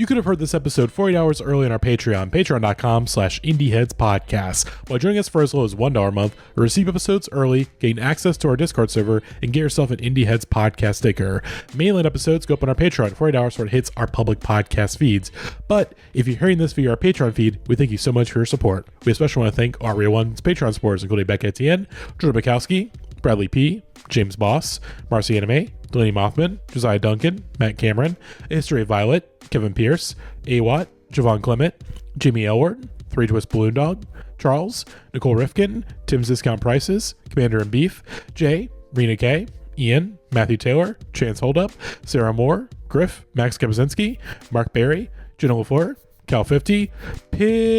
You could have heard this episode 48 hours early on our Patreon, patreon.com/indieheadspodcast. By joining us for as low as $1 a month, you'll receive episodes early, gain access to our Discord server, and get yourself an Indieheads podcast sticker. Mainline episodes go up on our Patreon 48 hours before it hits our public podcast feeds. But if you're hearing this via our Patreon feed, we thank you so much for your support. We especially want to thank our Real One's Patreon supporters, including Becca Etienne, Jordan Bukowski, Bradley P., James Boss, Marcy Anime, Delaney Mothman, Josiah Duncan, Matt Cameron, A History of Violet, Kevin Pierce, Awat, Javon Clement, Jimmy Elward, Three Twist Balloon Dog, Charles, Nicole Rifkin, Tim's Discount Prices, Commander and Beef, Jay, Rena K, Ian, Matthew Taylor, Chance Holdup, Sarah Moore, Griff, Max Kabazinski, Mark Barry, Jenna LaFleur, Cal 50, Piss,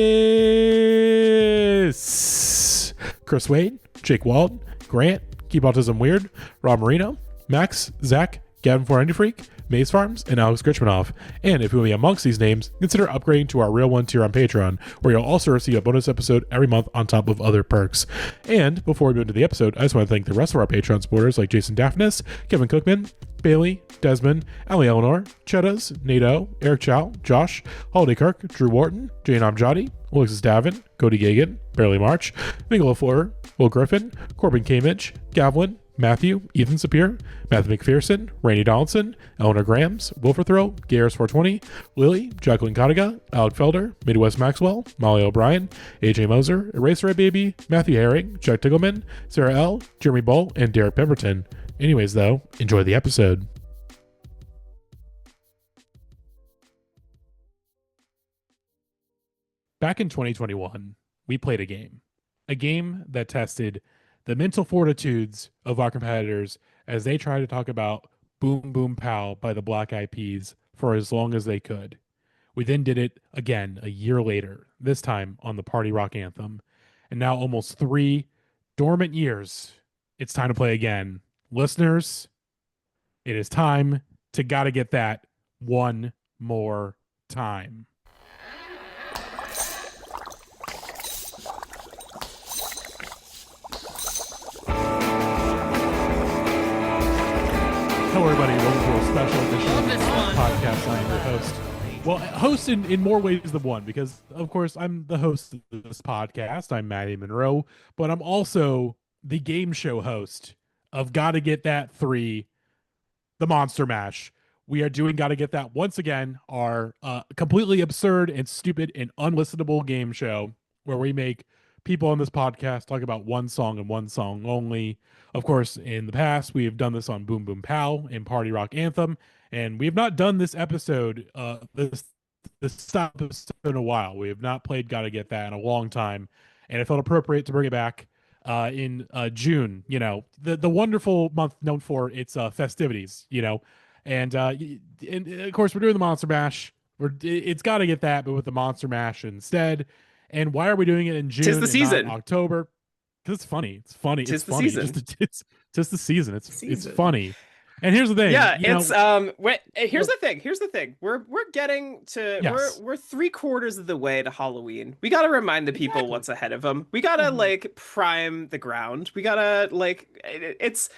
Chris Wade, Jake Wald, Grant, Keep Autism Weird, Rob Marino, Max, Zach, Gavin 490 Freak, Maze Farms, and Alex Grichmanoff. And if you want to be amongst these names, consider upgrading to our Real One tier on Patreon, where you'll also receive a bonus episode every month on top of other perks. And before we move into the episode, I just want to thank the rest of our Patreon supporters like Jason Daphnis, Kevin Cookman, Bailey, Desmond, Ali Eleanor, Cheddaz, Nato, Eric Chow, Josh, Holiday Kirk, Drew Wharton, Jane Amjadi, Alexis Davin, Cody Gagan, Barely March, Miguel LaFleur, Will Griffin, Corbin Kamich, Gavlin, Matthew, Ethan Sapir, Matthew McPherson, Randy Donaldson, Eleanor Grams, Wilford Throw, Garris420, Lily, Jacqueline Kodiga, Alec Felder, Midwest Maxwell, Molly O'Brien, AJ Moser, Eraser Baby, Matthew Herring, Jack Tiggleman, Sarah L., Jeremy Bull, and Derek Pemberton. Anyways, though, enjoy the episode. Back in 2021, we played a game that tested the mental fortitudes of our competitors as they tried to talk about Boom Boom Pow by the Black Eyed Peas for as long as they could. We then did it again a year later, this time on the Party Rock Anthem. And now almost 3 dormant years, it's time to play again. Listeners, it is time to gotta get that one more time. Hello, everybody. Welcome to a special edition of this podcast. I am your host. Well, host in more ways than one, because, of course, I'm the host of this podcast. I'm Matty Monroe, but I'm also the game show host of Gotta Get That 3, the Monster Mash. We are doing Gotta Get That once again, our completely absurd and stupid and unlistenable game show where we make people on this podcast talk about one song and one song only. Of course, in the past, we have done this on Boom Boom Pow and Party Rock Anthem, and we have not done this episode, this stop episode in a while. We have not played Gotta Get That in a long time, and it felt appropriate to bring it back in June. You know, the wonderful month known for its festivities. You know, and of course, we're doing the Monster Mash. It's Gotta Get That, but with the Monster Mash instead. And why are we doing it in June? 'Tis the season. Not October? Because it's funny. It's funny. Tis it's the funny. season. It's the season. It's funny. And here's the thing. Yeah, it's here's the thing. We're getting to Yes. we're 3/4 of the way to Halloween. We gotta remind the people what's ahead of them. We gotta like prime the ground. We gotta it's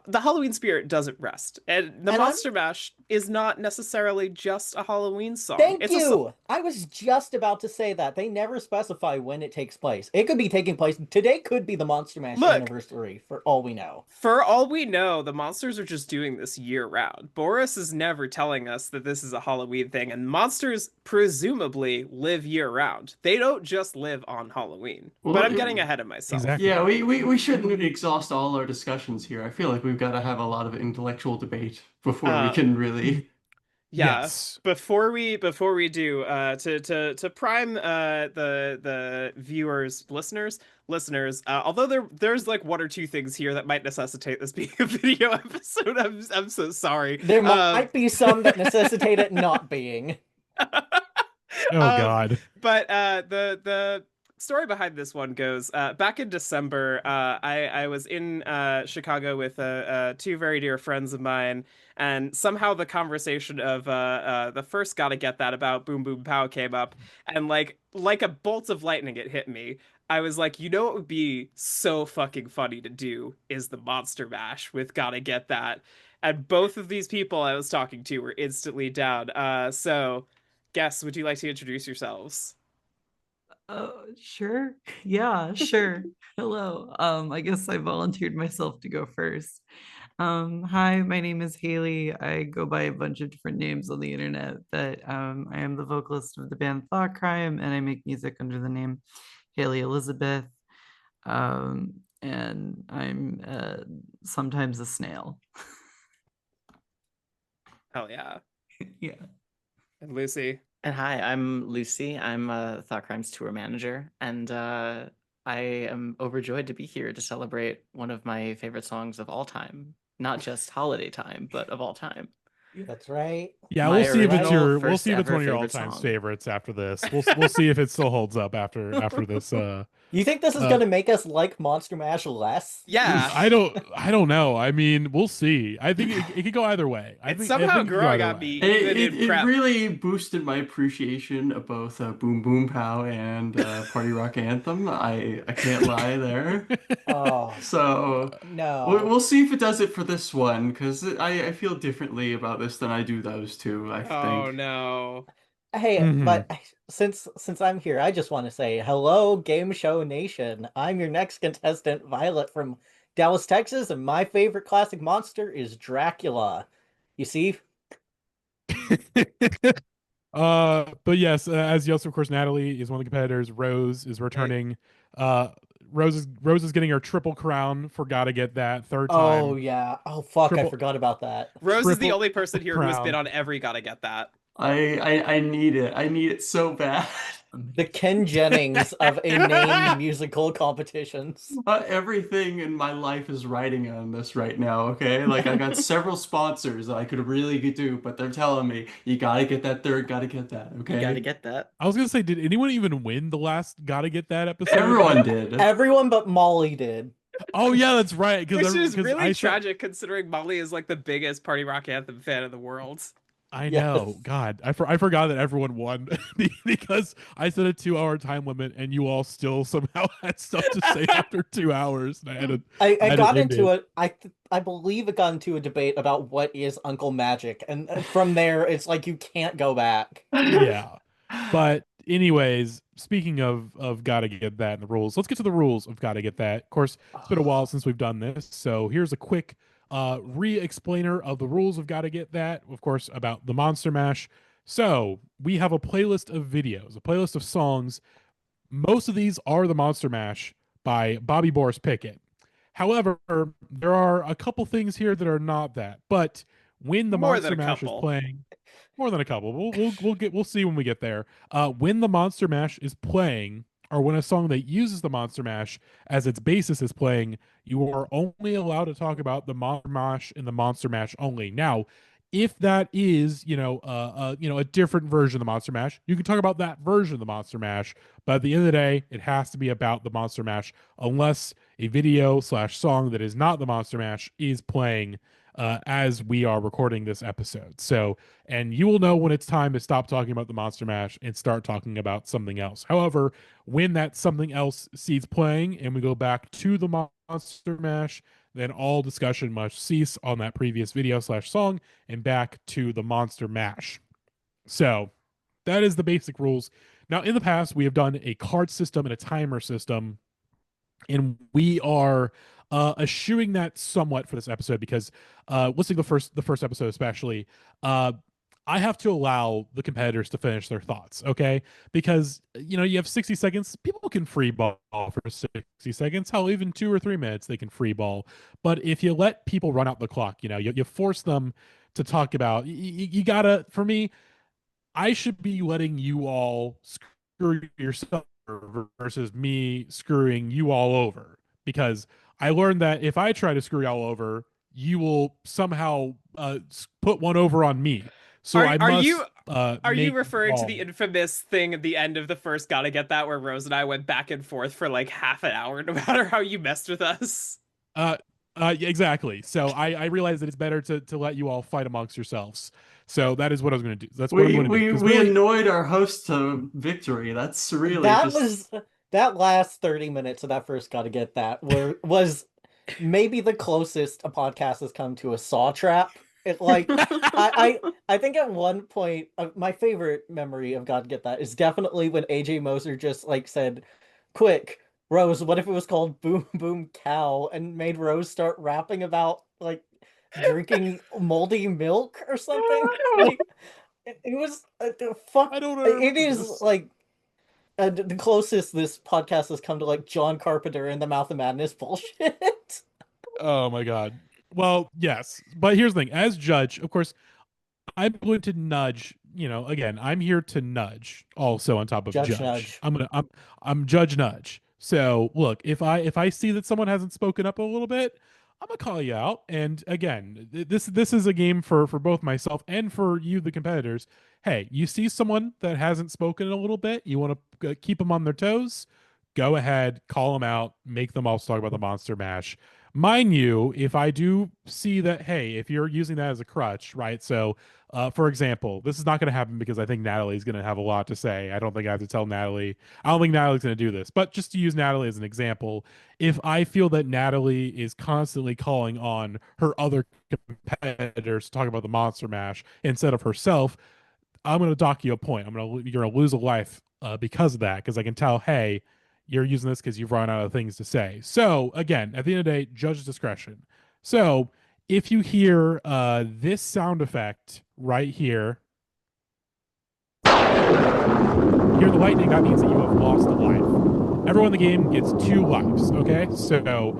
the Halloween spirit doesn't rest, and the Monster Mash is not necessarily just a Halloween song. Thank you. I was just about to say that. They never specify when it takes place. It could be taking place today. Could be the Monster Mash anniversary, for all we know. For all we know, the monsters are just doing this year round. Boris is never telling us that this is a Halloween thing, and monsters presumably live year round. They don't just live on Halloween. Well, but I'm getting ahead of myself. Exactly. Yeah, we shouldn't exhaust all our discussions here. I feel like we've got to have a lot of intellectual debate before we can really. Yeah. Yes. Before we do, to prime the viewers, listeners. Although there's like 1 or 2 things here that might necessitate this being a video episode. I'm so sorry. There might be some that necessitate it not being. Oh God. But the story behind this one goes back in December. I was in Chicago with 2 very dear friends of mine, and somehow the conversation of the first Gotta Get That about Boom Boom Pow came up, and like a bolt of lightning it hit me. I was like, you know what would be so fucking funny to do is the Monster Mash with Gotta Get That. And both of these people I was talking to were instantly down. So guests, would you like to introduce yourselves? Sure. Yeah, sure. Hello. I guess I volunteered myself to go first. Hi, my name is Hayley. I go by a bunch of different names on the internet, but I am the vocalist of the band Thotcrime, and I make music under the name Hayley Elizabeth. And I'm sometimes a snail. Hell yeah. Yeah. And Lucie. And hi, I'm Lucie. I'm Thotcrime's tour manager, and I am overjoyed to be here to celebrate one of my favorite songs of all time. Not just holiday time, but of all time. That's right. Yeah, My we'll see if it's original we'll first see if it's one ever of your favorite all-time song. favorites after this. We'll see if it still holds up after this. You think this is gonna make us like Monster Mash less? Yeah. I don't know. I mean, we'll see. I think it could go either way. I think somehow it could go growing either on way. me. It, Even in it prep. really boosted my appreciation of both Boom Boom Pow and Party Rock Anthem. I can't lie there. Oh So no. we'll see if it does it for this one, because I feel differently about this than I do those two, I Oh think. no. Hey, Mhm. but since I'm here, I just want to say hello, Game Show Nation. I'm your next contestant, Violet from Dallas, Texas, and my favorite classic monster is Dracula. You see? But yes, as you also, of course, Natalie is one of the competitors. Rose is returning. Rose is getting her triple crown for Gotta Get That third Oh time. yeah. Oh fuck, I Triple- forgot about that. Rose is the Triple only person here who has been crown. on every Gotta Get That. I need it. I need it so bad. The Ken Jennings of inane musical competitions. Everything in my life is riding on this right now, okay? Like, I got several sponsors that I could really do, but they're telling me, you gotta get that third, gotta get that, okay? You gotta get that. I was gonna say, did anyone even win the last Gotta Get That episode? Everyone did. Everyone but Molly did. Oh yeah, that's right. Which is really I saw- tragic considering Molly is like the biggest Party Rock Anthem fan in the world. I Yes. know. God, I forgot that everyone won because I set a 2-hour time limit, and you all still somehow had stuff to say after 2 hours. And I had to. I had to got end into it. I believe it got into a debate about what is Uncle Magic, and from there it's like you can't go back. Yeah. But anyways, speaking of Gotta Get That and the rules, let's get to the rules of Gotta Get That. Of course, it's been a while since we've done this, so here's a quick re-explainer of the rules of Gotta Get That, of course, about the Monster Mash. So we have a playlist of videos, a playlist of songs. Most of these are the Monster Mash by Bobby Boris Pickett. However, there are a couple things here that are not that. But when the More than Monster a Mash is couple. playing, more than a couple. We'll see when we get there. When the Monster Mash is playing, or when a song that uses the Monster Mash as its basis is playing, you are only allowed to talk about the Monster Mash and the Monster Mash only. Now, if that is, a different version of the Monster Mash, you can talk about that version of the Monster Mash. But at the end of the day, it has to be about the Monster Mash, unless a video/song that is not the Monster Mash is playing as we are recording this episode. So, and you will know when it's time to stop talking about the Monster Mash and start talking about something else. However, when that something else ceases playing and we go back to the Monster Mash, then all discussion must cease on that previous video/song and back to the Monster Mash. So that is the basic rules. Now, in the past, we have done a card system and a timer system, and we are eschewing that somewhat for this episode because listening to the first episode especially, I have to allow the competitors to finish their thoughts, okay? Because you have 60 seconds. People can free ball for 60 seconds. Hell, even 2 or 3 minutes they can free ball. But if you let people run out the clock, you force them to talk about. You gotta. For me, I should be letting you all screw yourself over versus me screwing you all over, because I learned that if I try to screw y'all over, you will somehow put one over on me. So I must. Are you make referring to all- the infamous thing at the end of the first Gotta Get That where Rose and I went back and forth for like half an hour no matter how you messed with us? Yeah, exactly. So I realized that it's better to let you all fight amongst yourselves. So that is what I was going to do. That's what I'm going to do. 'Cause We really- annoyed our host to victory. That's really That just... was that last 30 minutes of that first Gotta Get That was maybe the closest a podcast has come to a saw trap. It like I think at one point my favorite memory of God Get That is definitely when AJ Moser just like said, "Quick, Rose, what if it was called Boom Boom Cow?" and made Rose start rapping about like drinking moldy milk or something. Like it was fuck. I don't It remember is this. like the closest this podcast has come to like John Carpenter in the Mouth of Madness bullshit. Oh my god. Well, yes, but here's the thing: as judge, of course, I'm going to nudge. Again, I'm here to nudge. Also, on top of Judge judge, nudge. I'm judge nudge. So look, if I see that someone hasn't spoken up a little bit, I'm gonna call you out. And again, this is a game for both myself and for you, the competitors. Hey, you see someone that hasn't spoken in a little bit, you want to keep them on their toes. Go ahead, call them out, make them all talk about the Monster Mash. Mind you, if I do see that, hey, if you're using that as a crutch, right? So for example, this is not going to happen because I think Natalie's going to have a lot to say. I don't think I have to tell Natalie. I don't think Natalie's going to do this. But just to use Natalie as an example, if I feel that Natalie is constantly calling on her other competitors to talk about the Monster Mash instead of herself, I'm going to dock you a point. You're going to lose a life because of that. Because I can tell, hey, you're using this because you've run out of things to say. So again, at the end of the day, judge's discretion. So if you hear this sound effect right here, hear the lightning, that means that you have lost a life. Everyone in the game gets 2 lives. Okay, so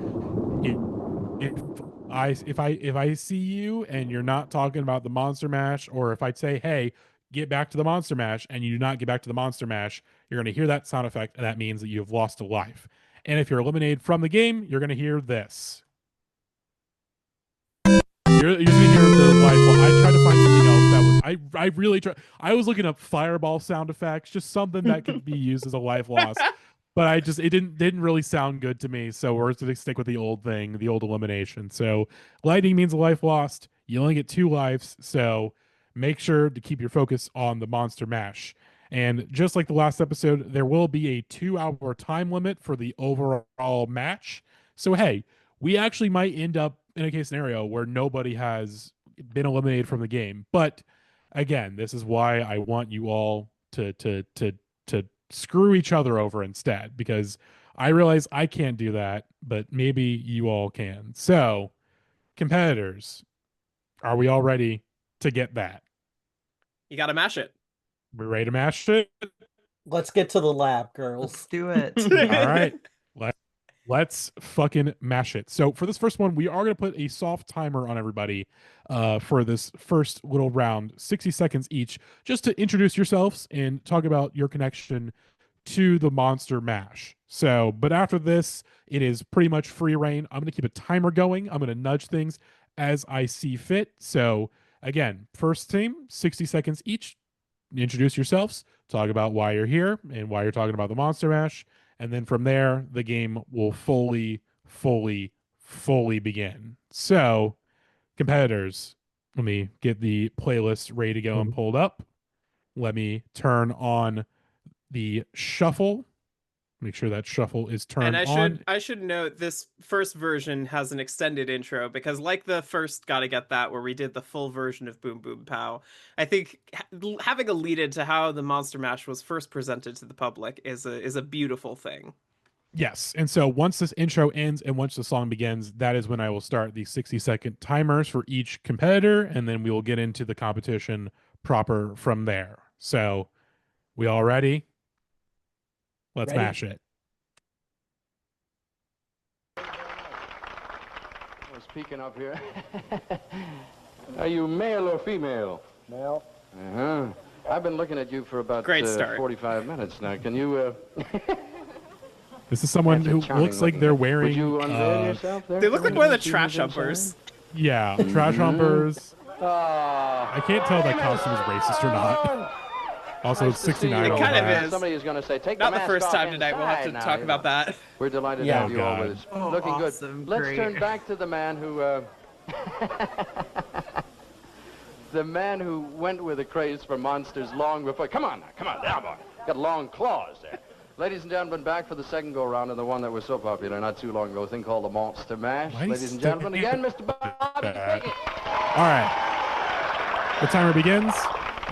if I see you and you're not talking about the Monster Mash, or if I say, hey, get back to the Monster Mash, and you do not get back to the Monster Mash, you're going to hear that sound effect, and that means that you have lost a life. And if you're eliminated from the game, you're going to hear this. You're going to hear the life. Well, I tried to find something else that was. I really tried. I was looking up fireball sound effects, just something that could be used as a life loss. But it didn't really sound good to me. So we're going to stick with the old thing, the old elimination. So lightning means a life lost. You only get 2 lives. So make sure to keep your focus on the Monster Mash. And just like the last episode, there will be a 2-hour time limit for the overall match. So hey, we actually might end up in a case scenario where nobody has been eliminated from the game. But again, this is why I want you all to screw each other over instead, because I realize I can't do that, but maybe you all can. So, competitors, are we all ready to get that? You gotta mash it. We're ready to mash it? Let's get to the lab, girls. Let's do it. All right. Let's fucking mash it. So for this first one, we are going to put a soft timer on everybody for this first little round, 60 seconds each, just to introduce yourselves and talk about your connection to the Monster Mash. So, but after this, it is pretty much free reign. I'm going to keep a timer going. I'm going to nudge things as I see fit. So again, first team, 60 seconds each. Introduce yourselves, talk about why you're here and why you're talking about the Monster Mash. And then from there, the game will fully begin. So, competitors, let me get the playlist ready to go and pulled up. Let me turn on the shuffle. Make sure that shuffle is turned on. I should note this first version has an extended intro because, like the first Gotta Get That, where we did the full version of Boom Boom Pow, I think having a lead into how the Monster Mash was first presented to the public is a beautiful thing. Yes. And so once this intro ends and once the song begins, that is when I will start the 60-second timers for each competitor, and then we will get into the competition proper from there. So, we all ready? Let's mash it. I was peeking up here. Are you male or female? Male. Uh-huh. I've been looking at you for about 45 minutes now. Can you... This is someone who looks like they're wearing... Would you unveil yourself there? They look like one of the trash humpers. Yeah, trash humpers. I can't tell if that costume is racist or not. Also, it's 69. It kind of is. Somebody is going to say, take Not the the first mask time off tonight. We'll have to inside talk now, about that. We're delighted to have you all with us. Oh, Looking awesome. good. Let's Great. turn back to the man who... the man who went with a craze for monsters long before... Come on, down, boy. Got long claws there. Ladies and gentlemen, back for the second go-round and the one that was so popular not too long ago, a thing called the Monster Mash. Ladies and gentlemen, again, Mr. Bob. All right. The timer begins.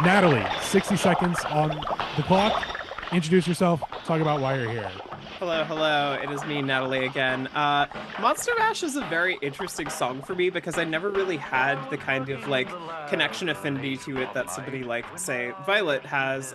Natalie, 60 seconds on the clock. Introduce yourself. Talk about why you're here. Hello. It is me, Natalie, again. Monster Mash is a very interesting song for me because I never really had the kind of like connection affinity to it that somebody like, say, Violet has.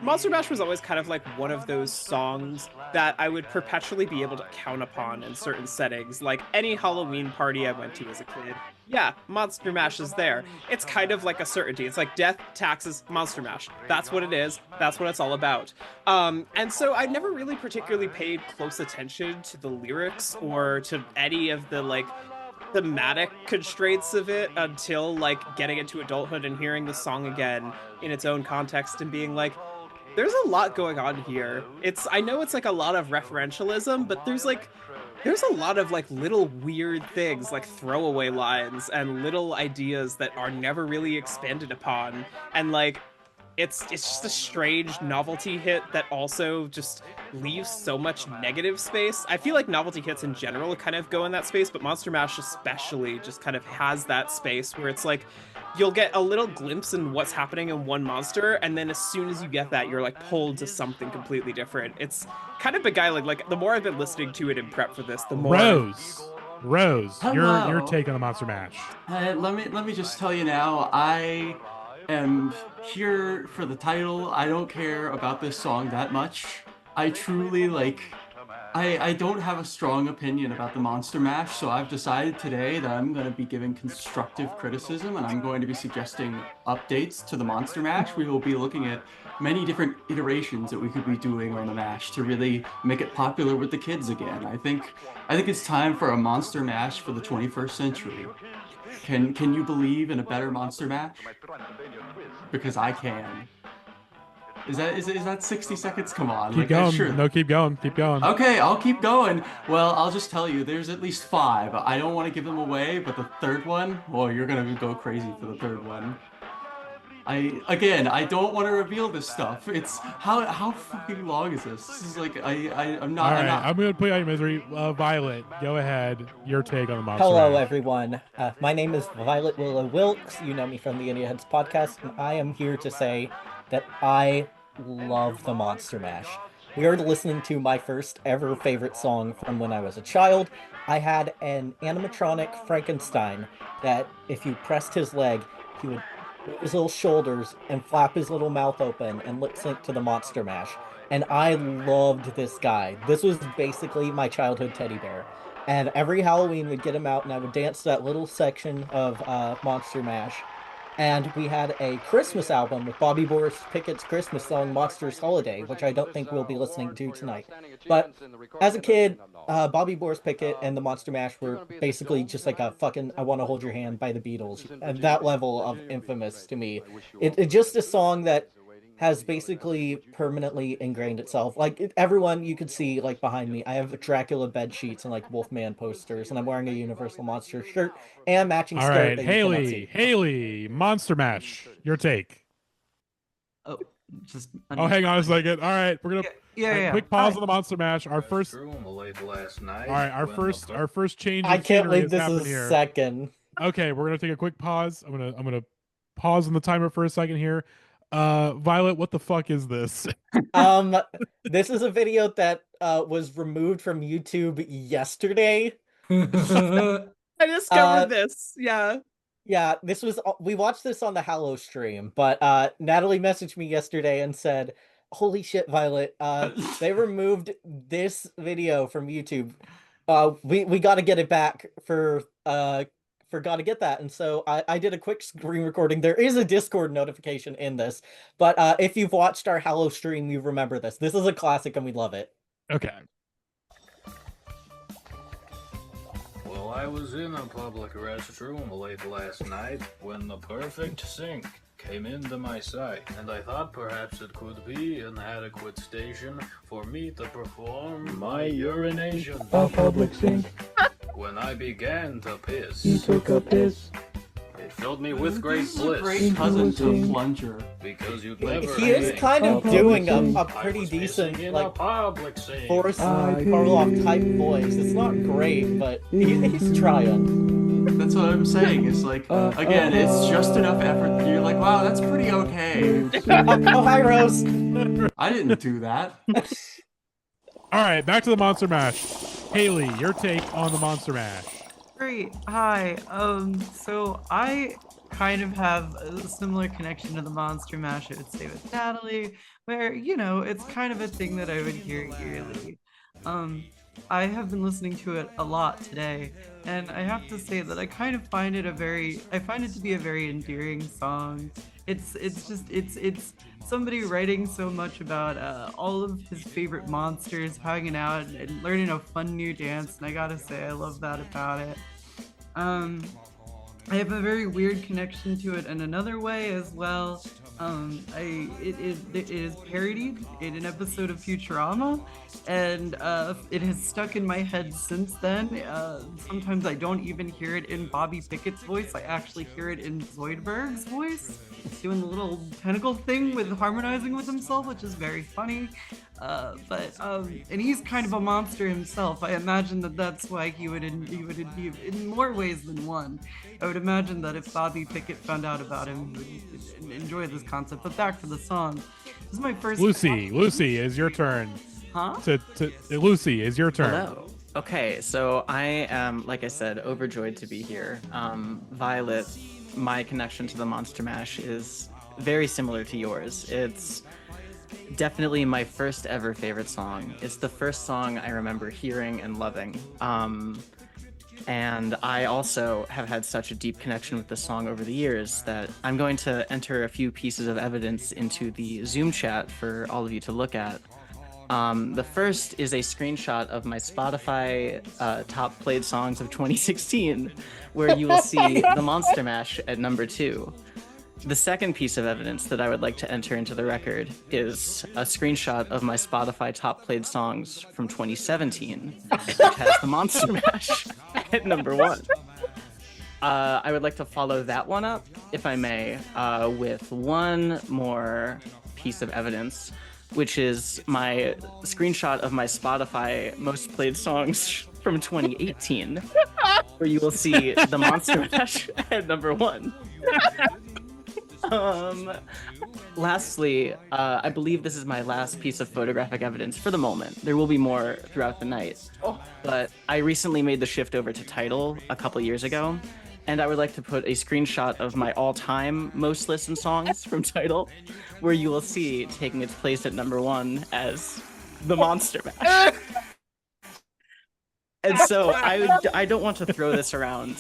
Monster Mash was always kind of like one of those songs that I would perpetually be able to count upon in certain settings. Like any Halloween party I went to as a kid, yeah, Monster Mash is there. It's kind of like a certainty. It's like death, taxes, Monster Mash. That's what it is. That's what it's all about. And so I never really particularly paid close attention to the lyrics or to any of the like thematic constraints of it until like getting into adulthood and hearing the song again in its own context and being like, there's a lot going on here. I know it's like a lot of referentialism, but there's a lot of like little weird things, like throwaway lines and little ideas that are never really expanded upon. And like, it's just a strange novelty hit that also just leaves so much negative space. I feel like novelty hits in general kind of go in that space, but Monster Mash especially just kind of has that space where it's like, you'll get a little glimpse in what's happening in one monster, and then as soon as you get that, you're like pulled to something completely different. It's kind of beguiling. Like the more I've been listening to it in prep for this, the more Rose, Hello. your take on the Monster Mash. Let me just tell you now, I am here for the title. I don't care about this song that much. I truly like. I don't have a strong opinion about the Monster Mash, so I've decided today that I'm going to be giving constructive criticism and I'm going to be suggesting updates to the Monster Mash. We will be looking at many different iterations that we could be doing on the Mash to really make it popular with the kids again. I think it's time for a Monster Mash for the 21st century. Can you believe in a better Monster Mash? Because I can. Is that 60 seconds? Come on. Keep going. Sure. No, keep going. Keep going. Okay, I'll keep going. Well, I'll just tell you, there's at least 5. I don't want to give them away, but the third one, well, you're gonna go crazy for the third one. I don't want to reveal this stuff. It's how fucking long is this? This is like I'm not. All right, I'm gonna put you out of misery. Violet, go ahead. Your take on the Monster Hello, Mash. everyone. My name is Violet Willow Wilkes. You know me from the Indieheads podcast, and I am here to say that I love the Monster Mash. We are listening to my first ever favorite song from when I was a child. I had an animatronic Frankenstein that if you pressed his leg, he would move his little shoulders and flap his little mouth open and lip sync to the Monster Mash. And I loved this guy. This was basically my childhood teddy bear. And every Halloween we'd get him out and I would dance to that little section of Monster Mash. And we had a Christmas album with Bobby Boris Pickett's Christmas song, Monsters Holiday, which I don't think we'll be listening to tonight. But as a kid, Bobby Boris Pickett and the Monster Mash were basically just like a fucking I Want to Hold Your Hand by the Beatles. And that level of infamous to me. It's just a song that has basically permanently ingrained itself. Like everyone you could see like behind me, I have Dracula bed sheets and like Wolfman posters, and I'm wearing a Universal Monster shirt and matching All skirt. right, Hayley, Monster Mash, your take. Oh, hang on a second. All right, we're gonna quick pause on the Monster Mash. Our first. Our first change. I can't believe this is a second. Okay, we're gonna take a quick pause. I'm gonna pause on the timer for a second here. Violet, what the fuck is this? This is a video that was removed from YouTube yesterday. I discovered this. Yeah, we watched this on the Hallow stream, but Natalie messaged me yesterday and said, holy shit, Violet, they removed this video from YouTube. We got to get it back for Gotta Get That. And so I did a quick screen recording. There is a Discord notification in this, but if you've watched our Hallow stream, you remember this. This is a classic and we love it. Okay. Well, I was in a public restroom late last night when the perfect sink came into my sight, and I thought perhaps it could be an adequate station for me to perform my urination. A public sink. When I began to piss, He took a piss. it filled me with great This is a bliss. great cousin to Plunger. Because you'd never He is think kind of A doing public a sink. pretty I was decent pissing in a like public sink. Boris I Karloff type voice. It's not great, but he's trying. That's That's what I'm saying. It's like, again, it's just enough effort that you're like, wow, that's pretty okay. Oh, hi, Rose. I didn't do that. All right, back to the Monster Mash. Hayley, your take on the Monster Mash. Great. Hi. So I kind of have a similar connection to the Monster Mash, I would say, with Natalie, where, it's kind of a thing that I would hear yearly. I have been listening to it a lot today, and I have to say that I kind of find it I find it to be a very endearing song. It's somebody writing so much about all of his favorite monsters, hanging out and learning a fun new dance, and I gotta say I love that about it. I have a very weird connection to it in another way as well. It is parodied in an episode of Futurama, and it has stuck in my head since then. Sometimes I don't even hear it in Bobby Pickett's voice. I actually hear it in Zoidberg's voice, doing the little tentacle thing with harmonizing with himself, which is very funny. And he's kind of a monster himself. I imagine that's why he would in more ways than one. I would imagine that if Bobby Pickett found out about him, he would enjoy this concept. But back to the song. This is my first. Lucie, is your turn. Huh? Lucie, is your turn. Hello. Okay, so I am, like I said, overjoyed to be here. Violet, my connection to the Monster Mash is very similar to yours. It's definitely my first ever favorite song. It's the first song I remember hearing and loving. And I also have had such a deep connection with this song over the years that I'm going to enter a few pieces of evidence into the Zoom chat for all of you to look at. The first is a screenshot of my Spotify top played songs of 2016, where you will see the Monster Mash at number 2. The second piece of evidence that I would like to enter into the record is a screenshot of my Spotify top played songs from 2017, which has the Monster Mash at number 1. I would like to follow that one up, if I may, with one more piece of evidence, which is my screenshot of my Spotify most played songs from 2018, where you will see the Monster Mash at number 1. Lastly, I believe this is my last piece of photographic evidence for the moment. There will be more throughout the night. But I recently made the shift over to Tidal a couple years ago, and I would like to put a screenshot of my all-time most listened songs from Tidal, where you will see taking its place at number 1 as the Monster Mash. And so I don't want to throw this around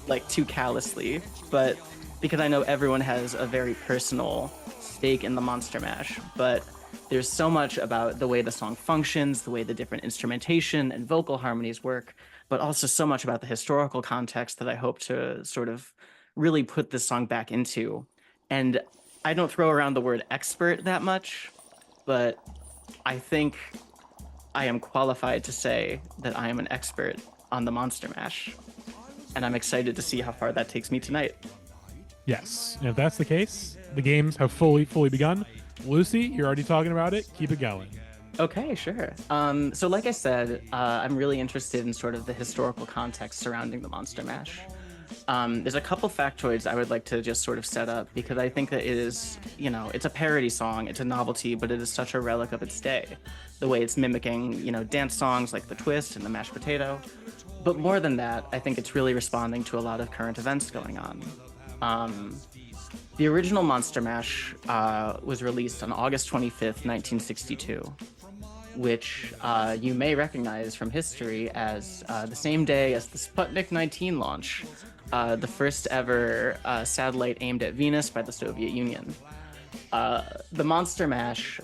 like too callously, but because I know everyone has a very personal stake in the Monster Mash, but there's so much about the way the song functions, the way the different instrumentation and vocal harmonies work, but also so much about the historical context that I hope to sort of really put this song back into. And I don't throw around the word expert that much, but I think I am qualified to say that I am an expert on the Monster Mash. And I'm excited to see how far that takes me tonight. Yes, and if that's the case, the games have fully begun. Lucie, you're already talking about it. Keep it going. Okay, sure. So like I said, I'm really interested in sort of the historical context surrounding the Monster Mash. There's a couple factoids I would like to just sort of set up, because I think that it is, it's a parody song, it's a novelty, but it is such a relic of its day. The way it's mimicking, dance songs like the Twist and the Mashed Potato. But more than that, I think it's really responding to a lot of current events going on. The original Monster Mash was released on August 25th, 1962, which you may recognize from history as the same day as the Sputnik 19 launch, the first ever satellite aimed at Venus by the Soviet Union. The Monster Mash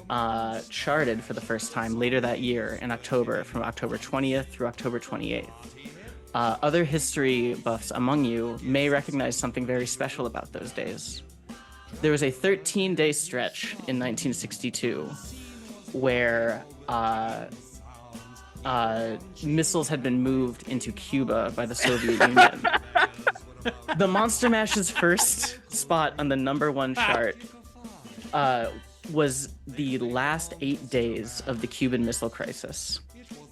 charted for the first time later that year in October, from October 20th through October 28th. Other history buffs among you may recognize something very special about those days. There was a 13-day stretch in 1962 where missiles had been moved into Cuba by the Soviet Union. The Monster Mash's first spot on the number 1 chart was the last 8 days of the Cuban Missile Crisis.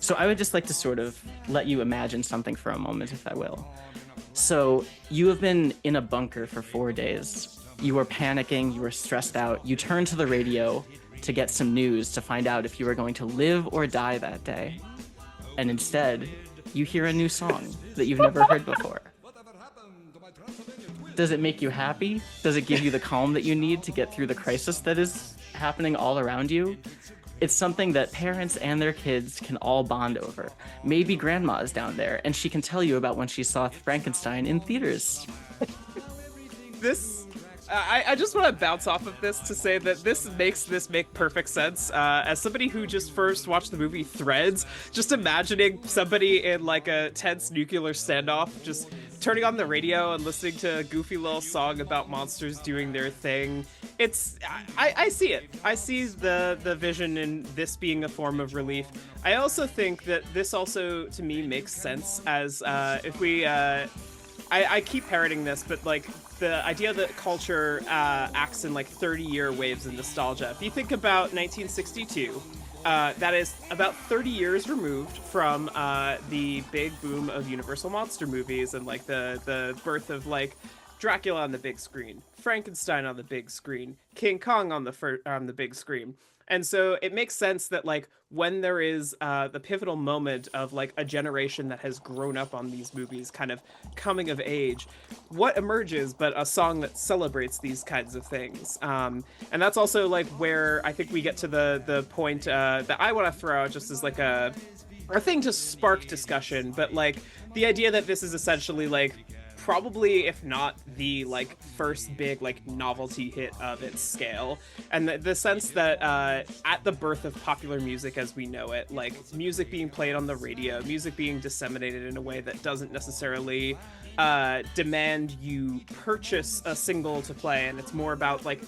So I would just like to sort of let you imagine something for a moment, if I will. So you have been in a bunker for 4 days. You were panicking, you were stressed out. You turn to the radio to get some news to find out if you were going to live or die that day. And instead, you hear a new song that you've never heard before. Does it make you happy? Does it give you the calm that you need to get through the crisis that is happening all around you? It's something that parents and their kids can all bond over. Maybe grandma is down there and she can tell you about when she saw Frankenstein in theaters. I just want to bounce off of this to say that this make perfect sense. As somebody who just first watched the movie Threads, just imagining somebody in like a tense nuclear standoff, just turning on the radio and listening to a goofy little song about monsters doing their thing. I see it. I see the vision in this being a form of relief. I also think that this also, to me, makes sense as if we... I keep parroting this, but like the idea that culture acts in like 30-year waves of nostalgia. If you think about 1962, that is about 30 years removed from the big boom of Universal monster movies and like the birth of like Dracula on the big screen, Frankenstein on the big screen, King Kong on the big screen. And so it makes sense that like when there is the pivotal moment of like a generation that has grown up on these movies kind of coming of age, what emerges but a song that celebrates these kinds of things. And that's also like where I think we get to the point that I want to throw out just as like a thing to spark discussion, but like the idea that this is essentially like probably, if not the like first big like novelty hit of its scale, and the sense that at the birth of popular music as we know it, like music being played on the radio, music being disseminated in a way that doesn't necessarily demand you purchase a single to play, and it's more about like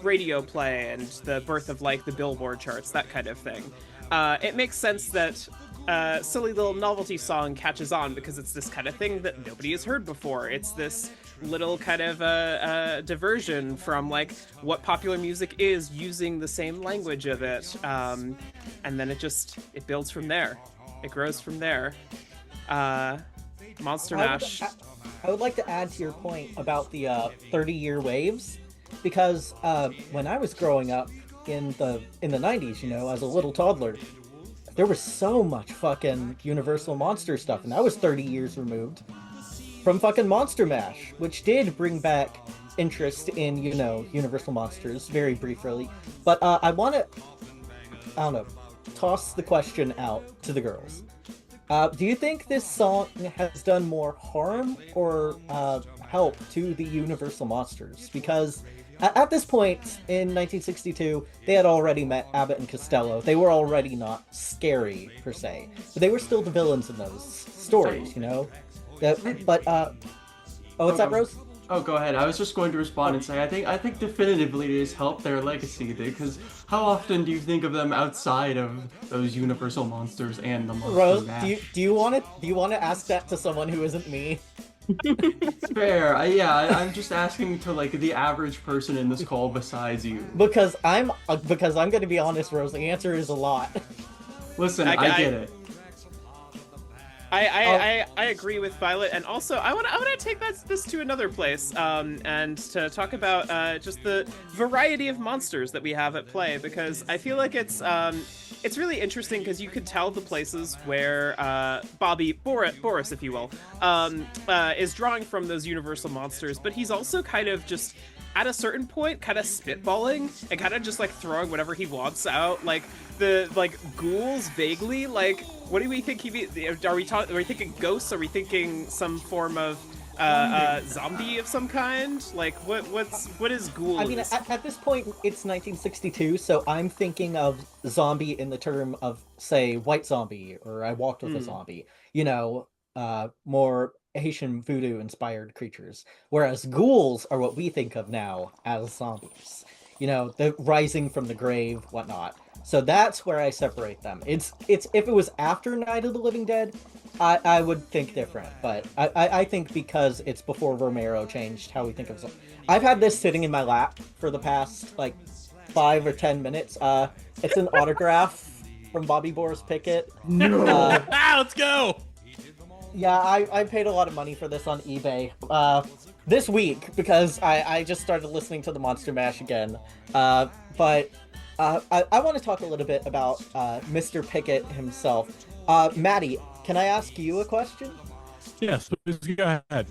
radio play and the birth of like the Billboard charts, that kind of thing. It makes sense that silly little novelty song catches on because it's this kind of thing that nobody has heard before. It's this little kind of diversion from like what popular music is, using the same language of it, and then it builds from there. It grows from there. Monster Mash. I would like to add to your point about the 30-year waves, because when I was growing up in the 90s, you know, as a little toddler, there was so much fucking Universal Monster stuff, and I was 30 years removed from fucking Monster Mash, which did bring back interest in, you know, Universal Monsters very briefly. But I want to, I don't know, toss the question out to the girls. Do you think this song has done more harm or help to the Universal Monsters? Because at this point, in 1962, they had already met Abbott and Costello. They were already not scary, per se. But they were still the villains in those stories, you know? What's that, Rose? Oh, go ahead. I was just going to respond and say, I think definitively it has helped their legacy, because how often do you think of them outside of those Universal Monsters and the Monster Rose, Mash? do you want to ask that to someone who isn't me? Fair. I'm just asking to like the average person in this call besides you. Because I'm going to be honest, Rose. The answer is a lot. Listen, I get it. I agree with Violet, and also I want to take this to another place, and to talk about just the variety of monsters that we have at play, because I feel like it's really interesting because you could tell the places where Boris, if you will, is drawing from those Universal monsters, but he's also kind of just at a certain point kind of spitballing and kind of just like throwing whatever he wants out, like the like ghouls vaguely, like what do we think are we thinking ghosts? Are we thinking some form of zombie of some kind? Like what is ghoul? I mean, at this point it's 1962, so I'm thinking of zombie in the term of, say, White Zombie or I Walked with a Zombie, you know, more Haitian voodoo inspired creatures, whereas ghouls are what we think of now as zombies, you know, the rising from the grave, whatnot. So that's where I separate them. It's if it was after Night of the Living Dead, I would think different, but I think because it's before Romero changed how we think of it. I've had this sitting in my lap for the past like 5 or 10 minutes. It's an autograph from Bobby Boris Pickett. No, let's go. Yeah, I paid a lot of money for this on eBay this week because I just started listening to the Monster Mash again. But I want to talk a little bit about Mr. Pickett himself. Matty, can I ask you a question? Yes, please go ahead.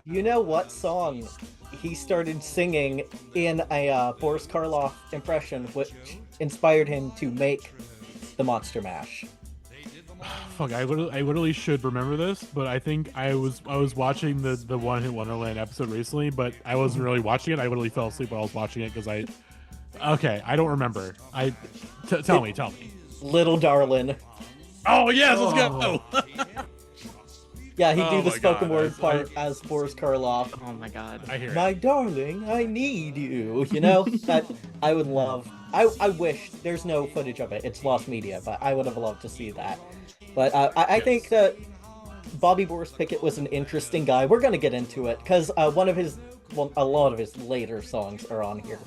You know what song he started singing in a Boris Karloff impression, which inspired him to make the Monster Mash? Fuck, I literally should remember this, but I think I was watching the One Hit Wonderland episode recently, but I wasn't really watching it. I literally fell asleep while I was watching it because I don't remember. Tell me. Little Darlin'. Oh yes, let's go. Yeah, he do the my spoken God, word part as Boris Karloff. Oh my god. I hear My it. darling, I need you. You know, that I would love. I wish there's no footage of it. It's lost media, but I would have loved to see that. But I think that Bobby Boris Pickett was an interesting guy. We're gonna get into it because a lot of his later songs are on here.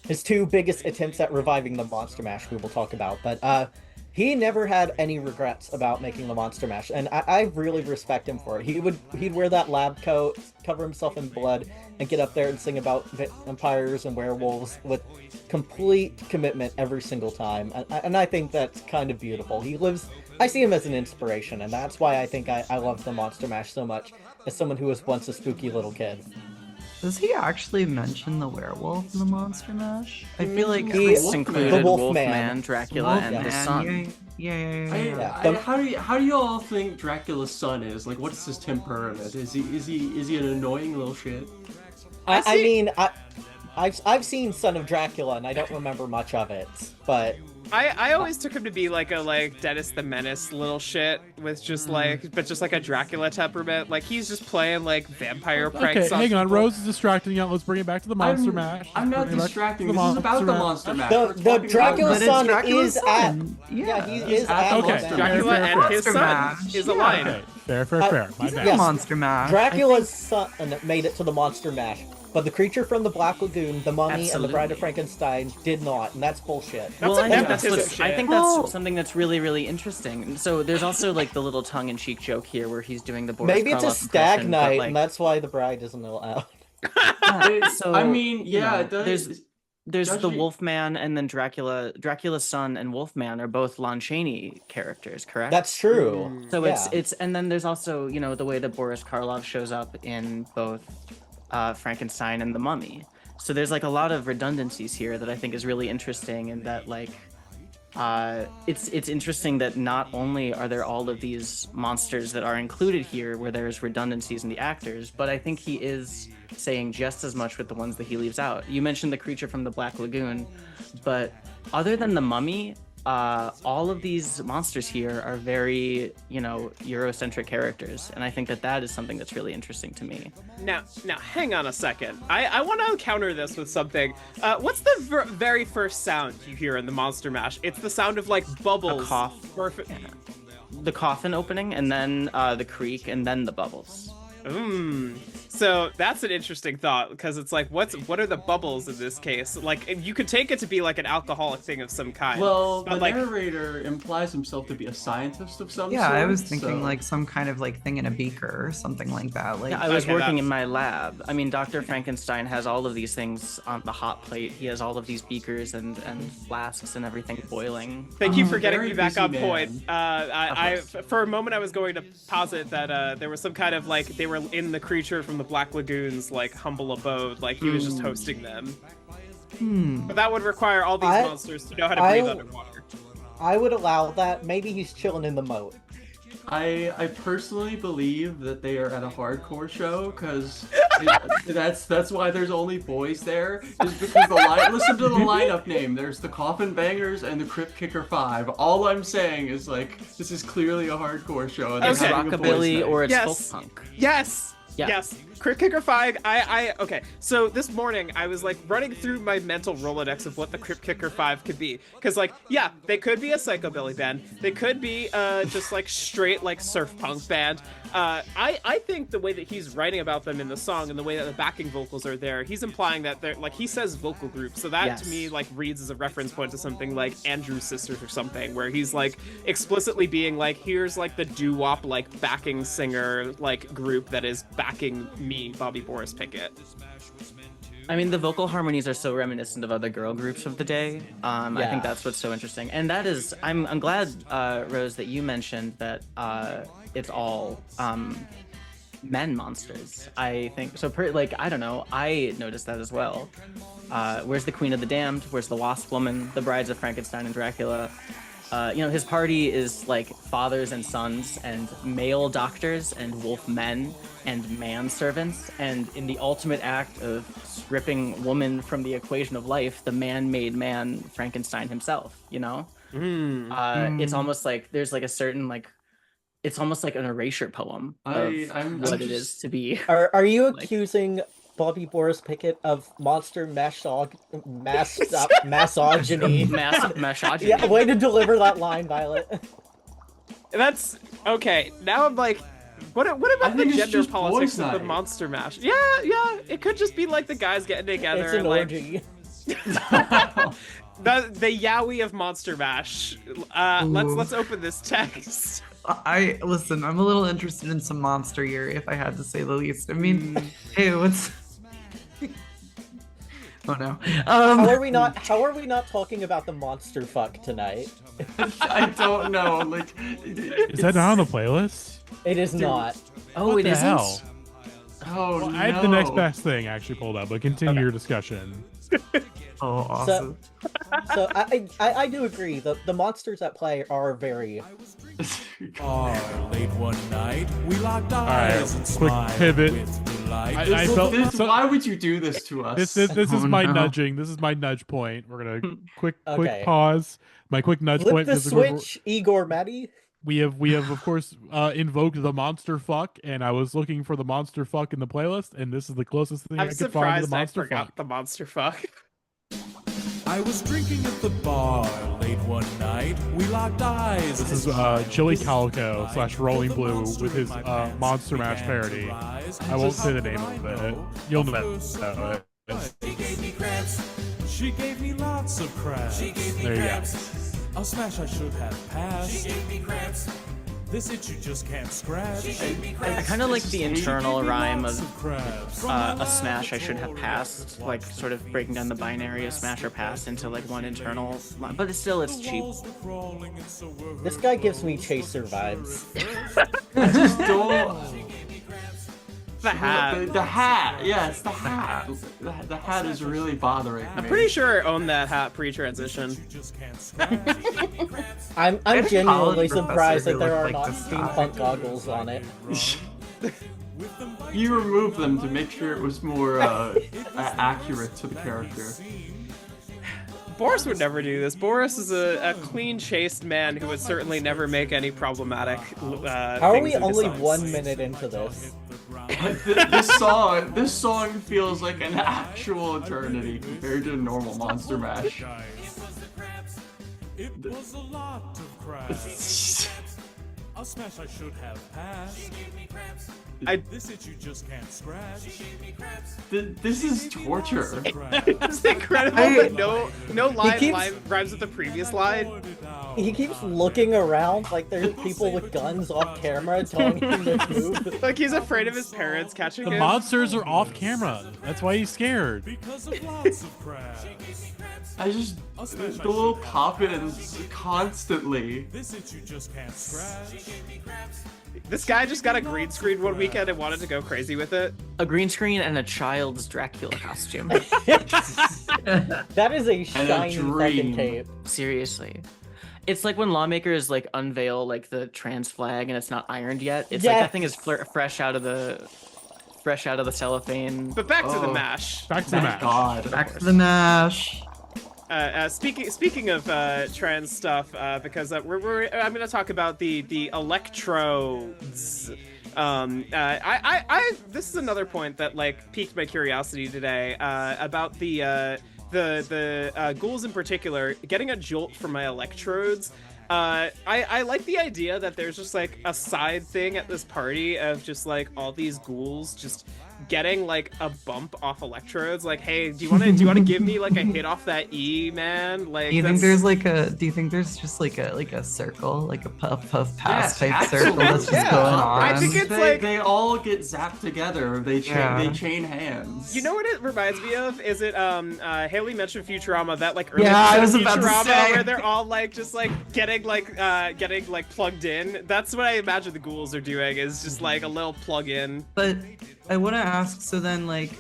His two biggest attempts at reviving the Monster Mash we will talk about, but he never had any regrets about making the Monster Mash, and I really respect him for it. He'd wear that lab coat, cover himself in blood, and get up there and sing about vampires and werewolves with complete commitment every single time. And I think that's kind of beautiful. I see him as an inspiration, and that's why I think I love the Monster Mash so much, as someone who was once a spooky little kid. Does he actually mention the werewolf in the Monster Mash? I feel like This included the Wolfman. Wolfman, Dracula, and his son. Yeah. How do you all think Dracula's son is? Like, what's his temperament? Is he an annoying little shit? I mean, I've seen Son of Dracula, and I don't remember much of it, but I always took him to be like a Dennis the Menace little shit with just like a Dracula temperament. Like he's just playing like vampire pranks. Okay, hang on. Rose is distracting you. Let's bring it back to the Monster Mash. I'm not distracting. This is about the Monster Mash. The Dracula son Dracula's is at son. he He's is at at the Okay. Monster Mash. Dracula Fair, and fair. his Monster son Mash. is a line. Okay, fair. My He's bad. at Monster Mash. Dracula's son made it to the Monster Mash, but the creature from the Black Lagoon, the Mummy, and the Bride of Absolutely. Frankenstein did not, and that's bullshit. Well, I think that's nepotism shit. I think that's something that's really, really interesting. So there's also like the little tongue-in-cheek joke here where he's doing the Boris Maybe it's a Karloff stag impression, night, but, like, and that's why the bride isn't allowed. so I mean, you yeah, know, it does. there's the Judging- Wolfman and then Dracula's son and Wolfman are both Lon Chaney characters, correct? That's true. So yeah. it's and then there's also, you know, the way that Boris Karloff shows up in both Frankenstein and the Mummy. So there's like a lot of redundancies here that I think is really interesting, and that like it's interesting that not only are there all of these monsters that are included here where there's redundancies in the actors, but I think he is saying just as much with the ones that he leaves out. You mentioned the creature from the Black Lagoon, but other than the Mummy, all of these monsters here are very, you know, Eurocentric characters, and I think that is something that's really interesting to me. Now, hang on a second. I want to counter this with something. What's the very first sound you hear in the Monster Mash? It's the sound of like bubbles. A cough. Perfect. Yeah. The coffin opening, and then the creak, and then the bubbles. So that's an interesting thought, because it's like, what are the bubbles in this case? Like, you could take it to be like an alcoholic thing of some kind. Well, but the like, narrator implies himself to be a scientist of some Yeah, sort. I was thinking so- like some kind of like thing in a beaker or something like that. Like Yeah, I was Okay, working that's- in my lab. I mean, Dr. Frankenstein has all of these things on the hot plate. He has all of these beakers and flasks and everything boiling. thank you for getting very me back busy on man. point. For a moment I was going to posit that there was some kind of like they were in the creature from the Black Lagoon's like humble abode, like he was just hosting them. But that would require all these monsters to know how to breathe underwater. I would allow that. Maybe he's chilling in the moat. I personally believe that they are at a hardcore show, because that's why there's only boys there. Is because listen to the lineup name. There's the Coffin Bangers and the Crypt Kicker 5. All I'm saying is like this is clearly a hardcore show. And It's they're having a boys' rockabilly night. or it's Yes. folk punk. Yes. Yeah. Yes. Crypt Kicker 5, okay, so this morning I was like running through my mental Rolodex of what the Crypt Kicker 5 could be. Because like, yeah, they could be a psychobilly band. They could be just like straight like surf punk band. I think the way that he's writing about them in the song and the way that the backing vocals are there, he's implying that they're like, he says vocal group. So that to me like reads as a reference point to something like Andrew's Sisters or something, where he's like explicitly being like, here's like the doo-wop like backing singer like group that is backing me, Bobby Boris Pickett. I mean, the vocal harmonies are so reminiscent of other girl groups of the day. I think that's what's so interesting. And that is, I'm glad, Rose, that you mentioned that it's all men monsters. I think so. I don't know. I noticed that as well. Where's the Queen of the Damned? Where's the Wasp Woman? The Brides of Frankenstein and Dracula? His party is like fathers and sons and male doctors and wolf men and manservants, and in the ultimate act of stripping woman from the equation of life, the man-made man, Frankenstein himself, It's almost like there's like a certain like, it's almost like an erasure poem of what it is to be. Are you accusing Bobby Boris Pickett of monster misogyny? Misogyny. Yeah, way to deliver that line, Violet. That's okay. Now I'm like, what about the gender politics of the monster mash? Yeah, it could just be like the guys getting together. It's an like, orgy. the yaoi of monster mash. Let's open this text. Listen, I'm a little interested in some monster year, if I had to say the least. I mean, hey, what's... Oh no. How are we not talking about the monster fuck tonight? I don't know. Like, is that not on the playlist? It is not. Oh, it isn't? Hell? Oh, well, no. I have the next best thing actually pulled up, but continue your discussion. Oh, awesome. So I do agree. The monsters at play are very... Late one night, we locked eyes and quick pivot. I felt why would you do this to us? This is my nudging. This is my nudge point. We're gonna quick pause. My quick nudge Flip point. the switch, Igor Matty. We have of course invoked the monster fuck, and I was looking for the monster fuck in the playlist, and this is the closest thing I could find to the monster fuck. The monster fuck. I was drinking at the bar late one night. We locked eyes. This is Chili Calico / Rolling Blue with his Monster Mash parody. I won't say the name of it. You'll know it. She gave me cramps. She gave me lots of cramps. There you go. A smash I should have passed. She gave me cramps. This itch you just can't scratch. I kind of like the internal rhyme of a smash I should have passed, like sort of breaking down the binary of smash or pass into like one internal line, but it's cheap. This guy gives me Chaser vibes. I just don't... The hat. The hat. Yeah, it's the hat. The hat is really bothering me. I'm pretty sure I own that hat pre-transition. I'm genuinely surprised that there are not steampunk goggles on it. You removed them to make sure it was more accurate to the character. Boris would never do this. Boris is a clean, chaste man who would certainly never make any problematic How are we only 1 minute into this? This song feels like an actual eternity compared to normal Monster Mash. It was a lot of cramps. A smash I should have passed. She gave me cramps. This itch you just can't scratch. She gave me cramps. This is torture. It's incredible, but no line rhymes with the previous line. He keeps looking around like there's people with guns off camera telling him to move. Like he's afraid of his parents catching him. The monsters are off camera. That's why he's scared. Because of lots of cramps. I just the little pop-ins constantly. This itch you just can't scratch. This guy just got a green screen one weekend and wanted to go crazy with it. A green screen and a child's Dracula costume. That is a shiny fucking cape. Seriously. It's like when lawmakers like unveil like the trans flag and it's not ironed yet. It's like that thing is fresh out of the cellophane. But back to the mash. Back to the mash. God. Back to the mash. Speaking of trans stuff, because I'm going to talk about the electrodes This is another point that like piqued my curiosity today about the ghouls in particular getting a jolt from my electrodes. I like the idea that there's just like a side thing at this party of just like all these ghouls just getting like a bump off electrodes. Like, hey, do you want to give me like a hit off that E, man? Like, do you think there's just like a circle, like a puff pass type circle that's just going on? I think it's they all get zapped together. They chain hands. You know what it reminds me of? Is it Hayley mentioned Futurama, that like early I was episode of about to Futurama say. where they're all like just like getting plugged in. That's what I imagine the ghouls are doing, is just like a little plug in. But I want to ask, so then like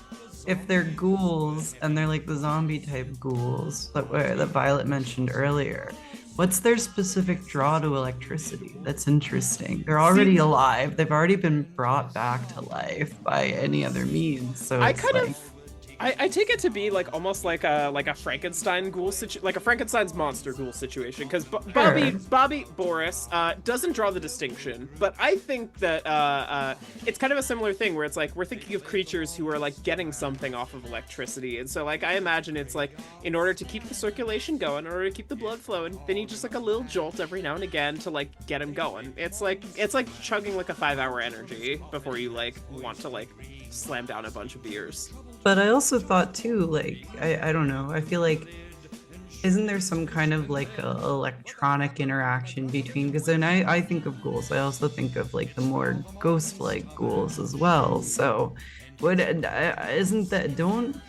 if they're ghouls and they're like the zombie type ghouls that Violet mentioned earlier, what's their specific draw to electricity? That's interesting. They're already alive. They've already been brought back to life by any other means. So I take it to be like almost like a Frankenstein ghoul like a Frankenstein's monster ghoul situation, because Bobby Boris doesn't draw the distinction, but I think that it's kind of a similar thing where it's like we're thinking of creatures who are like getting something off of electricity, and so like I imagine it's like in order to keep the circulation going, in order to keep the blood flowing, they need just like a little jolt every now and again to like get them going. It's like chugging like a 5-hour energy before you like want to like slam down a bunch of beers. But I also thought too, like, I don't know, I feel like, isn't there some kind of like a electronic interaction between, because then I think of ghouls, I also think of like the more ghost-like ghouls as well. So don't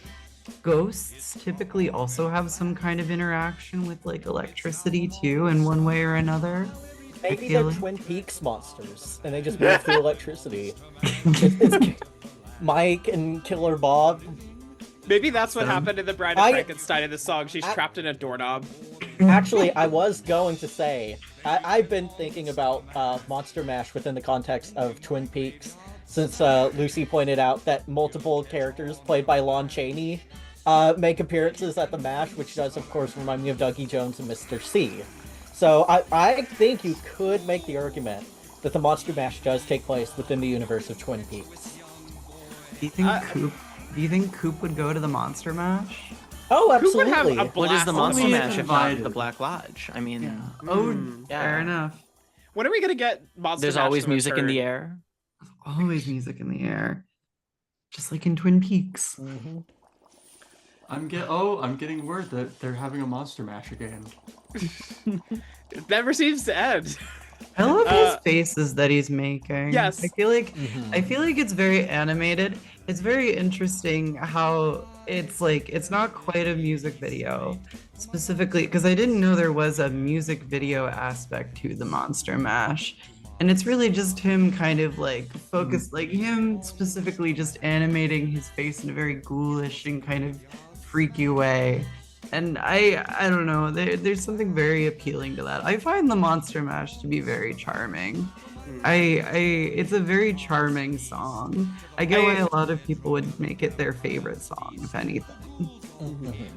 ghosts typically also have some kind of interaction with like electricity too, in one way or another? Maybe they're Twin Peaks monsters and they just move through electricity. It's Mike and Killer Bob. Maybe that's what happened in the Bride of Frankenstein in the song. She's trapped in a doorknob. Actually, I was going to say, I've been thinking about Monster Mash within the context of Twin Peaks, since Lucie pointed out that multiple characters played by Lon Chaney make appearances at the Mash, which does, of course, remind me of Dougie Jones and Mr. C. So I think you could make the argument that the Monster Mash does take place within the universe of Twin Peaks. Do you think Coop would go to the Monster Mash? Oh, absolutely. What is the Monster Mash if not the Black Lodge? I mean, Fair enough. When are we gonna get Monster There's Mash always to music in return? the air. Always music in the air, just like in Twin Peaks. Mm-hmm. I'm getting word that they're having a Monster Mash again. It never seems to end. I love his faces that he's making. Yes. I feel like it's very animated. It's very interesting how it's like, it's not quite a music video specifically, because I didn't know there was a music video aspect to the Monster Mash. And it's really just him kind of like focused, like him specifically just animating his face in a very ghoulish and kind of freaky way. And I don't know, there's something very appealing to that. I find the Monster Mash to be very charming. It's a very charming song. I get why a lot of people would make it their favorite song, if anything.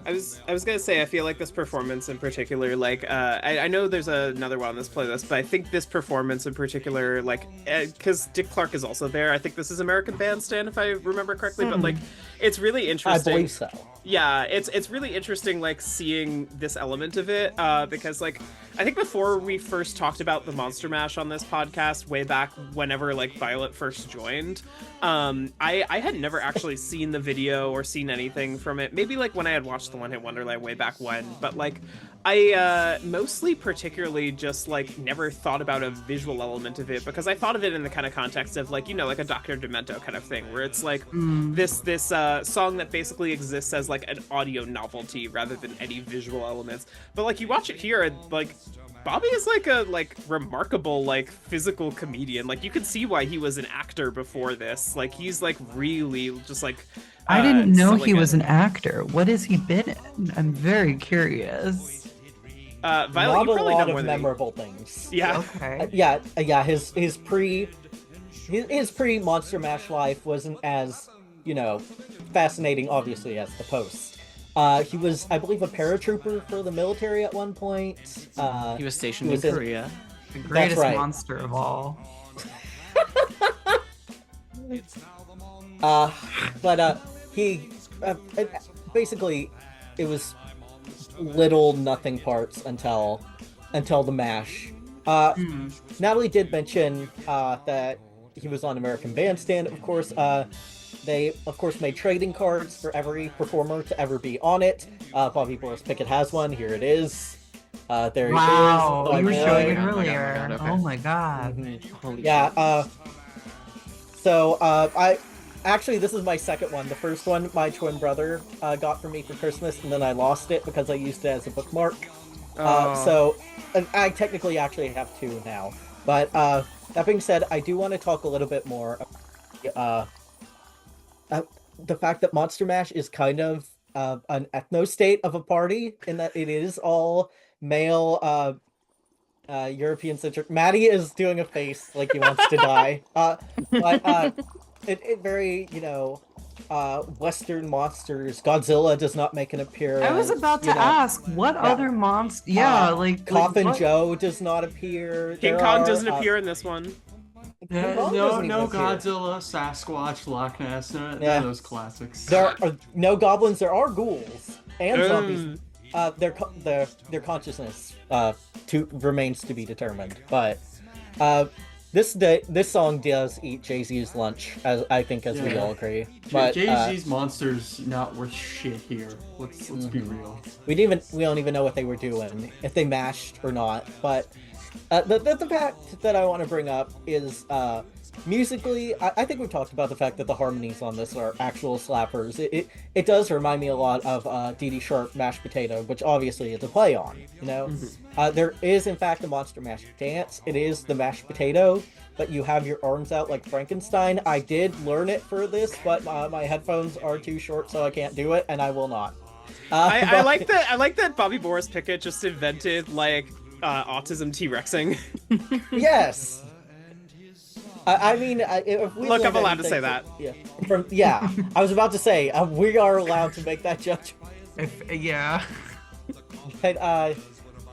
I was gonna say, I feel like this performance in particular, like I know there's another one on this playlist, but I think this performance in particular, like because Dick Clark is also there. I think this is American Bandstand, if I remember correctly, but like it's really interesting. I believe so. Yeah, it's really interesting, like seeing this element of it, because like I think before we first talked about the Monster Mash on this podcast, way back whenever like Violet first joined, I had never actually seen the video or seen anything from it. Maybe like when I had watched the One Hit Wonderland way back when, but like I mostly particularly just like never thought about a visual element of it, because I thought of it in the kind of context of like, you know, like a Dr. Demento kind of thing, where it's like this song that basically exists as like an audio novelty rather than any visual elements. But like you watch it here and like Bobby is like a remarkable like physical comedian. Like you could see why he was an actor before this. Like he's like really just like I didn't know he was an actor. What has he been in? I'm very curious. Violet, not you probably a lot know of more memorable things. Yeah. Okay. Yeah. His pre Monster Mash life wasn't as, you know, fascinating, obviously, as the post. He was, I believe, a paratrooper for the military at one point. He was stationed in Korea. The greatest right. monster of all. He basically it was little nothing parts until the mash. Natalie did mention that he was on American Bandstand, of course. They, of course, made trading cards for every performer to ever be on it. Bobby Boris Pickett has one. Here it is. There Wow, he is. you were showing it Oh my God, earlier. okay. Oh my god. Holy Yeah, Actually, this is my second one. The first one, my twin brother got for me for Christmas, and then I lost it because I used it as a bookmark. And I technically actually have two now. But that being said, I do want to talk a little bit more the fact that Monster Mash is kind of an ethno-state of a party, in that it is all male, European-centric. Matty is doing a face like he wants to die. It very, Western monsters. Godzilla does not make an appearance. I was about to ask, what other monster? Yeah, Coffin what? Joe does not appear. King Kong doesn't appear in this one. Yeah, Kong no doesn't even appear. Godzilla, Sasquatch, Loch Ness, none of those classics. There are no goblins. There are ghouls and zombies. Their consciousness remains to be determined. But this song does eat Jay-Z's lunch, as we all agree. But Jay-Z's monsters not worth shit here. Let's be real. We don't even know what they were doing, if they mashed or not. But the fact that I want to bring up is musically, I think we've talked about the fact that the harmonies on this are actual slappers. It does remind me a lot of Dee Dee Sharp Mashed Potato, which obviously it's a play on, There is, in fact, a Monster Mash dance. It is the mashed potato, but you have your arms out like Frankenstein. I did learn it for this, but my headphones are too short, so I can't do it, and I will not. I like that Bobby Boris Pickett just invented, autism T-Rexing. Yes. I mean, if we look, I'm allowed to say that. Yeah, I was about to say we are allowed to make that judgment. But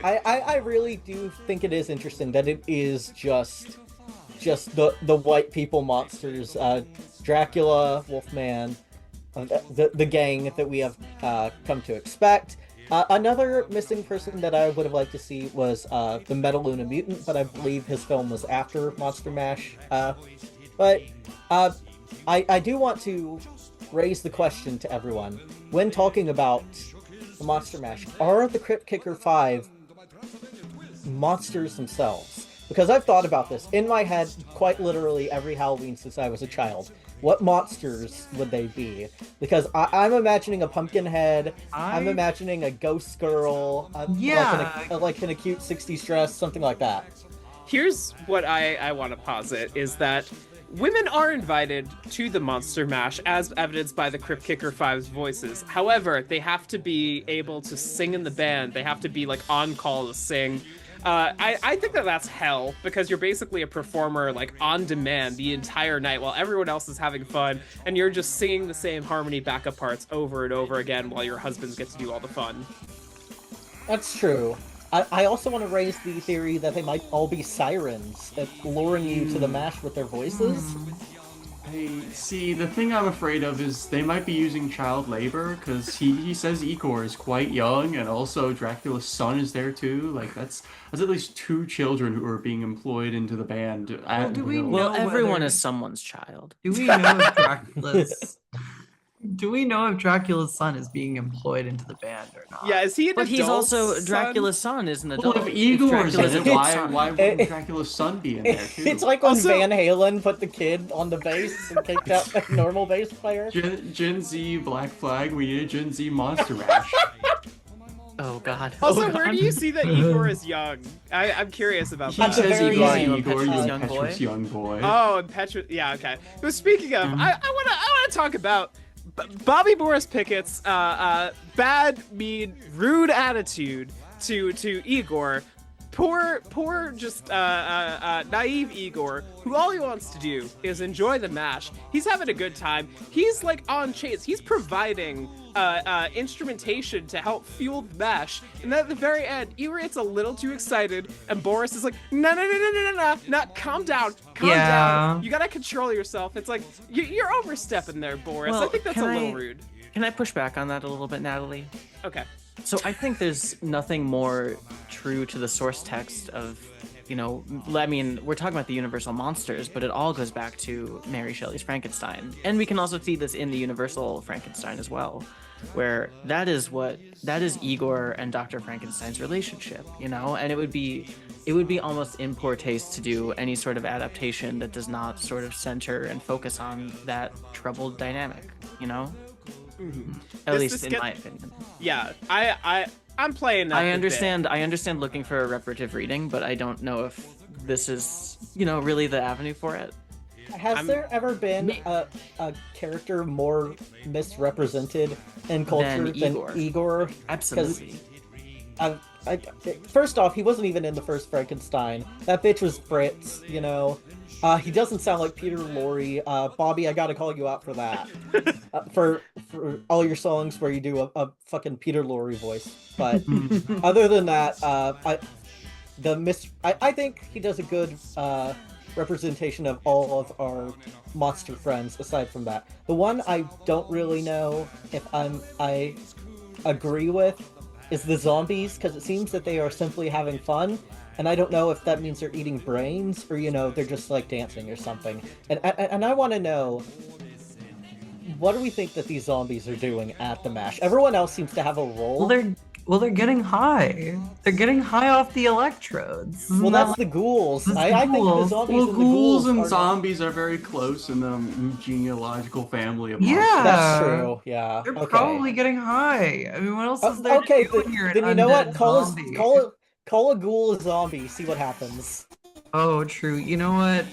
I really do think it is interesting that it is just the white people monsters, Dracula, Wolfman, the gang that we have come to expect. Another missing person that I would have liked to see was the Metaluna Mutant, but I believe his film was after Monster Mash. But I do want to raise the question to everyone. When talking about the Monster Mash, are the Crypt Kicker 5 monsters themselves? Because I've thought about this in my head quite literally every Halloween since I was a child. What monsters would they be? Because I'm imagining a pumpkin head. I'm imagining a ghost girl. Like in a cute 60s dress, something like that. Here's what I want to posit, is that women are invited to the Monster Mash, as evidenced by the Crypt Kicker 5's voices. However, they have to be able to sing in the band. They have to be on call to sing. I think that's hell, because you're basically a performer on demand the entire night while everyone else is having fun, and you're just singing the same harmony backup parts over and over again while your husbands get to do all the fun. That's true. I also want to raise the theory that they might all be sirens, luring you to the mash with their voices. See, the thing I'm afraid of is they might be using child labor, because he says Igor is quite young, and also Dracula's son is there too. That's at least 2 children who are being employed into the band. Well, everyone is someone's child. Do we know if Dracula's... Do we know if Dracula's son is being employed into the band or not? Yeah, is he an But he's adult also son? Dracula's son is an adult. Well, if Igor's in it, Dracula's why wouldn't Dracula's son be in there too? It's like when Van Halen put the kid on the bass and kicked out the normal bass player. Gen Z Black Flag, we need a Gen Z Monster Mash. Oh god. Also, where do you see that Igor is young? I'm curious about He that. says Igor, Impetuous young boy. Young boy. Oh, impetuous. Yeah, okay. But speaking of, I want to talk about Bobby Boris Pickett's bad, mean, rude attitude to Igor. poor, just naive Igor, who all he wants to do is enjoy the mash. He's having a good time. He's like on chains. He's providing instrumentation to help fuel the mash. And then at the very end, Igor gets a little too excited, and Boris is like, no, calm down, down. You gotta control yourself. It's like you're overstepping there, Boris. Well, I think that's a little rude. Can I push back on that a little bit, Natalie? Okay. So I think there's nothing more true to the source text of, I mean, we're talking about the Universal monsters, but it all goes back to Mary Shelley's Frankenstein. And we can also see this in the Universal Frankenstein as well, where that is Igor and Dr. Frankenstein's relationship, and it would be almost in poor taste to do any sort of adaptation that does not sort of center and focus on that troubled dynamic, Mm-hmm. At least in my opinion. Yeah, I'm playing that. I understand looking for a reparative reading, but I don't know if this is, really the avenue for it. Has there ever been a character more misrepresented in culture than Igor? Absolutely. First off, he wasn't even in the first Frankenstein. That bitch was Fritz, He doesn't sound like Peter Lorre. Bobby, I gotta call you out for that. For all your songs where you do a fucking Peter Lorre voice. But other than that, I think he does a good representation of all of our monster friends. Aside from that, the one I don't really know if I agree with is the zombies, because it seems that they are simply having fun, and I don't know if that means they're eating brains or they're just like dancing or something. And I want to know, what do we think that these zombies are doing at the mash? Everyone else seems to have a role. Well, they're getting high. They're getting high off the electrodes. Well, that's the ghouls. I think the zombies and the ghouls ghouls and are zombies are very close in the genealogical family of monsters. Yeah, that's true. Yeah, they're probably getting high. I mean, what else is there okay, to do when you're an then you know what? undead Call a ghoul a zombie. See what happens. Oh, true. You know what?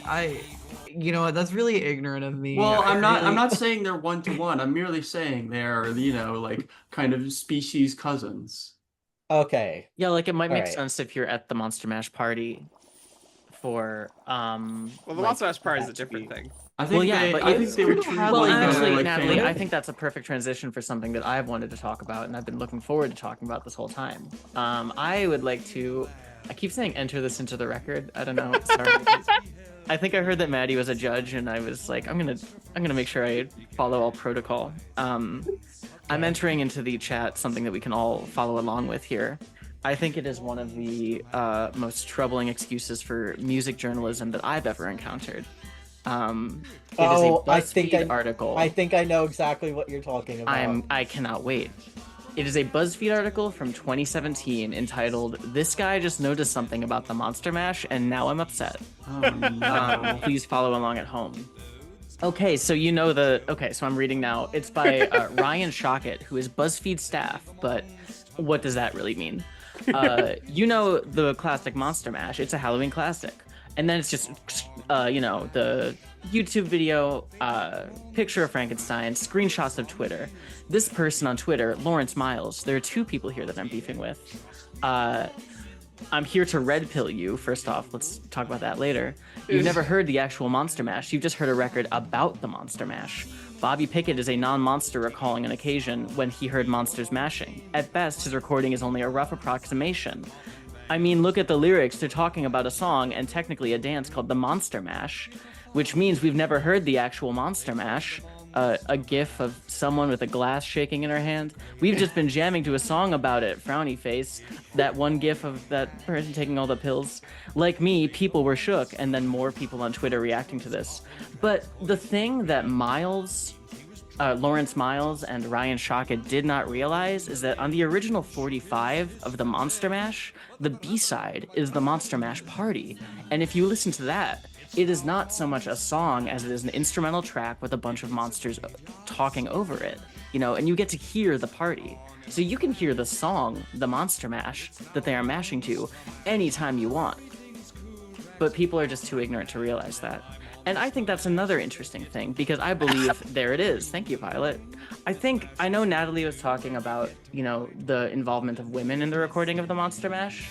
That's really ignorant of me. Well, I'm not saying they're one-to-one. I'm merely saying they're, like kind of species cousins. Okay. Yeah, like it might make sense if you're at the Monster Mash party for well, the Monster Mash party is a different thing. I think they were truly actually, Natalie, I think that's a perfect transition for something that I've wanted to talk about, and I've been looking forward to talking about this whole time. I would like to. I keep saying enter this into the record. I don't know. Sorry. I think I heard that Matty was a judge, and I was like, I'm gonna make sure I follow all protocol. I'm entering into the chat something that we can all follow along with here. I think it is one of the most troubling excuses for music journalism that I've ever encountered. It is a BuzzFeed article. I think I know exactly what you're talking about. I cannot wait. It is a BuzzFeed article from 2017 entitled, "This guy just noticed something about the Monster Mash and now I'm upset." Please follow along at home. Okay, so so I'm reading now. It's by Ryan Shockett, who is BuzzFeed staff, but what does that really mean? The classic Monster Mash. It's a Halloween classic. And then it's just, the YouTube video, picture of Frankenstein, screenshots of Twitter. This person on Twitter, Lawrence Miles, there are two people here that I'm beefing with. I'm here to red pill you. First off, let's talk about that later. You've never heard the actual Monster Mash. You've just heard a record about the Monster Mash. Bobby Pickett is a non-monster recalling an occasion when he heard monsters mashing. At best, his recording is only a rough approximation. I mean, look at the lyrics. They're talking about a song and technically a dance called the Monster Mash, which means we've never heard the actual Monster Mash. A gif of someone with a glass shaking in her hand. We've just been jamming to a song about it, frowny face. That one gif of that person taking all the pills. Like me, people were shook, and then more people on Twitter reacting to this. But the thing that Lawrence Miles and Ryan Shockett did not realize is that on the original 45 of the Monster Mash, the B-side is the Monster Mash Party. And if you listen to that, it is not so much a song as it is an instrumental track with a bunch of monsters talking over it, and you get to hear the party. So you can hear the song, the Monster Mash, that they are mashing to anytime you want. But people are just too ignorant to realize that. And I think that's another interesting thing, because I believe, there it is. Thank you, Violet. I know Natalie was talking about, the involvement of women in the recording of the Monster Mash.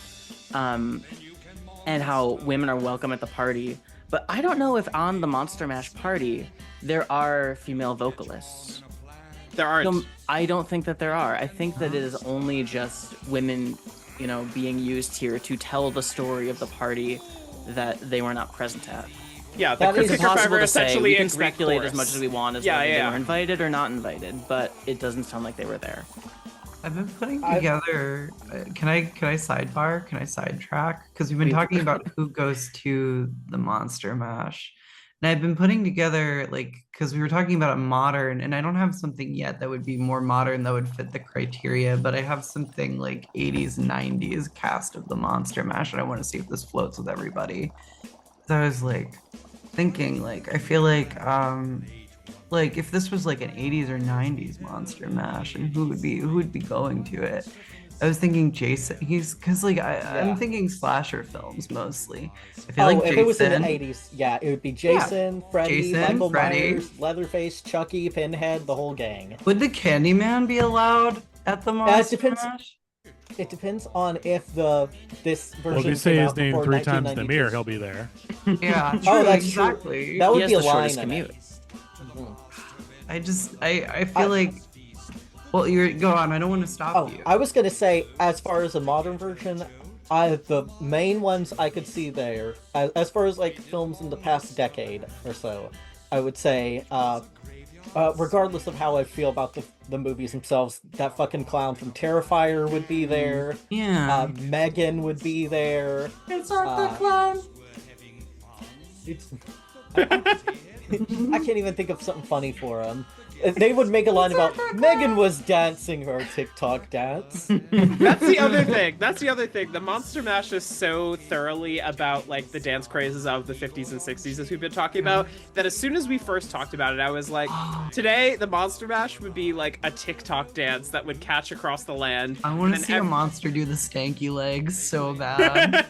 and how women are welcome at the party. But I don't know if on the Monster Mash party there are female vocalists. There aren't. So I don't think that there are. I think that it is only just women, being used here to tell the story of the party that they were not present at. Yeah, That the is It's Kicker impossible Five are to say. essentially We a can Greek speculate chorus. as much as we want as Yeah, whether they yeah. were invited or not invited, but it doesn't sound like they were there. I've been putting together. Can I sidebar? Can I sidetrack? Because we've been talking about who goes to the Monster Mash, and I've been putting together because we were talking about it modern, and I don't have something yet that would be more modern that would fit the criteria, but I have something like 80s, 90s cast of the Monster Mash, and I want to see if this floats with everybody. So I was thinking I feel if this was an 80s or 90s Monster Mash, and who would be going to it? I was thinking Jason. I'm thinking slasher films mostly. I feel if Jason, it was in the 80s, it would be Jason, Freddy, Michael Myers, Leatherface, Chucky, Pinhead, the whole gang. Would the Candyman be allowed at the Monster Mash? It depends on if this version. Well, if you say his name 3 times in the mirror, he'll be there. Yeah, true, oh, that's exactly. True. That would be a line. Commute. I feel well, you go on. I don't want to stop you. I was gonna say, as far as a modern version, the main ones I could see there, as far as films in the past decade or so, I would say, regardless of how I feel about the movies themselves, that fucking clown from Terrifier would be there. Yeah. Megan would be there. It's not the clown. I can't even think of something funny for them. They would make a line about Megan was dancing her TikTok dance. That's the other thing. The Monster Mash is so thoroughly about the dance crazes of the 50s and 60s, as we've been talking about, that as soon as we first talked about it, I was like, today the Monster Mash would be a TikTok dance that would catch across the land. I want to see a monster do the stanky legs so bad.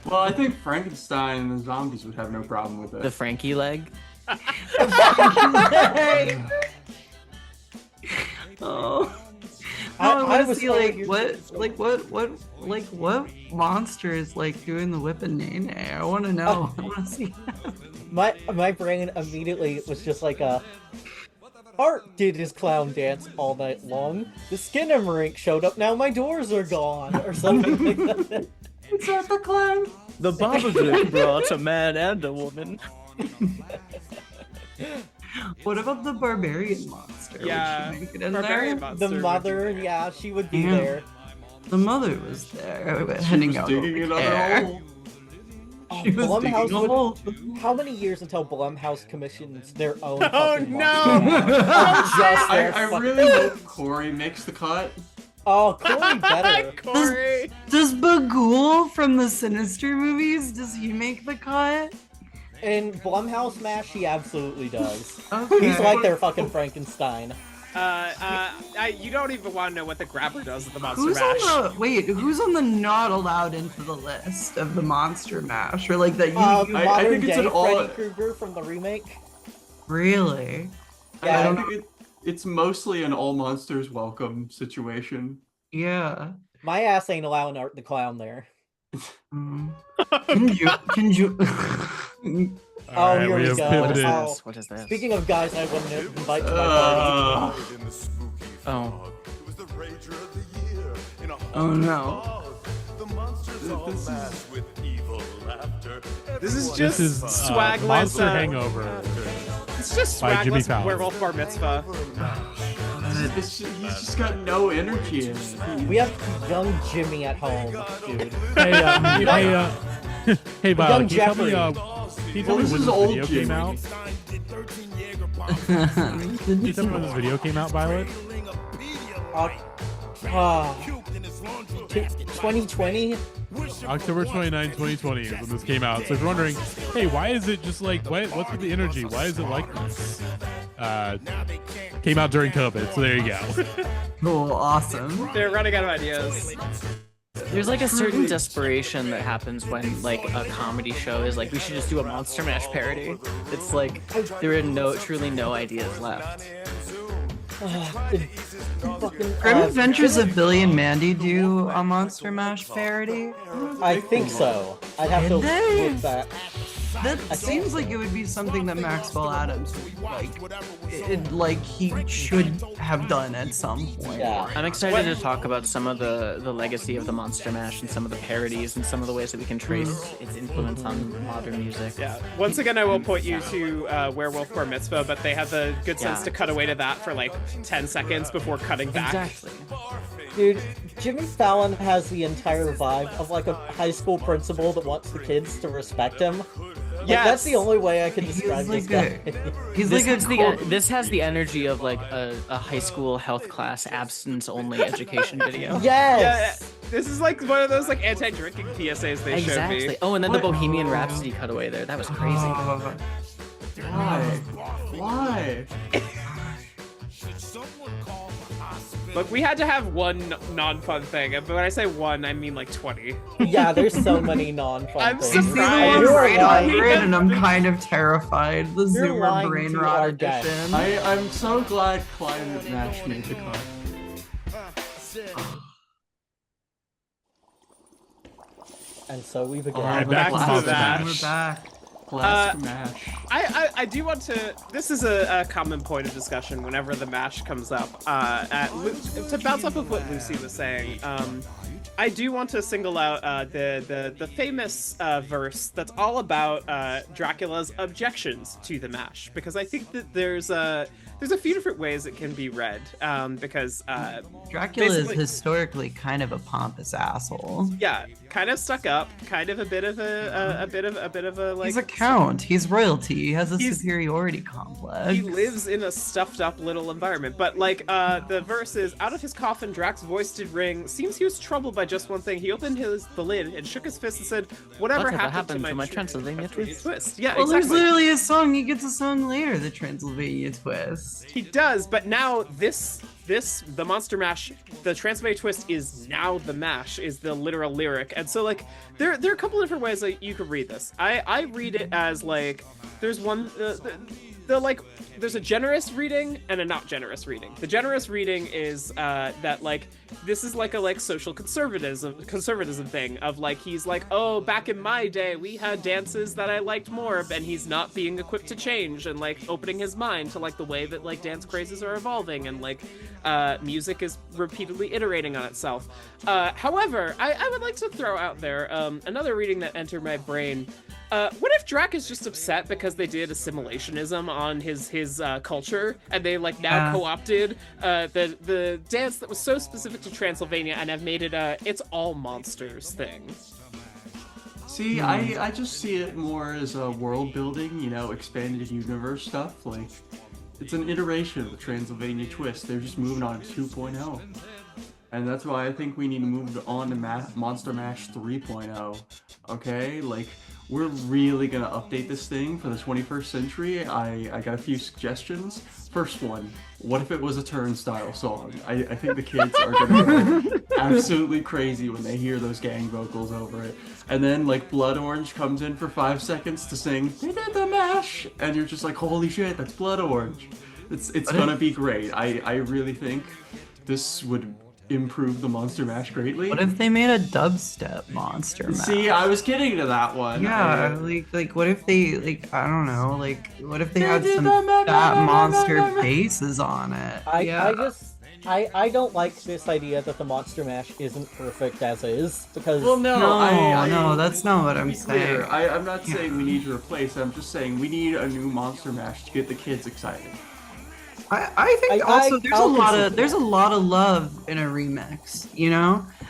Well, I think Frankenstein and the zombies would have no problem with it. The Frankie leg. Oh, I want to was see what monster is doing the whip and nene. I want to know. I want to see. My brain immediately was just Art did his clown dance all night long. The Skinnamarink showed up. Now my doors are gone, or something like that. It's not the clown. The Babadook brought a man and a woman. What about the barbarian monster? Yeah, would she make it in barbarian there? monster. The mother, she would be there. The mother was there, She heading was out digging over another there. hole. She was digging a hole. How many years until Blumhouse commissions their own? Oh fucking no! monster? Just their I fucking- really hope Corey makes the cut. Oh, Corey better. Corey. Does Bagul from the Sinister movies, does he make the cut? In Blumhouse Mash, he absolutely does. Okay. He's like their fucking Frankenstein. You don't even want to know what the grabber does at the Monster Who's Mash. who's on the not allowed into the list of the Monster Mash? Or that you Modern I think it's day an all- Freddy Krueger from the remake. really? Yeah, I don't think it's mostly an all monsters welcome situation. Yeah. My ass ain't allowing Art the Clown there. Mm. Can you Oh, here we we have go. pivoted. Oh, What is this? speaking of guys I wouldn't invite to my party. Oh. Oh no. This is This just is swagless. Monster Hangover. It's just by Jimmy swagless Fallon. werewolf bar mitzvah. He's just got no energy in it. We have young Jimmy at home, dude. Hey, hey, Violet, Young can you tell me, Jeffrey. can you tell Well, me this when is this old video came Jimmy. out? Can you tell me when this video came out, Violet? 2020? October 29, 2020 is when this came out. So if you're wondering, hey, why is it just what's with the energy? Why is it like this? Came out during COVID, so there you go. Cool, awesome. They're running out of ideas. There's a certain desperation that happens when a comedy show is we should just do a Monster Mash parody. It's there are truly no ideas left. Grim Adventures of Billy and Mandy do a Monster Mash parody? I think so. I'd have to Did look that. That seems like it would be something that Maxwell Adams would he should have done at some point. Yeah. I'm excited to talk about some of the legacy of the Monster Mash and some of the parodies and some of the ways that we can trace its influence on modern music. Yeah. Once again, I will point you to Werewolf Bar Mitzvah, but they had the good sense to cut away to that for like 10 seconds before cutting back. Exactly. Dude, Jimmy Fallon has the entire vibe of like a high school principal that wants the kids to respect him. Like, that's the only way I can describe this guy. This has the energy of like a high school health class abstinence-only education video. Yes! Yeah, this is like one of those like anti-drinking PSAs they showed me. Oh, and then the Bohemian Rhapsody cutaway there. That was crazy. Why? Look, we had to have one non-fun thing, but when I say one, I mean like 20. Yeah, there's so many non-fun I'm things. You see the one right on grid, and I'm kind of terrified. The Zoomer brain rot edition. I'm so glad Climate Mash made the cut. And so we begin. All right, back to that. We're back. Mash. I do want to. This is a common point of discussion whenever the mash comes up. To bounce off of what Lucie was saying, I do want to single out the famous verse that's all about Dracula's objections to the mash, because I think that there's a few different ways it can be read. Because Dracula is historically kind of a pompous asshole. Yeah, kind of stuck up, kind of a bit of a like. He's a count. He's royalty. He has a superiority complex. He lives in a stuffed up little environment. But like the verse is, out of his coffin Drax's voice did ring. Seems he was troubled by just one thing. He opened the lid and shook his fist and said, "Whatever happened to my Transylvania twist?" Yeah, well, exactly. There's literally a song. He gets a song later, the Transylvania twist. He does, but now the Monster Mash, the Transylvania twist is now the mash, is the literal lyric. And so like there are a couple different ways that you could read this. I read it as like there's one there's a generous reading and a not generous reading. The generous reading is that like this is like a social conservatism thing of like he's like, oh, back in my day we had dances that I liked more, and he's not being equipped to change and like opening his mind to like the way that like dance crazes are evolving and like music is repeatedly iterating on itself. However, I would like to throw out there another reading that entered my brain. What if Drac is just upset because they did assimilationism on his culture, and they like now co-opted the dance that was so specific to Transylvania and have made it it's all monsters thing? See, I just see it more as a world building, expanded universe stuff. Like, it's an iteration of the Transylvania twist. They're just moving on to 2.0. And that's why I think we need to move on to Monster Mash 3.0. Okay? Like, we're really gonna update this thing for the 21st century. I got a few suggestions. First one, what if it was a turnstile song? I think the kids are gonna go absolutely crazy when they hear those gang vocals over it. And then like Blood Orange comes in for 5 seconds to sing, "They did the mash!" And you're just like, holy shit, that's Blood Orange. It's gonna be great. I really think this would improve the Monster Mash greatly. What if they made a dubstep Monster Mash? See, I was getting to that one. Yeah, like what if they I don't know, like what if they had some fat monster basses on it? I don't like this idea that the Monster Mash isn't perfect as is, because no, that's not what I'm saying. I'm not saying we need to replace it. I'm just saying we need a new Monster Mash to get the kids excited. I think also there's a lot of love in a remix,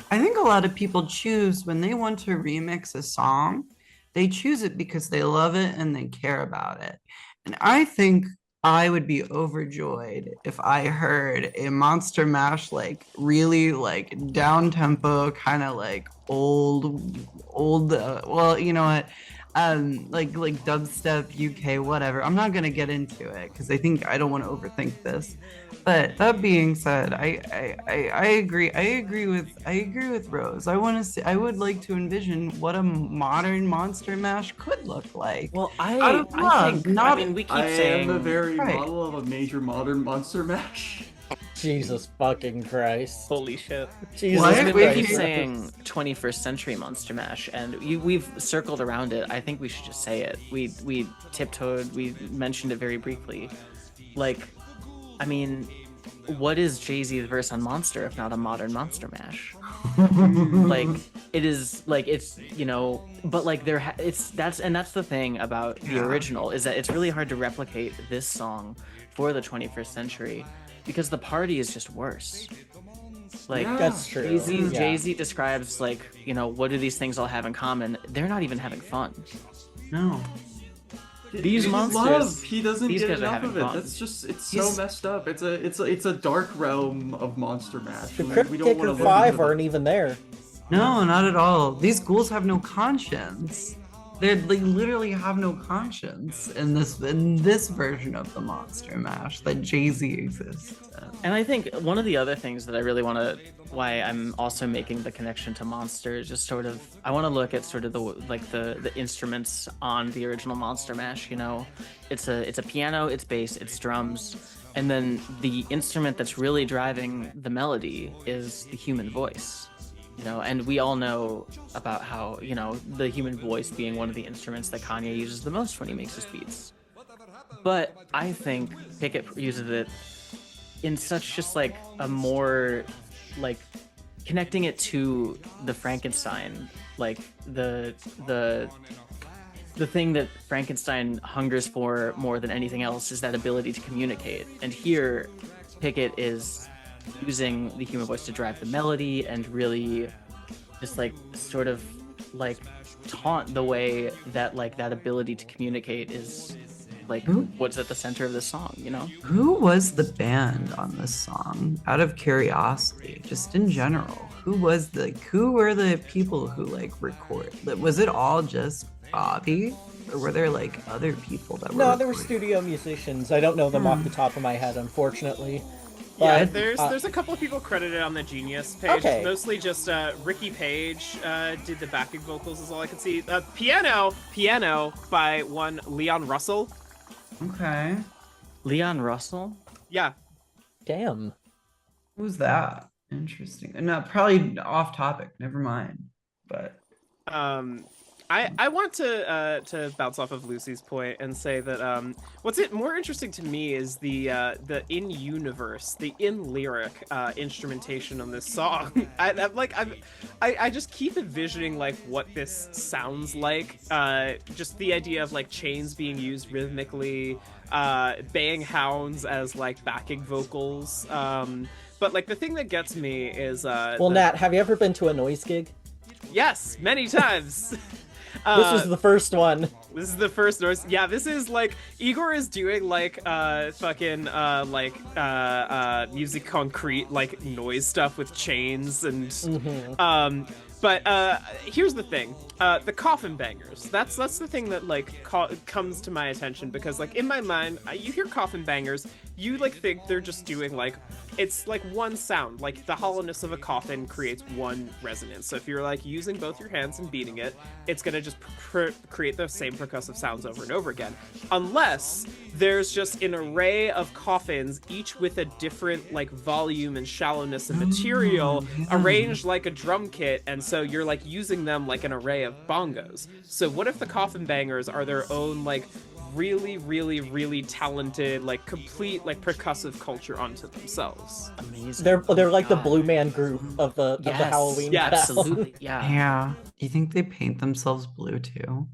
I think a lot of people choose when they want to remix a song, they choose it because they love it and they care about it. And I think I would be overjoyed if I heard a Monster Mash like really like down tempo, kind of like old well, you know what? Like dubstep, UK, whatever. I'm not gonna get into it because I don't want to overthink this. But that being said, I agree. I agree with Rose. I would like to envision what a modern Monster Mash could look like. Well, I think we keep saying am the very model of a major modern Monster Mash. Jesus fucking Christ. Holy shit. Jesus What? We Wait, keep Christ. saying 21st century Monster Mash, and we've circled around it. I think we should just say it. We tiptoed. We mentioned it very briefly. Like, I mean, what is Jay-Z's verse on Monster if not a modern Monster Mash? Like, it is like it's but like that's the thing about the original is that it's really hard to replicate this song for the 21st century because the party is just worse. Like That's true. Jay-Z describes like what do these things all have in common? They're not even having fun. No. These His monsters, love, he doesn't these get guys are enough having of it. fun. That's just it's so messed up. It's a dark realm of Monster Mash. The We Crypt don't wanna Kicker look 5 into aren't even there. No, not at all. These ghouls have no conscience. They literally have no conscience in this version of the Monster Mash that Jay-Z exists in. And I think one of the other things that I really want to, why I'm also making the connection to Monster, is just sort of, I want to look at sort of the instruments on the original Monster Mash. It's a piano, it's bass, it's drums, and then the instrument that's really driving the melody is the human voice. And we all know about how, the human voice being one of the instruments that Kanye uses the most when he makes his beats. But I think Pickett uses it in such just like a more like connecting it to the Frankenstein, like the thing that Frankenstein hungers for more than anything else is that ability to communicate. And here Pickett is using the human voice to drive the melody and really just like sort of like taunt the way that like that ability to communicate is like what's at the center of the song. Who was the band on this song? Out of curiosity, just in general, who were the people who like record? Was it all just Bobby, or were there like other people that were? No, there were recording? studio musicians. I don't know them off the top of my head, unfortunately. Yeah, But, there's a couple of people credited on the Genius page. Okay. Mostly just Ricky Page did the backing vocals is all I could see. Piano by one Leon Russell. Okay. Leon Russell? Yeah. Damn. Who's that? Interesting. No, probably off topic. Never mind. But I want to bounce off of Lucie's point and say that what's more interesting to me is the in-universe, the in-lyric instrumentation on this song. I just keep envisioning like what this sounds like. Just the idea of like chains being used rhythmically, baying hounds as like backing vocals. But like the thing that gets me is Nat, have you ever been to a noise gig? Yes, many times. This is the first one. This is the first noise. Yeah, this is like Igor is doing like music concrete like noise stuff with chains and But here's the thing, the coffin bangers. That's the thing that like comes to my attention because like in my mind, you hear coffin bangers, you like think they're just doing like it's like one sound, like the hollowness of a coffin creates one resonance. So if you're like using both your hands and beating it, it's gonna just create the same percussive sounds over and over again. Unless there's just an array of coffins, each with a different like volume and shallowness of material, arranged like a drum kit, and so you're like using them like an array of bongos. So what if the coffin bangers are their own like really, really, really talented, like complete like percussive culture unto themselves? Amazing. They're like the Blue Man Group of the Halloween. Yeah, town. Absolutely. Yeah. yeah, do you think they paint themselves blue too?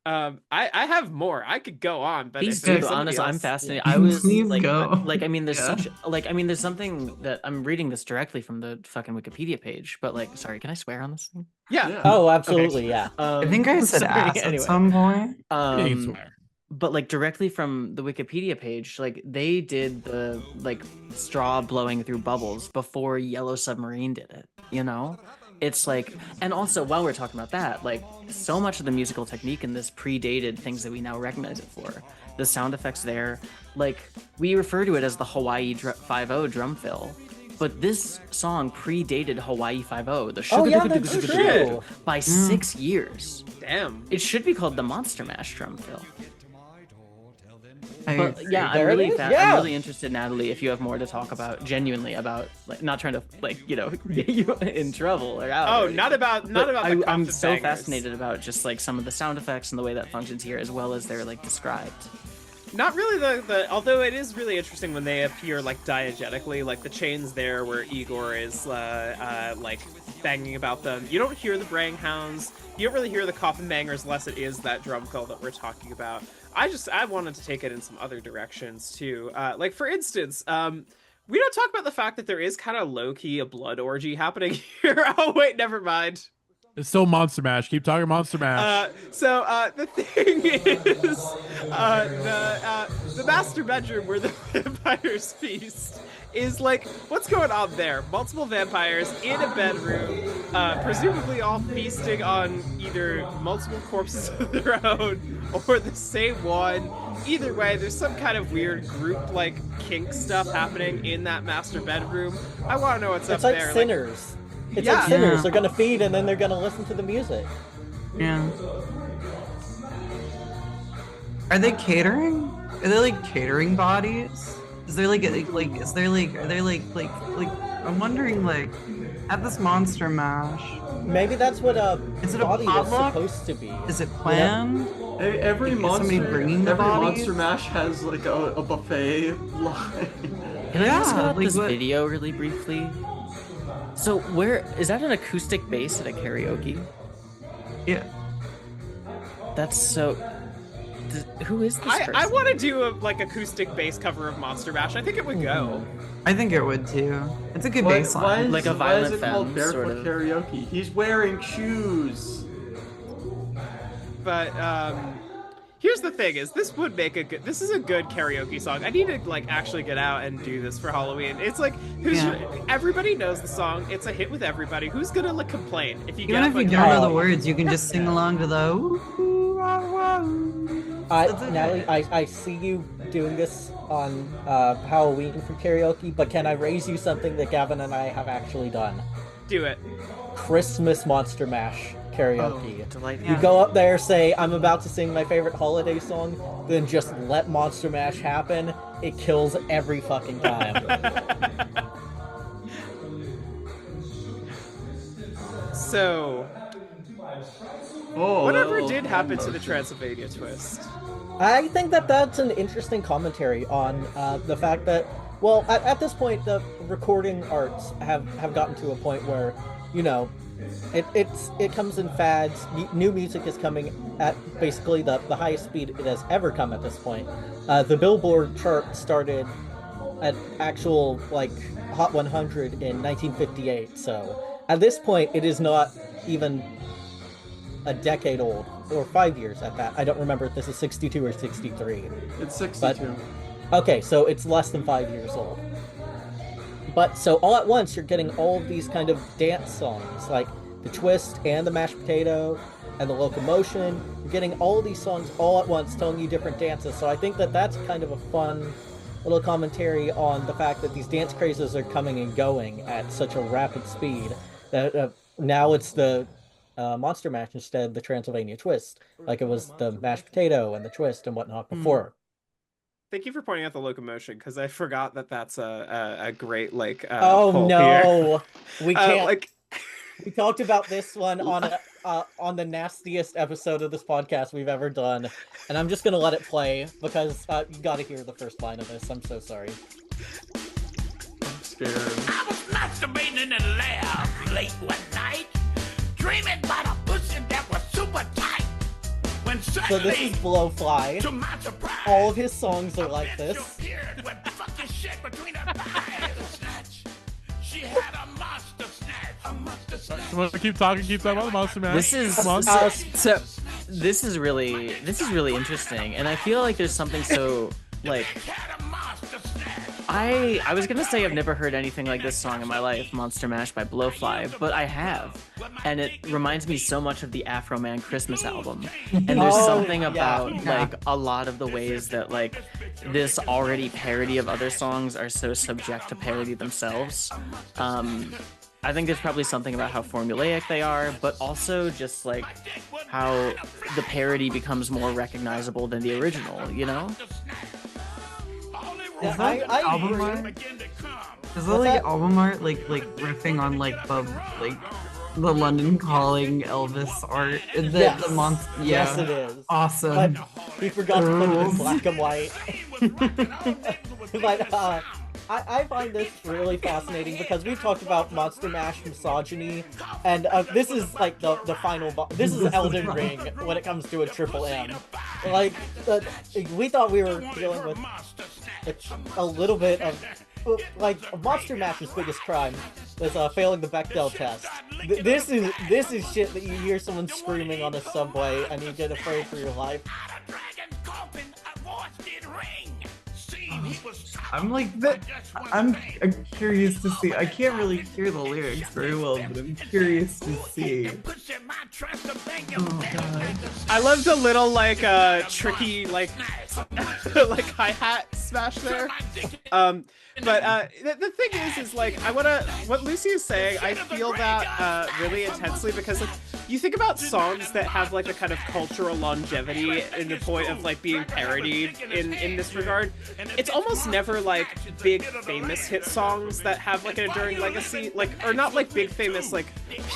I have more. I could go on, but Please if there's do. somebody Honestly, I'm else- fascinated. I was Please like, go. like I mean, there's Yeah. such like I mean, there's something that I'm reading this directly from the fucking Wikipedia page. But like, sorry, can I swear on this thing? Yeah. Oh, absolutely, yeah. I think I said sorry, ass anyway. at some point. Yeah, you can swear. But like directly from the Wikipedia page, like they did the like straw blowing through bubbles before Yellow Submarine did it, you know? It's like, and also while we're talking about that, like so much of the musical technique in this predated things that we now recognize it for. The sound effects there, like we refer to it as the Hawaii 5-0 drum fill. But this song predated Hawaii 5-0, the Oh, yeah, that's true. by 6 years. Damn. It should be called the Monster Mash drum fill. But yeah, I'm There it really, is, I'm yeah. really interested, Natalie, if you have more to talk about, genuinely about, like, not trying to, like, you know, get you in trouble or out. Oh, or not about But the I'm constant so bangers. fascinated about just like some of the sound effects and the way that functions here, as well as they're like described. Not really the although it is really interesting when they appear like diegetically, like the chains there where Igor is like banging about them. You don't hear the braying hounds. You don't really hear the coffin bangers unless it is that drum fill that we're talking about. I wanted to take it in some other directions too. Like for instance, we don't talk about the fact that there is kind of low-key a blood orgy happening here. Oh wait, never mind. It's still Monster Mash. Keep talking Monster Mash. So the thing is, the master bedroom where the vampires feast is like, what's going on there? Multiple vampires in a bedroom, presumably all feasting on either multiple corpses of their own or the same one. Either way, there's some kind of weird group like kink stuff happening in that master bedroom. I want to know what's up It's like there. Sinners. It's Yeah. like Sinners. Yeah. They're gonna feed and then they're gonna listen to the music. Yeah. Are they catering? Are they like catering bodies? Is there like is there like are they like I'm wondering like at this Monster Mash, Maybe that's what a Is it a body is potluck? supposed to be. is it planned? Every Is somebody monster, bringing the every bodies? Monster Mash has like a buffet line. Can I ask Yeah, about like this what- video really briefly? So where is that an acoustic bass at a karaoke? Yeah. That's so. Who is this person? I want to do a like acoustic bass cover of Monster Mash. I think it would go. I think it would too. It's a good Why baseline. is, Like a why is Violent it called Femmes, barefoot sort of. karaoke? He's wearing shoes. But here's the thing: is this would make a good. This is a good karaoke song. I need to like actually get out and do this for Halloween. It's like everybody knows the song. It's a hit with everybody. Who's gonna like complain if you Even get if up you and don't go, know the words, you can just sing along to the ooh, wah, wah. Natalie, I see you doing this on Halloween for karaoke, but can I raise you something that Gavin and I have actually done? do it. Christmas Monster Mash karaoke. Delightful. You go up there, say, I'm about to sing my favorite holiday song, then just let Monster Mash happen. It kills every fucking time. So Oh, whatever did happen to the Transylvania twist? I think that that's an interesting commentary on the fact that, well, at this point, the recording arts have gotten to a point where, you know, it comes in fads. New music is coming at basically the highest speed it has ever come at this point. The Billboard chart started at actual like Hot 100 in 1958. So at this point, it is not even a decade old, or 5 years at that. I don't remember if this is 62 or 63. It's 62. Okay, so it's less than 5 years old. But so all at once, you're getting all of these kind of dance songs, like the Twist and the Mashed Potato and the Locomotion. You're getting all of these songs all at once, telling you different dances. So I think that that's kind of a fun little commentary on the fact that these dance crazes are coming and going at such a rapid speed that now it's the Monster Mash instead of the Transylvania Twist, like it was the Mashed Potato and the Twist and whatnot before. Thank you for pointing out the Locomotion, because I forgot that that's a great like. Oh pull no, here. we can't. Like We talked about this one on the nastiest episode of this podcast we've ever done, and I'm just gonna let it play because you gotta hear the first line of this. I'm so sorry. I'm scared. I was masturbating in the lab late one night, dreaming about a pussy that was super tight. When So suddenly, this is Blowfly. to my surprise, All of his songs are like this. appeared with fucking shit between her thighs. Snatch. She had a monster snatch. A monster snatch. You want to keep talking about the Monster Mash? This is Come on. so. This is really interesting, and I feel like there's something so like. Had a monster snatch. I was gonna say I've never heard anything like this song in my life, Monster Mash by Blowfly, but I have, and it reminds me so much of the Afro Man Christmas album. And there's Oh, something yeah. about like a lot of the ways that like this already parody of other songs are so subject to parody themselves. I think there's probably something about how formulaic they are, but also just like how the parody becomes more recognizable than the original, you know? Yeah, that I album agree. art? Is that What's like that? album art like riffing on like the London Calling Elvis art? Yes. The monster. Yeah. Yes, it is. Awesome. But he forgot to put it in Rules. black and white. But I find this really fascinating because we've talked about Monster Mash misogyny, and this is like the final. This is Elden Ring when it comes to a triple M. Like we thought we were dealing with a little bit of like Monster Mash's biggest crime is failing the Bechdel test. This is shit that you hear someone screaming on a subway and you get afraid for your life. I'm curious to see. I can't really hear the lyrics very well, but I'm curious to see. Oh god. I love the little like tricky like like hi-hat smash there. But the thing is like what Lucie is saying, I feel that really intensely because like you think about songs that have like a kind of cultural longevity in the point of like being parodied in this regard. It's almost never like big famous hit songs that have like an enduring legacy, like or not like big famous like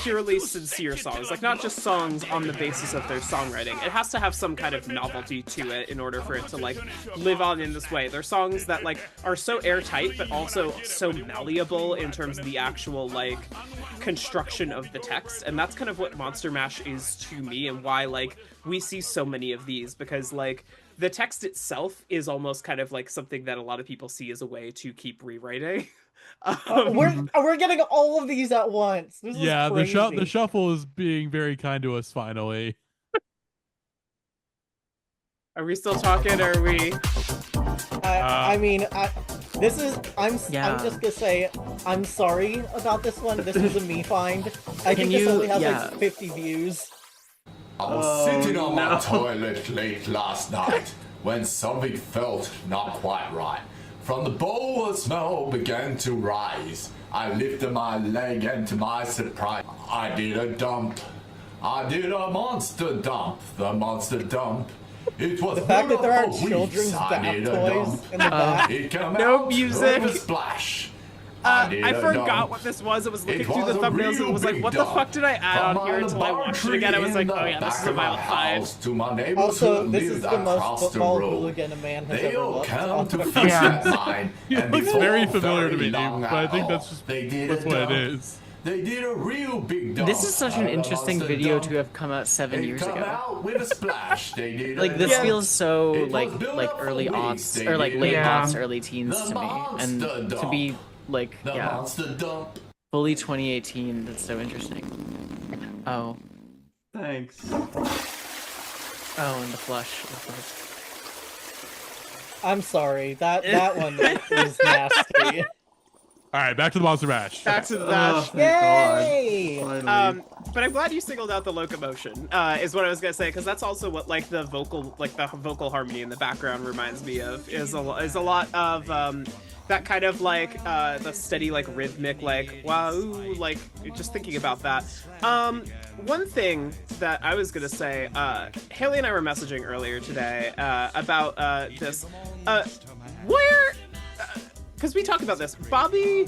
purely sincere songs, like not just songs on the basis of their songwriting. It has to have some kind of novelty to it in order for it to like live on in this way. They're songs that like are so airtight but also so malleable in terms of the actual like construction of the text, and that's kind of what Monster Mash is to me and why like we see so many of these, because like the text itself is almost kind of like something that a lot of people see as a way to keep rewriting. We're getting all of these at once. This is crazy. The shuffle is being very kind to us finally. Are we still talking, or are we? I mean, I'm just gonna say, I'm sorry about this one. This was a me find. I think this only has like 50 views. I was sitting on my toilet late last night when something felt not quite right. From the bowl, a smell began to rise. I lifted my leg, and to my surprise, I did a dump. I did a monster dump. The monster dump. It was the fact that there aren't weeks. children's bath toys in the back. It came No out music. with a splash. I forgot what this was. I was looking through the thumbnails and it was like, what the fuck did I add on here until I watched it again? I was like, oh yeah, this is a Violent 5. Also, this is the most football hooligan a man has ever looked. It looks very familiar to me, but I think that's just that's what it is. They did a real big dump. This is such an interesting video to have come out 7 years ago. Out with a splash. They did like this feels so like early aughts or like late aughts, early teens to me, and to be like fully 2018. That's so interesting. Oh, thanks. Oh, and the flush. I'm sorry. That one was nasty. All right, back to the Monster Mash. Back to the Mash. Yay! But I'm glad you singled out the locomotion. Is what I was gonna say, because that's also what like the vocal harmony in the background reminds me of. Is a lot of that kind of like the steady like rhythmic like wow, like just thinking about that. One thing that I was gonna say, Hayley and I were messaging earlier today about this. Where? Because we talked about this. Bobby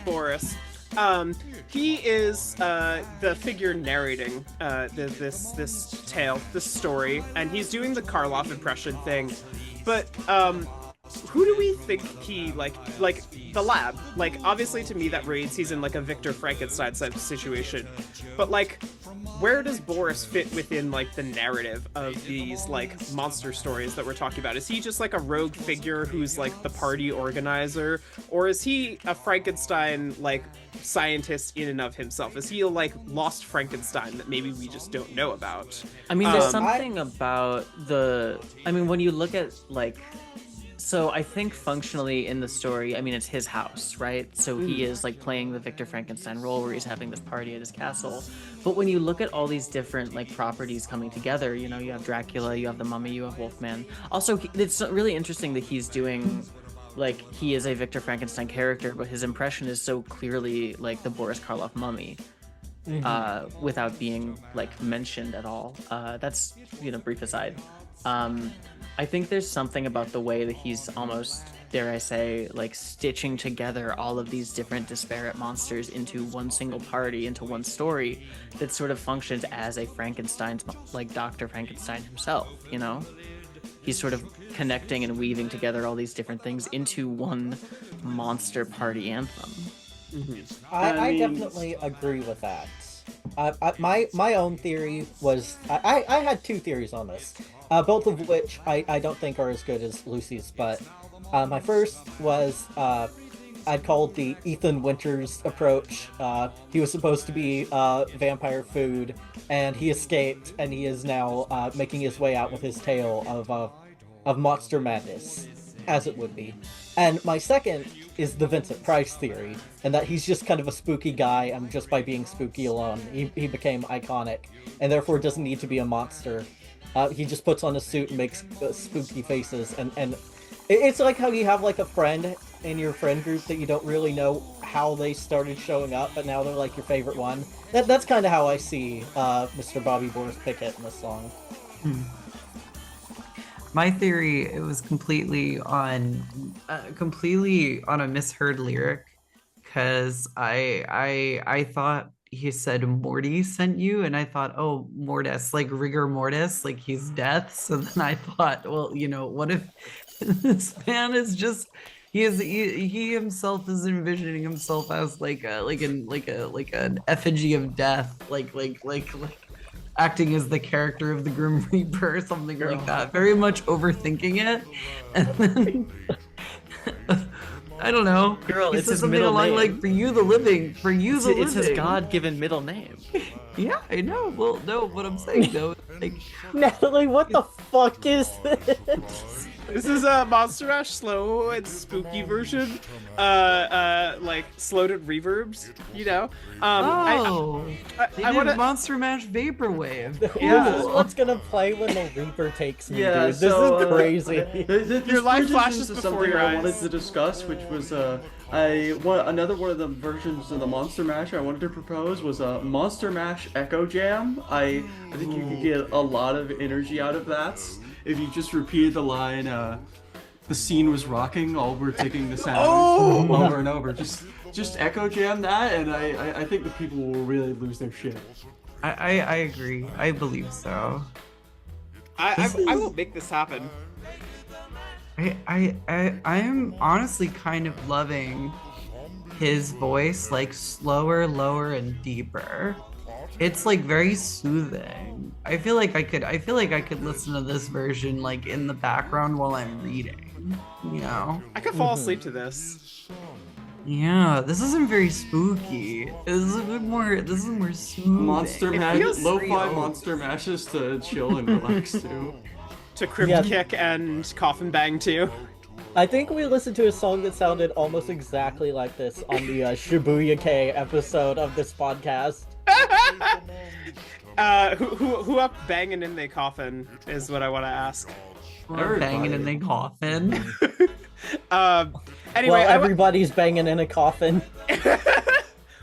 Boris, he is the figure narrating this tale, this story, and he's doing the Karloff impression thing. But who do we think he like the lab? Like obviously to me that reads he's in like a Victor Frankenstein type situation, but like where does Boris fit within like the narrative of these like monster stories that we're talking about? Is he just like a rogue figure who's like the party organizer, or is he a Frankenstein like scientist in and of himself? Is he a like lost Frankenstein that maybe we just don't know about? I mean, there's something about when you look at like. So I think functionally in the story, I mean, it's his house, right? So he is like playing the Victor Frankenstein role where he's having this party at his castle. But when you look at all these different like properties coming together, you know, you have Dracula, you have the Mummy, you have Wolfman. Also, it's really interesting that he's doing, like, he is a Victor Frankenstein character, but his impression is so clearly like the Boris Karloff Mummy. Without being like mentioned at all. That's, you know, brief aside. I think there's something about the way that he's almost dare I say, like stitching together all of these different disparate monsters into one single party, into one story that sort of functions as a Frankenstein's, like Dr. Frankenstein himself, you know? He's sort of connecting and weaving together all these different things into one monster party anthem. I definitely agree with that. My own theory was I had two theories on this, both of which I don't think are as good as Lucie's. But my first was I'd called the Ethan Winters approach. He was supposed to be vampire food, and he escaped, and he is now making his way out with his tale of monster madness, as it would be. And my second is the Vincent Price theory, and that he's just kind of a spooky guy, and just by being spooky alone, he became iconic, and therefore doesn't need to be a monster. He just puts on a suit and makes spooky faces, and it's like how you have like a friend in your friend group that you don't really know how they started showing up, but now they're like your favorite one. That's kind of how I see Mr. Bobby Boris Pickett in this song. My theory, it was completely on a misheard lyric, because I thought he said Morty sent you, and I thought, oh, Mortis, like rigor mortis, like he's death. So then I thought, well, you know, what if this man is just he himself is envisioning himself as like an effigy of death, like acting as the character of the Grim Reaper or something like that. Very much overthinking it. And then I don't know. Girl, he it's said his something middle along name. like, for you the living, for you the living. It's his God-given middle name. Yeah, I know. Well, no, what I'm saying though, like, Natalie, what the fuck is this? This is a Monster Mash slow and spooky version, like slowed and reverbs, you know. They did Monster Mash Vaporwave. Yeah, this is what's gonna play when the Reaper takes me, Yeah, dude. This so, is crazy. Your life flashes into before something your I eyes. wanted to discuss, which was another one of the versions of the Monster Mash I wanted to propose was a Monster Mash Echo Jam. I think you could get a lot of energy out of that if you just repeated the line, the scene was rocking, all we're taking the sound over and over. Just echo jam that, and I think the people will really lose their shit. I agree. I believe so. I will make this happen. I am honestly kind of loving his voice, like slower, lower, and deeper. It's like very soothing. I feel like I could listen to this version like in the background while I'm reading, you know? I could fall asleep to this. Yeah, this isn't very spooky. This is more soothing. Monster Mash, lo-fi real. Monster Mashes to chill and relax to. To Crypt Kick and Coffin Bang too. I think we listened to a song that sounded almost exactly like this on the Shibuya K episode of this podcast. Who up banging in the coffin is what I want to ask. Banging in the coffin. Anyway, well, everybody's banging in a coffin.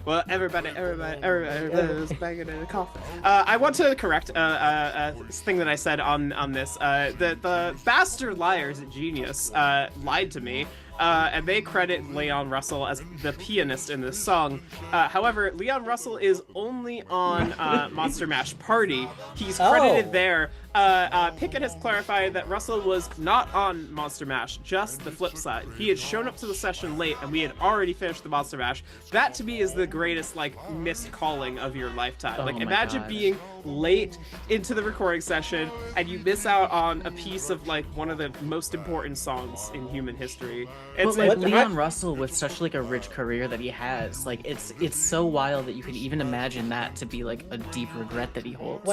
Well, everybody is banging in a coffin. I want to correct a thing that I said on this. The bastard liars at Genius lied to me. And they credit Leon Russell as the pianist in this song. However, Leon Russell is only on Monster Mash Party. He's credited there. Pickett has clarified that Russell was not on Monster Mash, just the flip side. He had shown up to the session late, and we had already finished the Monster Mash. That, to me, is the greatest, like, missed calling of your lifetime. Like, imagine being late into the recording session, and you miss out on a piece of, like, one of the most important songs in human history. It's like Leon Russell with such like a rich career that he has, like it's so wild that you can even imagine that to be like a deep regret that he holds.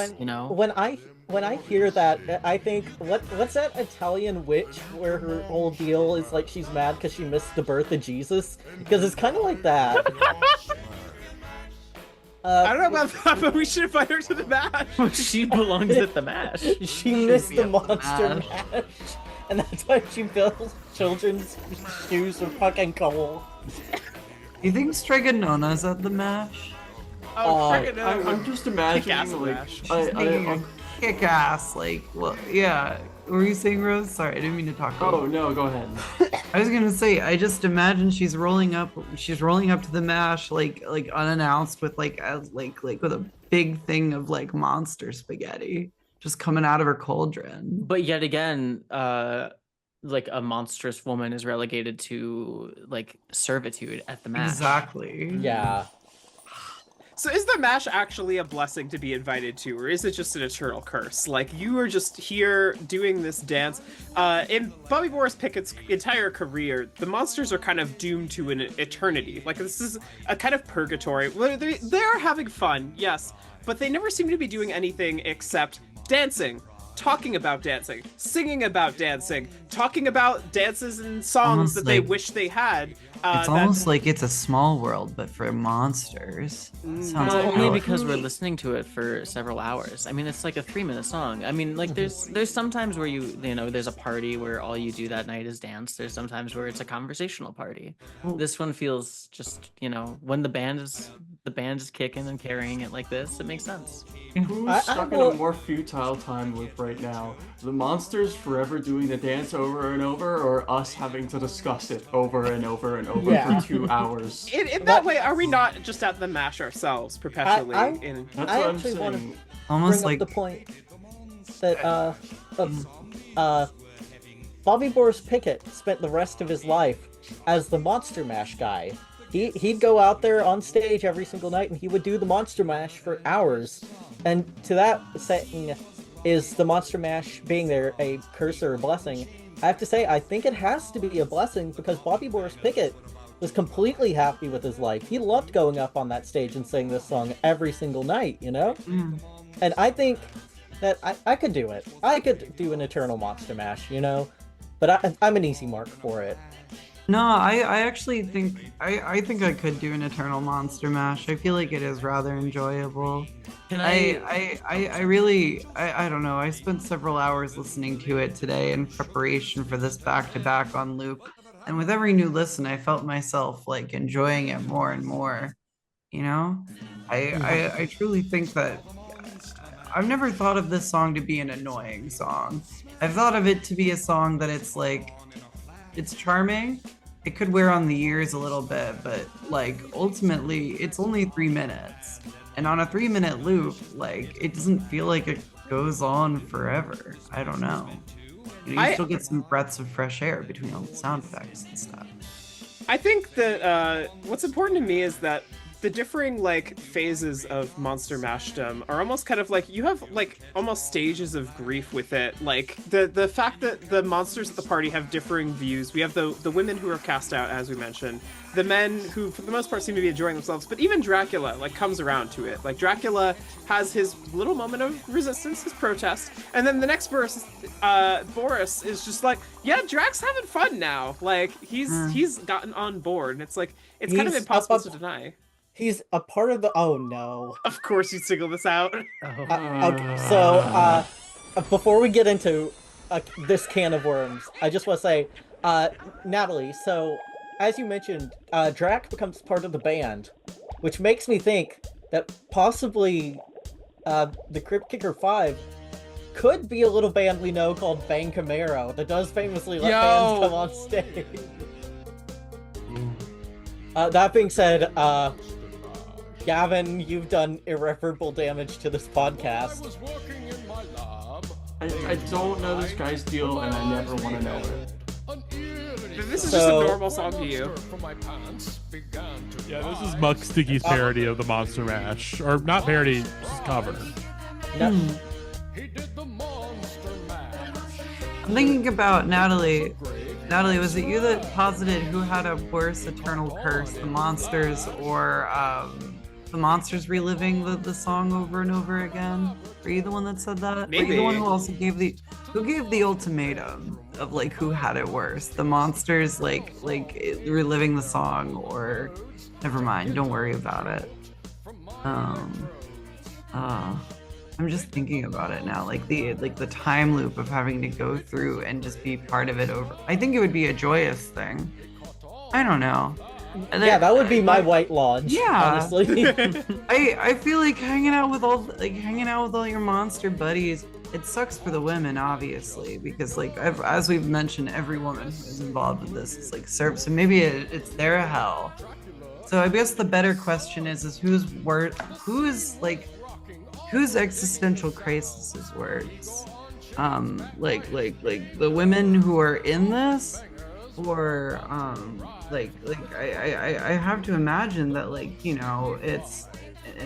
When I hear that, I think what's that Italian witch where her whole deal is like she's mad because she missed the birth of Jesus? Because it's kind of like that. I don't know about that, but we should invite her to the mash. She belongs at the mash. She missed the monster mash. And that's why she builds children's shoes with fucking coal. You think Stregonona's at the mash? I'm just imagining like kick ass, like, well, yeah. were you saying, Rose? Sorry, I didn't mean to talk. Oh no, go ahead. I was gonna say, I just imagine she's rolling up to the mash like unannounced with like with a big thing of like monster spaghetti just coming out of her cauldron. But yet again, like a monstrous woman is relegated to like servitude at the mash. Exactly. Yeah. So is the mash actually a blessing to be invited to, or is it just an eternal curse? Like, you are just here doing this dance. In Bobby Boris Pickett's entire career, the monsters are kind of doomed to an eternity. Like, this is a kind of purgatory. They are having fun, yes, but they never seem to be doing anything except dancing, talking about dancing, singing about dancing, talking about dances and songs Almost that they like- wish they had. It's almost like it's a small world, but for monsters. Sounds Well, like only how- because we're listening to it for several hours. I mean, it's like a 3-minute song. I mean, like there's sometimes where you know there's a party where all you do that night is dance. There's sometimes where it's a conversational party. This one feels just, you know, when the band is kicking and carrying it like this, it makes sense. Who's stuck in a more futile time loop right now? The monsters forever doing the dance over and over, or us having to discuss it over and over and over for 2 hours? In that way, are we not just at the mash ourselves perpetually? I That's what I'm actually want saying. to Almost bring like up the point that Bobby Boris Pickett spent the rest of his life as the Monster Mash guy. He'd go out there on stage every single night and he would do the Monster Mash for hours. And to that saying, is the Monster Mash being there a curse or a blessing? I have to say, I think it has to be a blessing because Bobby Boris Pickett was completely happy with his life. He loved going up on that stage and singing this song every single night, you know? And I think that I could do it. I could do an Eternal Monster Mash, you know? But I'm an easy mark for it. No, I actually think I think I could do an Eternal Monster Mash. I feel like it is rather enjoyable. Can I really don't know. I spent several hours listening to it today in preparation for this back-to-back on loop. And with every new listen, I felt myself like enjoying it more and more. You know? I truly think that I've never thought of this song to be an annoying song. I've thought of it to be a song that it's like it's charming. It could wear on the ears a little bit, but like ultimately it's only 3 minutes. And on a 3-minute loop, like it doesn't feel like it goes on forever. I don't know. You know, you still get some breaths of fresh air between all the sound effects and stuff. I think that what's important to me is that the differing like phases of Monster Mashdom are almost kind of like you have like almost stages of grief with it. Like the fact that the monsters at the party have differing views. We have the women who are cast out, as we mentioned, the men who for the most part seem to be enjoying themselves, but even Dracula like comes around to it. Like Dracula has his little moment of resistance, his protest, and then the next verse, Boris is just like, yeah, Drax having fun now. Like he's gotten on board, and it's like it's kind of impossible to deny. He's a part of the. Oh no! Of course, you single this out. Okay, so before we get into this can of worms, I just want to say, Natalie. So, as you mentioned, Drac becomes part of the band, which makes me think that possibly the Crypt Kicker 5 could be a little band we know called Bang Camaro that does famously let bands come on stage. That being said, Gavin, you've done irreparable damage to this podcast. I don't know this guy's deal, and I never want to know it. This is just a normal song to you. Yeah, this is Muck Sticky's parody of the Monster Mash. Or not parody, just cover. Yep. I'm thinking about Natalie. Natalie, was it you that posited who had a worse eternal curse, the monsters or the monsters reliving the song over and over again? Were you the one that said that? Maybe. Were you the one who also gave the ultimatum of like who had it worse? The monsters like reliving the song, or never mind, don't worry about it. I'm just thinking about it now, like the time loop of having to go through and just be part of it over. I think it would be a joyous thing. I don't know. Yeah, that would be my white launch. Yeah, honestly. I feel like hanging out with all your monster buddies it sucks for the women, obviously, because like as we've mentioned, every woman who is involved in this is like served. So maybe it's their hell. So I guess the better question is whose existential crisis is worse? Like the women who are in this, or I have to imagine that, like, you know, it's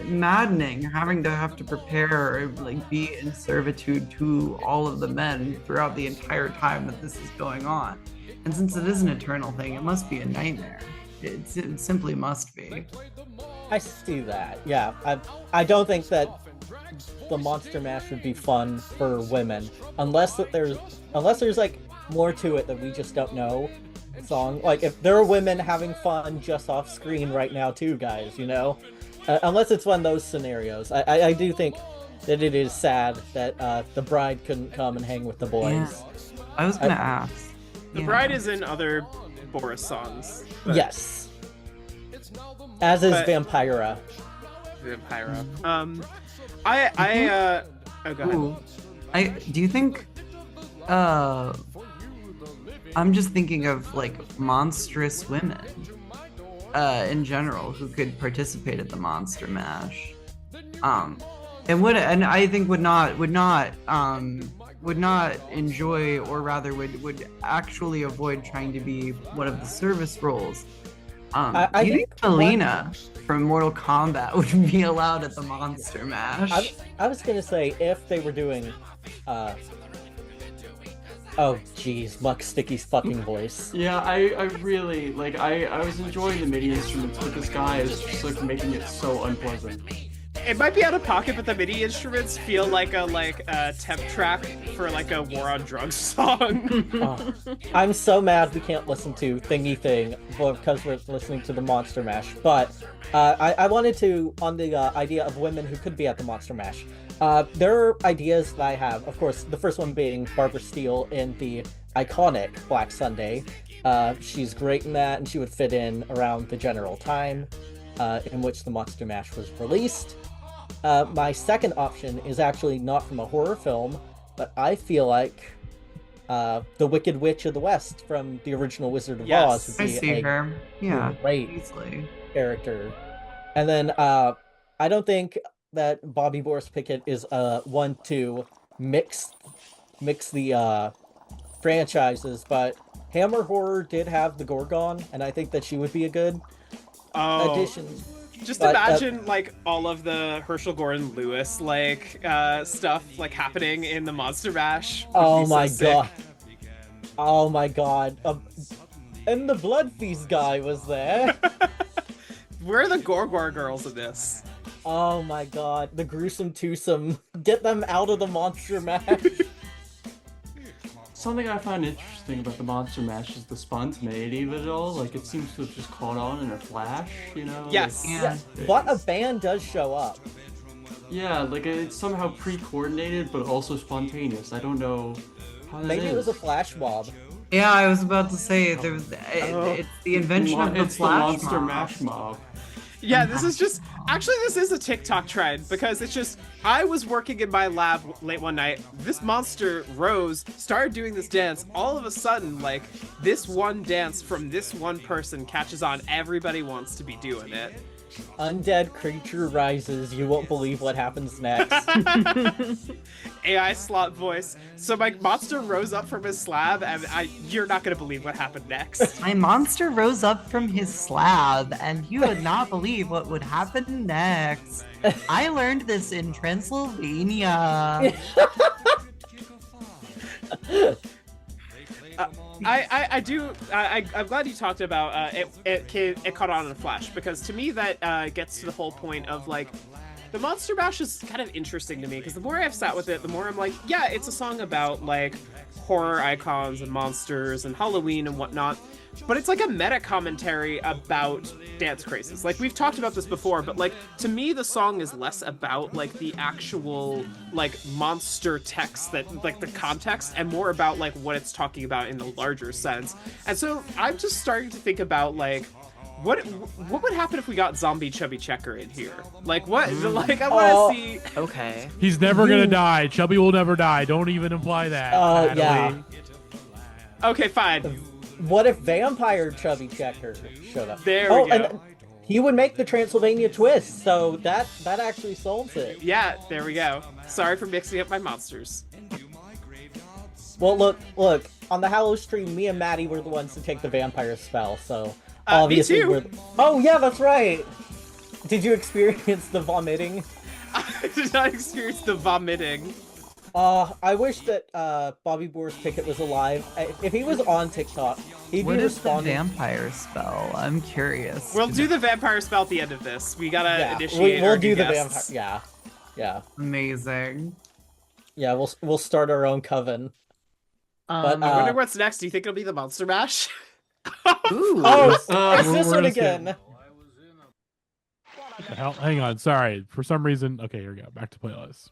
maddening having to have to prepare or like be in servitude to all of the men throughout the entire time that this is going on. And since it is an eternal thing, it must be a nightmare. It simply must be. I see that. Yeah, I don't think that the Monster Mash would be fun for women unless there's like more to it that we just don't know. Song, like if there are women having fun just off screen right now too, guys, you know, unless it's one of those scenarios. I do think that it is sad that the bride couldn't come and hang with the boys. Yeah. I was gonna ask. The bride is in other Boris songs. Yes. As is Vampira. Vampira. Oh, go ahead. Do you think I'm just thinking of like monstrous women in general who could participate at the Monster Mash, and I think would not enjoy, or rather would actually avoid trying to be one of the service roles. Do you think Felina from Mortal Kombat would be allowed at the Monster Mash? I was gonna say if they were doing oh geez, Muck Sticky's fucking voice. Yeah, I really like I was enjoying the MIDI instruments, but this guy is just like making it so unpleasant. It might be out of pocket, but the MIDI instruments feel like a temp track for like a War on Drugs song. Oh, I'm so mad we can't listen to Thingy Thing because we're listening to the Monster Mash. But I wanted to, on the idea of women who could be at the Monster Mash. There are ideas that I have. Of course, the first one being Barbara Steele in the iconic Black Sunday. She's great in that, and she would fit in around the general time in which the Monster Mash was released. My second option is actually not from a horror film, but I feel like the Wicked Witch of the West from the original Wizard of Oz would be a great character. And then I don't think that Bobby Boris Pickett is one to mix the franchises, but Hammer Horror did have the Gorgon, and I think that she would be a good addition. Just imagine like all of the Herschel Gordon Lewis like stuff like happening in the Monster Mash. Oh my god! Oh my god! And the Blood Feast guy was there. Where are the Gorgor girls in this? Oh my god, the gruesome twosome. Get them out of the Monster Mash. Something I find interesting about the Monster Mash is the spontaneity of it all. Like, it seems to have just caught on in a flash, you know? Yes. Like, Yeah. But a band does show up. Yeah, like it's somehow pre-coordinated, but also spontaneous. I don't know how that Maybe is. it was a flash mob. Yeah, I was about to say there was. It's the invention of the flash Monster mob. Mash mob. Yeah, this is a TikTok trend because it's just, I was working in my lab late one night. This monster, Rose, started doing this dance. All of a sudden, like, this one dance from this one person catches on. Everybody wants to be doing it. Undead creature rises. You won't believe what happens next. AI slot voice. So my monster rose up from his slab, and you're not gonna believe what happened next. My monster rose up from his slab, and you would not believe what would happen next. I learned this in Transylvania. I'm glad you talked about it caught on in a flash, because to me that gets to the whole point of like, the Monster Mash is kind of interesting to me, because the more I've sat with it, the more I'm like, yeah, it's a song about like horror icons and monsters and Halloween and whatnot, but it's like a meta commentary about dance crazes. Like, we've talked about this before, but like, to me the song is less about like the actual like monster text, that like the context, and more about like what it's talking about in the larger sense. And so I'm just starting to think about like, What would happen if we got zombie Chubby Checker in here? Like what? Like I want to see. Okay. He's never gonna die. Chubby will never die. Don't even imply that. Yeah. Okay, fine. What if Vampire Chubby Checker showed up? There we go. And he would make the Transylvania twist, so that actually solves it. Yeah, there we go. Sorry for mixing up my monsters. Well, look. On the Hallow stream, me and Matty were the ones to take the vampire spell, so obviously me too. we're. Oh yeah, that's right. Did you experience the vomiting? I did not experience the vomiting. I wish that Bobby Boris Pickett was alive. If he was on TikTok, he'd What be is the responding. vampire spell? I'm curious. We'll do the vampire spell at the end of this. We gotta initiate. We'll our do new the guests. vampire. Yeah. Amazing. Yeah, we'll start our own coven. But, I wonder what's next. Do you think it'll be the Monster Mash? Ooh. Oh, it's we're this one gonna again. What the hell? Hang on. Sorry. For some reason. Okay, here we go. Back to playlist.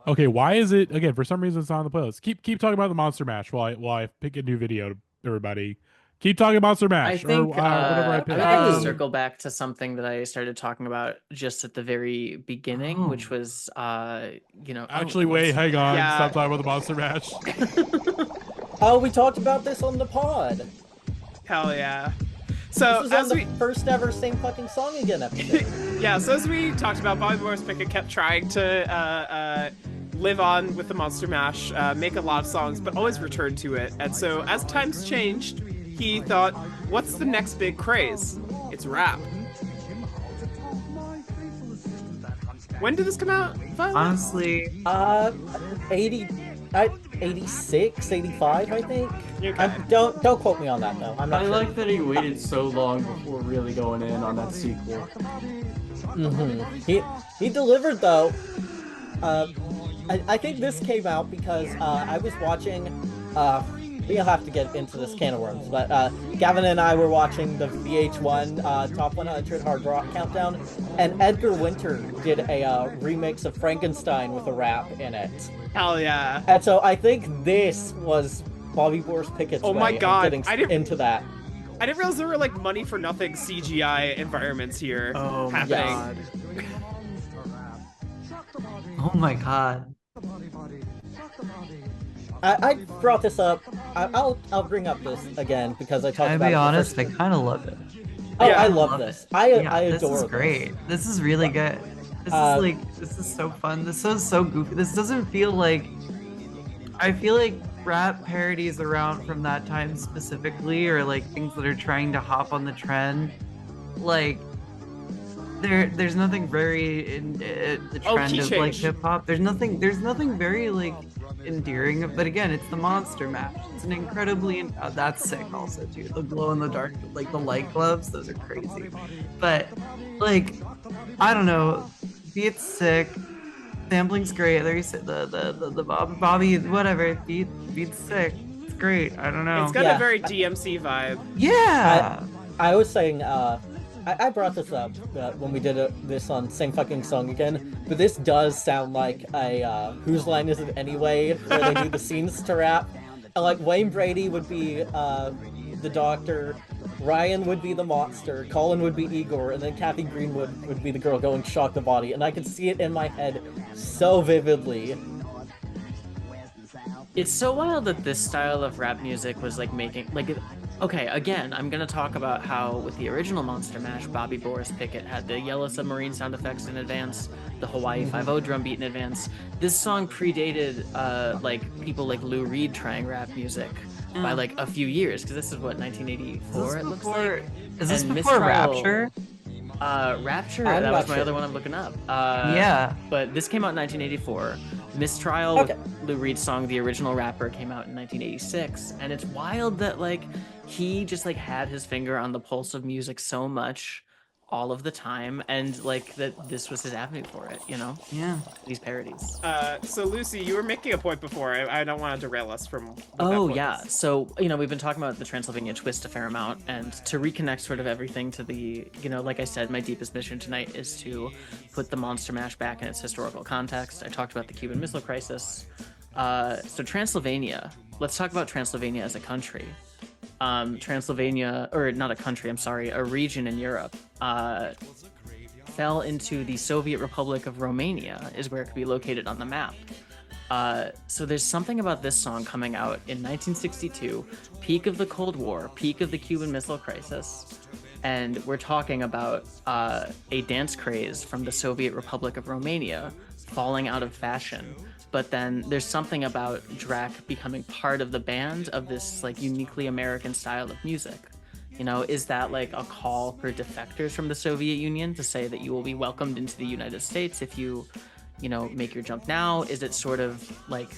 Okay, why is it again? For some reason, it's not on the playlist. Keep talking about the Monster Mash while I pick a new video to everybody. Keep talking Monster Mash. I think whatever I pick. I'm gonna circle back to something that I started talking about just at the very beginning, which was Actually, wait, hang on. Yeah. Stop talking about the Monster Mash. Oh, we talked about this on the pod. Hell yeah. So This is on as the we first ever Sing Fucking Song Again episode. yeah, so as we talked about, Bobby Boris Pickett kept trying to live on with the Monster Mash, make a lot of songs, but always return to it. And so as times changed, he thought, what's the next big craze? It's rap. When did this come out? Honestly, 86, 85, I think. Okay. Don't quote me on that though. I'm not I sure. like that he waited so long before really going in on that sequel. He delivered though. I think this came out because I was watching. We'll have to get into this can of worms, but Gavin and I were watching the VH1 Top 100 Hard Rock Countdown, and Edgar Winter did a remix of Frankenstein with a rap in it. Hell yeah. And so I think this was Bobby Boris Pickett's Oh my way God, of getting I didn't- into that. I didn't realize there were like money for nothing CGI environments here Oh my happening. god. oh my god. I brought this up. I'll bring up this again because I talked I'll about be it the honest, first- I kind of love it. Oh, Yeah, I love this. I This adore is this. great. This is really good. This is so fun. This is so goofy. This doesn't feel like. I feel like rap parodies around from that time specifically, or like things that are trying to hop on the trend, like. There's nothing very in the trend key of like change. hip hop. There's nothing very like endearing. But again, it's the Monster Mash. It's an incredibly that's sick also too. The glow in the dark, like the light gloves, those are crazy. But like, I don't know, beat's sick. Sampling's great. There you said the Bobby whatever beat's sick. It's great. I don't know. It's got Yeah. a very DMC vibe. Yeah. I was saying, I brought this up when we did this on Sing Fucking Song Again, but this does sound like a Whose Line Is It Anyway, where they do the scenes to rap. And, like, Wayne Brady would be the doctor, Ryan would be the monster, Colin would be Igor, and then Kathy Greenwood would be the girl going shock the body. And I could see it in my head so vividly. It's so wild that this style of rap music was like making okay, again, I'm gonna talk about how with the original Monster Mash, Bobby Boris Pickett had the Yellow Submarine sound effects in advance, the Hawaii 5-0 drum beat in advance. This song predated like people like Lou Reed trying rap music by like a few years, because this is what 1984 it looks like. Is this And before Mistrial- Rapture? Rapture, I'm that not was my sure. other one I'm looking up. Yeah. But this came out in 1984. Mistrial, Okay. Lou Reed's song, The Original Rapper, came out in 1986. And it's wild that, like, he just, like, had his finger on the pulse of music so much all of the time. And, like, that this was his avenue for it, you know? Yeah. These parodies. So Lucy, you were making a point before. I don't want to derail us from. What that Oh, point yeah. is. So, you know, we've been talking about the Transylvania twist a fair amount, and to reconnect sort of everything to the, you know, like I said, my deepest mission tonight is to put the Monster Mash back in its historical context. I talked about the Cuban Missile Crisis. So Transylvania, let's talk about Transylvania as a country. Transylvania, or not a country, I'm sorry, a region in Europe, fell into the Soviet Republic of Romania, is where it could be located on the map. So there's something about this song coming out in 1962, peak of the Cold War, peak of the Cuban Missile Crisis, and we're talking about a dance craze from the Soviet Republic of Romania falling out of fashion. But then there's something about Drac becoming part of the band of this like uniquely American style of music. You know, is that like a call for defectors from the Soviet Union to say that you will be welcomed into the United States if you know, make your jump now? Is it sort of like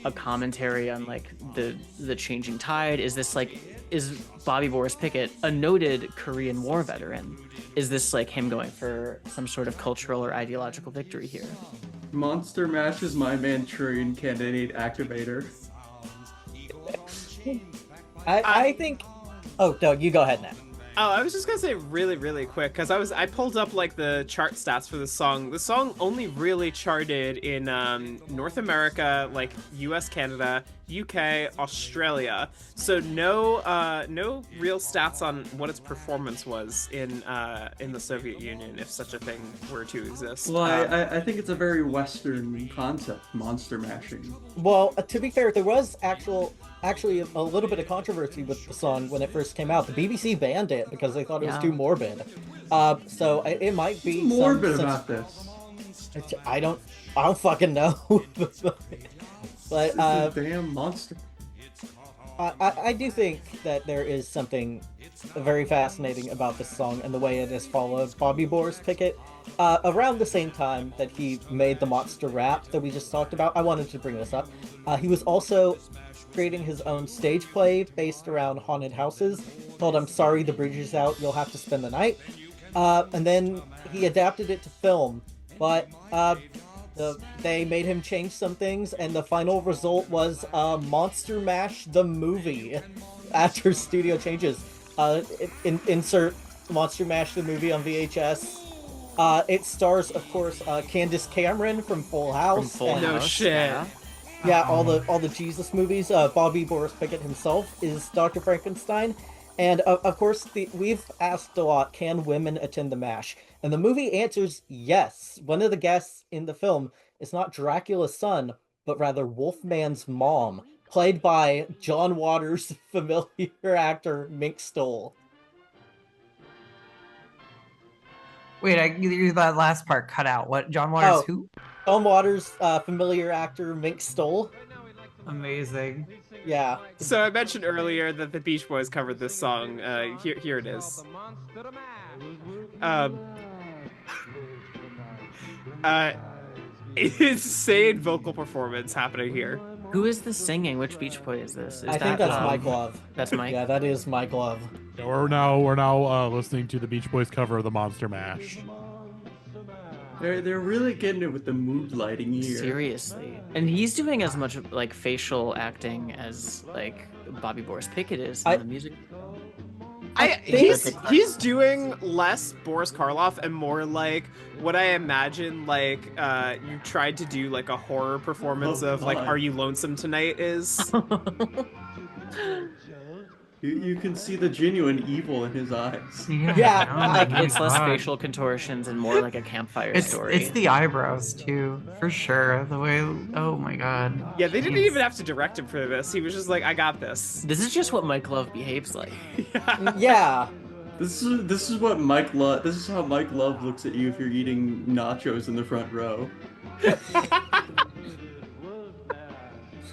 a commentary on like the changing tide? Is this like, is Bobby Boris Pickett a noted Korean War veteran? Is this like him going for some sort of cultural or ideological victory here? Monster Mash is my Manchurian Candidate activator. I think. Oh, no, you go ahead now. Oh, I was just gonna say really quick, because I pulled up like the chart stats for the song. The song only really charted in North America, like US, Canada, UK, Australia. So no real stats on what its performance was in the Soviet Union, if such a thing were to exist. Well, I think it's a very Western concept, monster mashing. Well, to be fair, there was actually a little bit of controversy with the song when it first came out. The BBC banned it because they thought it was too morbid. So it might be What's morbid about this? I don't fucking know. But it's a damn monster. I do think that there is something very fascinating about this song and the way it has followed Bobby Boris Pickett. Around the same time that he made the monster rap that we just talked about, I wanted to bring this up. He was also creating his own stage play based around haunted houses called I'm Sorry the Bridge is Out, You'll Have to Spend the Night. And then he adapted it to film, but they made him change some things, and the final result was Monster Mash the movie after studio changes. Insert Monster Mash the movie on VHS. It stars, of course, Candace Cameron from Full House. No shit. Yeah, all the Jesus movies. Bobby Boris Pickett himself is Dr. Frankenstein. And of course, we've asked a lot, can women attend the MASH? And the movie answers yes. One of the guests in the film is not Dracula's son, but rather Wolfman's mom, played by John Waters' familiar actor Mink Stole. Wait, that last part cut out. What? John Waters who? John Waters' familiar actor Mink Stole. Amazing. Yeah. So I mentioned earlier that the Beach Boys covered this song. Here it is. Insane vocal performance happening here. Who is this singing? Which Beach Boy is this? I think that's Mike Love. That's Mike? Yeah, that is Mike Love. Yeah, we're now listening to the Beach Boys cover of the Monster Mash. They're really getting it with the mood lighting here. Seriously. And he's doing as much like facial acting as like Bobby Boris Pickett is in the music. He's doing less Boris Karloff and more like what I imagine like you tried to do like a horror performance of like Are You Lonesome Tonight is. You can see the genuine evil in his eyes. Yeah, it's less facial contortions and more like a campfire story. It's the eyebrows too, for sure. The way, oh my god. Yeah, they didn't even have to direct him for this. He was just like, I got this. This is just what Mike Love behaves like. Yeah. This is what Mike Love. This is how Mike Love looks at you if you're eating nachos in the front row.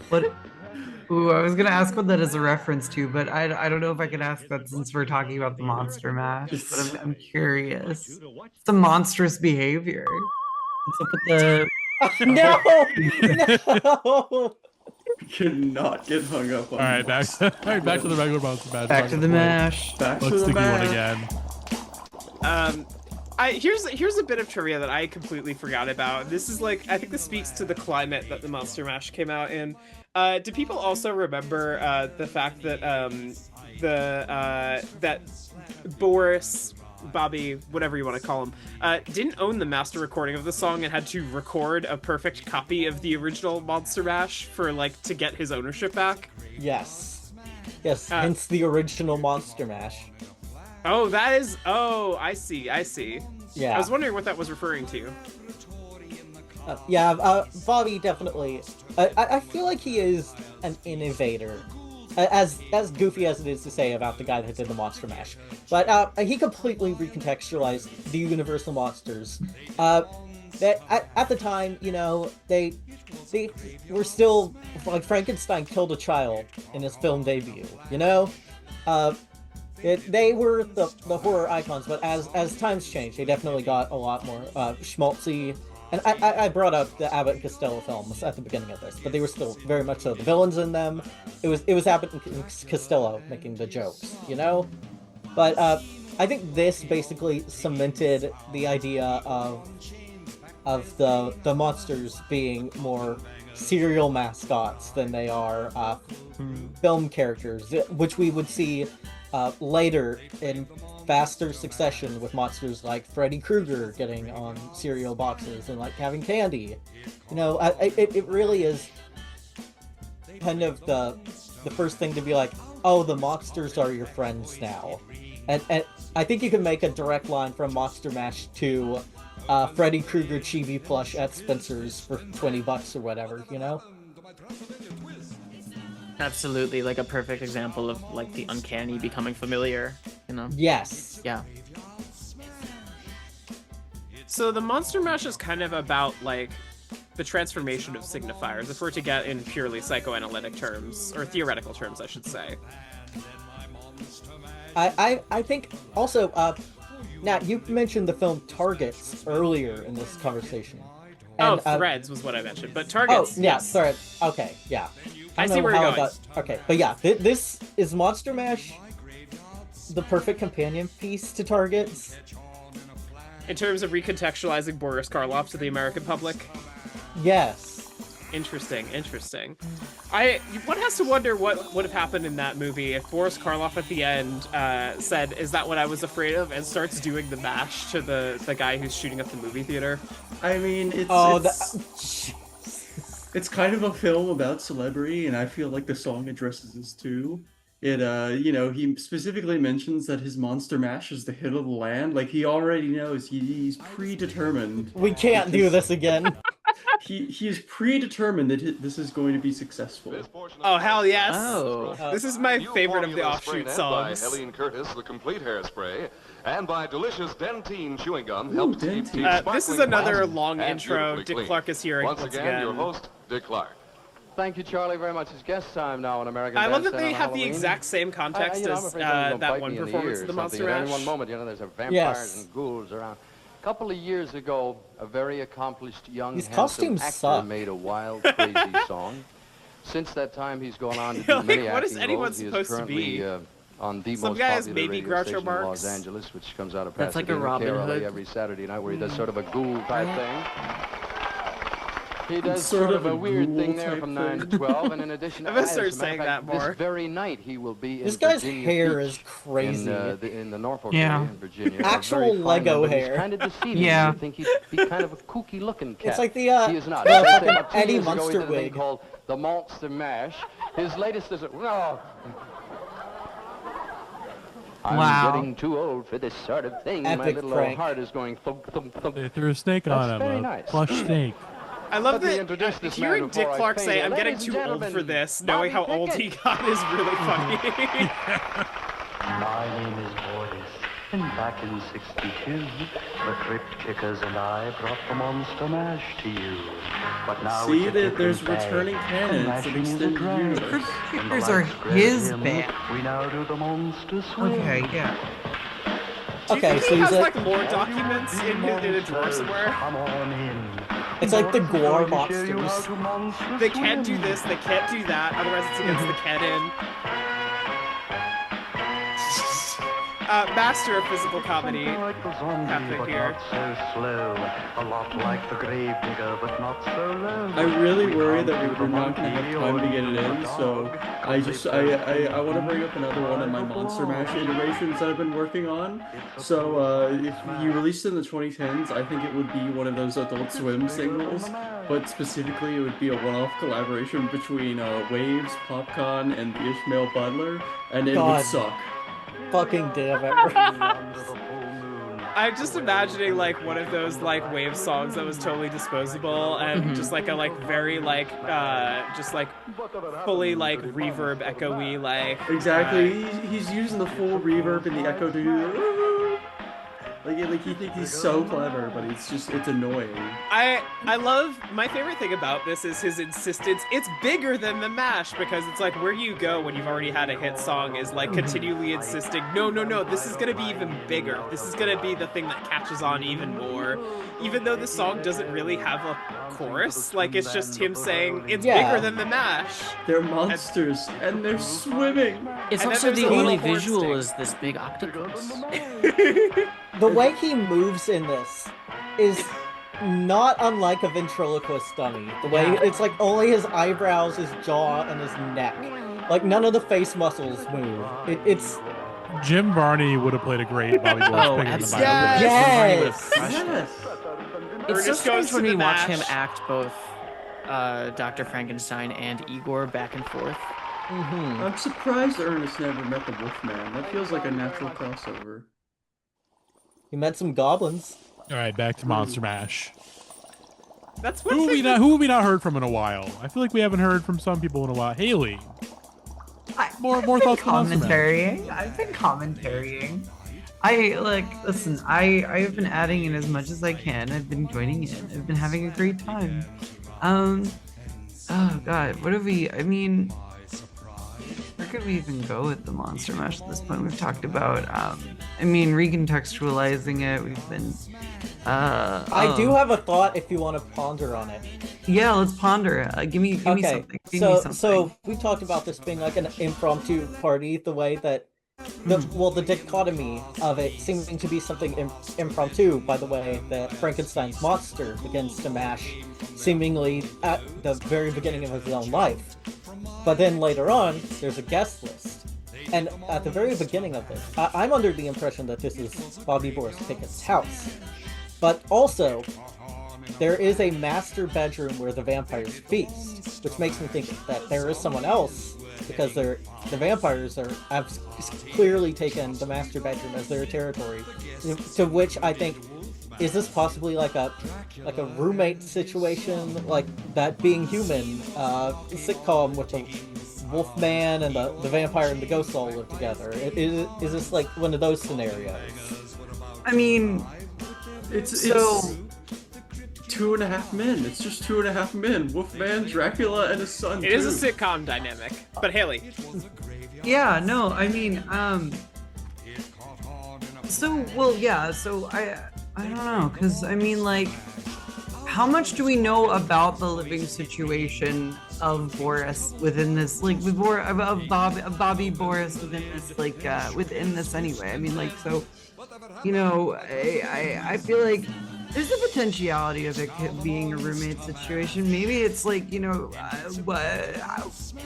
What? Ooh, I was gonna ask what that is a reference to, but I don't know if I can ask that since we're talking about the Monster Mash. But I'm curious. It's a monstrous behavior. What's up with the? No. Cannot get hung up on. All right, back to the regular Monster Mash. Back to the mash. Let's stick one again. Here's a bit of trivia that I completely forgot about. This is like, I think this speaks to the climate that the Monster Mash came out in. Do people also remember the fact that that Boris, Bobby, whatever you want to call him, didn't own the master recording of the song and had to record a perfect copy of the original Monster Mash for like to get his ownership back? Yes. Yes, hence the original Monster Mash. Oh, that is. Oh, I see. Yeah. I was wondering what that was referring to. Bobby definitely. I feel like he is an innovator, as goofy as it is to say about the guy that did the Monster Mash. But he completely recontextualized the Universal monsters. That at the time, you know, they were still like Frankenstein killed a child in his film debut. You know, they were the horror icons. But as times changed, they definitely got a lot more schmaltzy. And I brought up the Abbott and Costello films at the beginning of this, but they were still very much so the villains in them. It was Abbott and Costello making the jokes, you know. But I think this basically cemented the idea of the monsters being more serial mascots than they are film characters, which we would see later in faster succession with monsters like Freddy Krueger getting on cereal boxes and like having candy. You know, it really is kind of the first thing to be like, oh, the monsters are your friends now. And I think you can make a direct line from Monster Mash to Freddy Krueger chibi plush at Spencer's for $20 or whatever, you know? Absolutely, like a perfect example of like the uncanny becoming familiar, you know? Yes. Yeah. So the Monster Mash is kind of about like the transformation of signifiers, if we're to get in purely psychoanalytic terms, or theoretical terms, I should say. I think also, Nat, you mentioned the film Targets earlier in this conversation. And, Threads was what I mentioned, but Targets. Oh, yeah, yes. Threads. Okay, yeah. I see where you're going. Okay, but yeah, this is Monster Mash the perfect companion piece to Targets? In terms of recontextualizing Boris Karloff to the American public? Yes. Interesting. One has to wonder what would have happened in that movie if Boris Karloff at the end said, "Is that what I was afraid of?" and starts doing the mash to the guy who's shooting up the movie theater. I mean, it's kind of a film about celebrity, and I feel like the song addresses this too. It, he specifically mentions that his Monster Mash is the hit of the land. Like, he already knows, he's predetermined. We can't do this again. He is predetermined that this is going to be successful. Oh, hell yes! Oh. This is my favorite of the offshoot songs. By Helene Curtis, the complete hairspray, and by delicious Dentine chewing gum helps keep teeth this is another long intro. Dick Clark is here once again. Your host, Dick Clark. Thank you, Charlie, very much. It's guest time now on American I love that Bandstand they on have the Halloween. exact same context as that one performance of the Monster Mash. In one moment, there's a vampires and ghouls around. A couple of years ago, a very accomplished young handsome actor made a wild, crazy song. Since that time, he's gone on to do many acting roles. He is currently on the most popular radio station in Los Angeles, which comes out of Pasadena, like a Robin Hood. every Saturday night, where he does sort of a ghoul type thing. He does sort of a weird thing there from 9 to 12, and in addition, I'm gonna start saying that more. This very night he will be in This guy's Virginia hair Beach, is crazy. in the Norfolk area in Virginia. Actual Lego hair. He's kind of deceiving. Yeah. You think he'd be kind of a kooky looking cat. It's like the he is not. Eddie Munster wig wig called the Monster Mash. His latest is I'm getting too old for this sort of thing. Epic My little prank. old heart is going thump thump thump. They threw a snake on him, very a nice. plush snake. I love Let me introduce that this hearing man Dick before I Clark paint say, it. "I'm getting Ladies too and old for gentlemen, this," knowing how Bobby old he Pickett. got is really funny. My name is Boris, and back in '62, the Crypt Kickers and I brought the Monster Mash to you. But now See it's a that there's different day. returning canons of Mashing is a extended drag. universe. When the Kickers are lights grab his him, band. We now do the Monster Swing. Okay, yeah. Do you Okay, think so he he's has like, like lore documents in a drawer somewhere? Come on in. it's like the Gore Going to show you how monsters. to monster They can't swim. do this, they can't do that, otherwise it's against the canon. master of physical comedy happening here. So slow, a lot like the grave digger, but not so low. I really worry that we're not going to have time to get it in, so I want to bring up another one of my Monster Mash iterations that I've been working on. So if you released it in the 2010s, I think it would be one of those Adult Swim singles, but specifically it would be a one-off collaboration between Waves, Popcorn, and the Ishmael Butler, and it would suck. Fucking damn it. I'm just imagining like one of those like Wave songs that was totally disposable and just like a like very like just like fully like reverb echoey like exactly. He's using the full reverb in the echo to do like he thinks he's so clever, but it's annoying. I love, my favorite thing about this is his insistence. It's bigger than the mash, because it's like where you go when you've already had a hit song is like continually insisting, no, this is gonna be even bigger. This is gonna be the thing that catches on even more. Even though the song doesn't really have a chorus, like it's just him saying it's bigger than the mash. They're monsters and they're swimming. It's and also the only visual is this big octopus. The way he moves in this is not unlike a ventriloquist dummy. The way it's like only his eyebrows, his jaw, and his neck. Like none of the face muscles move. It's Jim Varney would have played a great Bobby Boris Pig in the Bible. Yes. It's so strange when we watch him act both Dr. Frankenstein and Igor back and forth. I'm surprised Ernest never met the Wolfman. That feels like a natural crossover. He met some goblins. All right, back to Monster Mash. That's who have we not heard from in a while? I feel like we haven't heard from some people in a while. Hayley. More thoughts on Monster Mash. I've been commentarying. Listen, I have been adding in as much as I can. I've been joining in. I've been having a great time. Oh god, where could we even go with the Monster Mash at this point? We've talked about, recontextualizing it. We've been, I do have a thought if you want to ponder on it. Yeah, let's ponder. Give me something. Give me something. So we talked about this being like an impromptu party, the way that the dichotomy of it seeming to be something impromptu by the way that Frankenstein's monster begins to mash seemingly at the very beginning of his own life. But then later on, there's a guest list. And at the very beginning of this, I'm under the impression that this is Bobby Boris Pickett's house. But also, there is a master bedroom where the vampires feast, which makes me think that there is someone else, because the vampires have clearly taken the master bedroom as their territory. To which I think, is this possibly like a roommate situation, like That Being Human sitcom with the Wolfman and the vampire and the ghost all live together? Is this like one of those scenarios? It's 2.5 men. It's just 2.5 men. Wolfman, Dracula, and his son. It is a sitcom dynamic. But Hayley. Yeah, no, I don't know, because how much do we know about the living situation of Boris within this, of Bobby Boris within this, within this anyway? I feel like there's a potentiality of it being a roommate situation. Maybe it's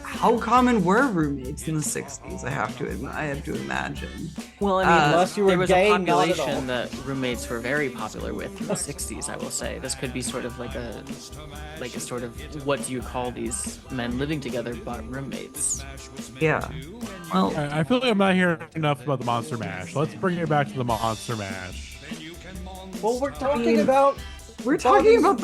how common were roommates in the 60s? I have to imagine. Well, unless you were there was gay, a population that roommates were very popular with in the 60s, I will say. This could be sort of like a sort of, what do you call these men living together but roommates? Yeah. Well, I feel like I'm not hearing enough about the Monster Mash. Let's bring it back to the Monster Mash. Well, we're talking about the roommate. We're talking about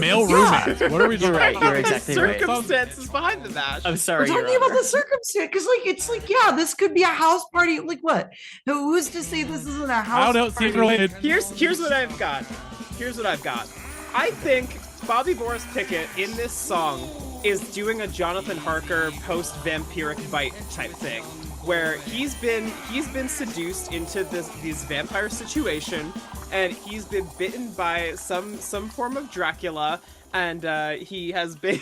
male roommates. What are we doing? You're exactly right. Circumstances behind the mash. I'm sorry. We're talking about the circumstance, because this could be a house party. Like what? Who's to say this isn't a house party? Related. Here's what I've got. I think Bobby Boris Pickett in this song is doing a Jonathan Harker post-vampiric bite type thing, where he's been seduced into this vampire situation, and he's been bitten by some form of Dracula, and he has been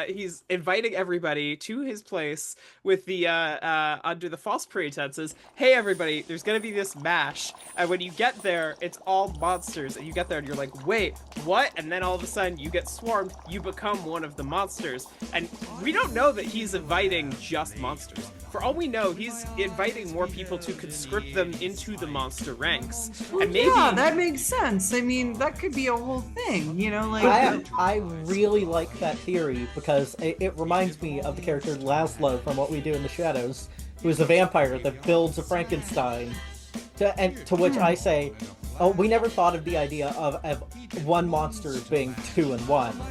he's inviting everybody to his place with the under the false pretenses, hey everybody, there's gonna be this mash, and when you get there it's all monsters, and you get there and you're like, wait, what? And then all of a sudden you get swarmed, you become one of the monsters, and we don't know that he's inviting just monsters. For all we know, he's inviting more people to conscript them into the monster ranks. Well, and maybe yeah, that makes sense. I mean, that could be a whole thing, you know, like... I really like that theory because it reminds me of the character Laszlo from What We Do in the Shadows, who is a vampire that builds a Frankenstein. To which I say, oh, we never thought of the idea of one monster being 2 in 1.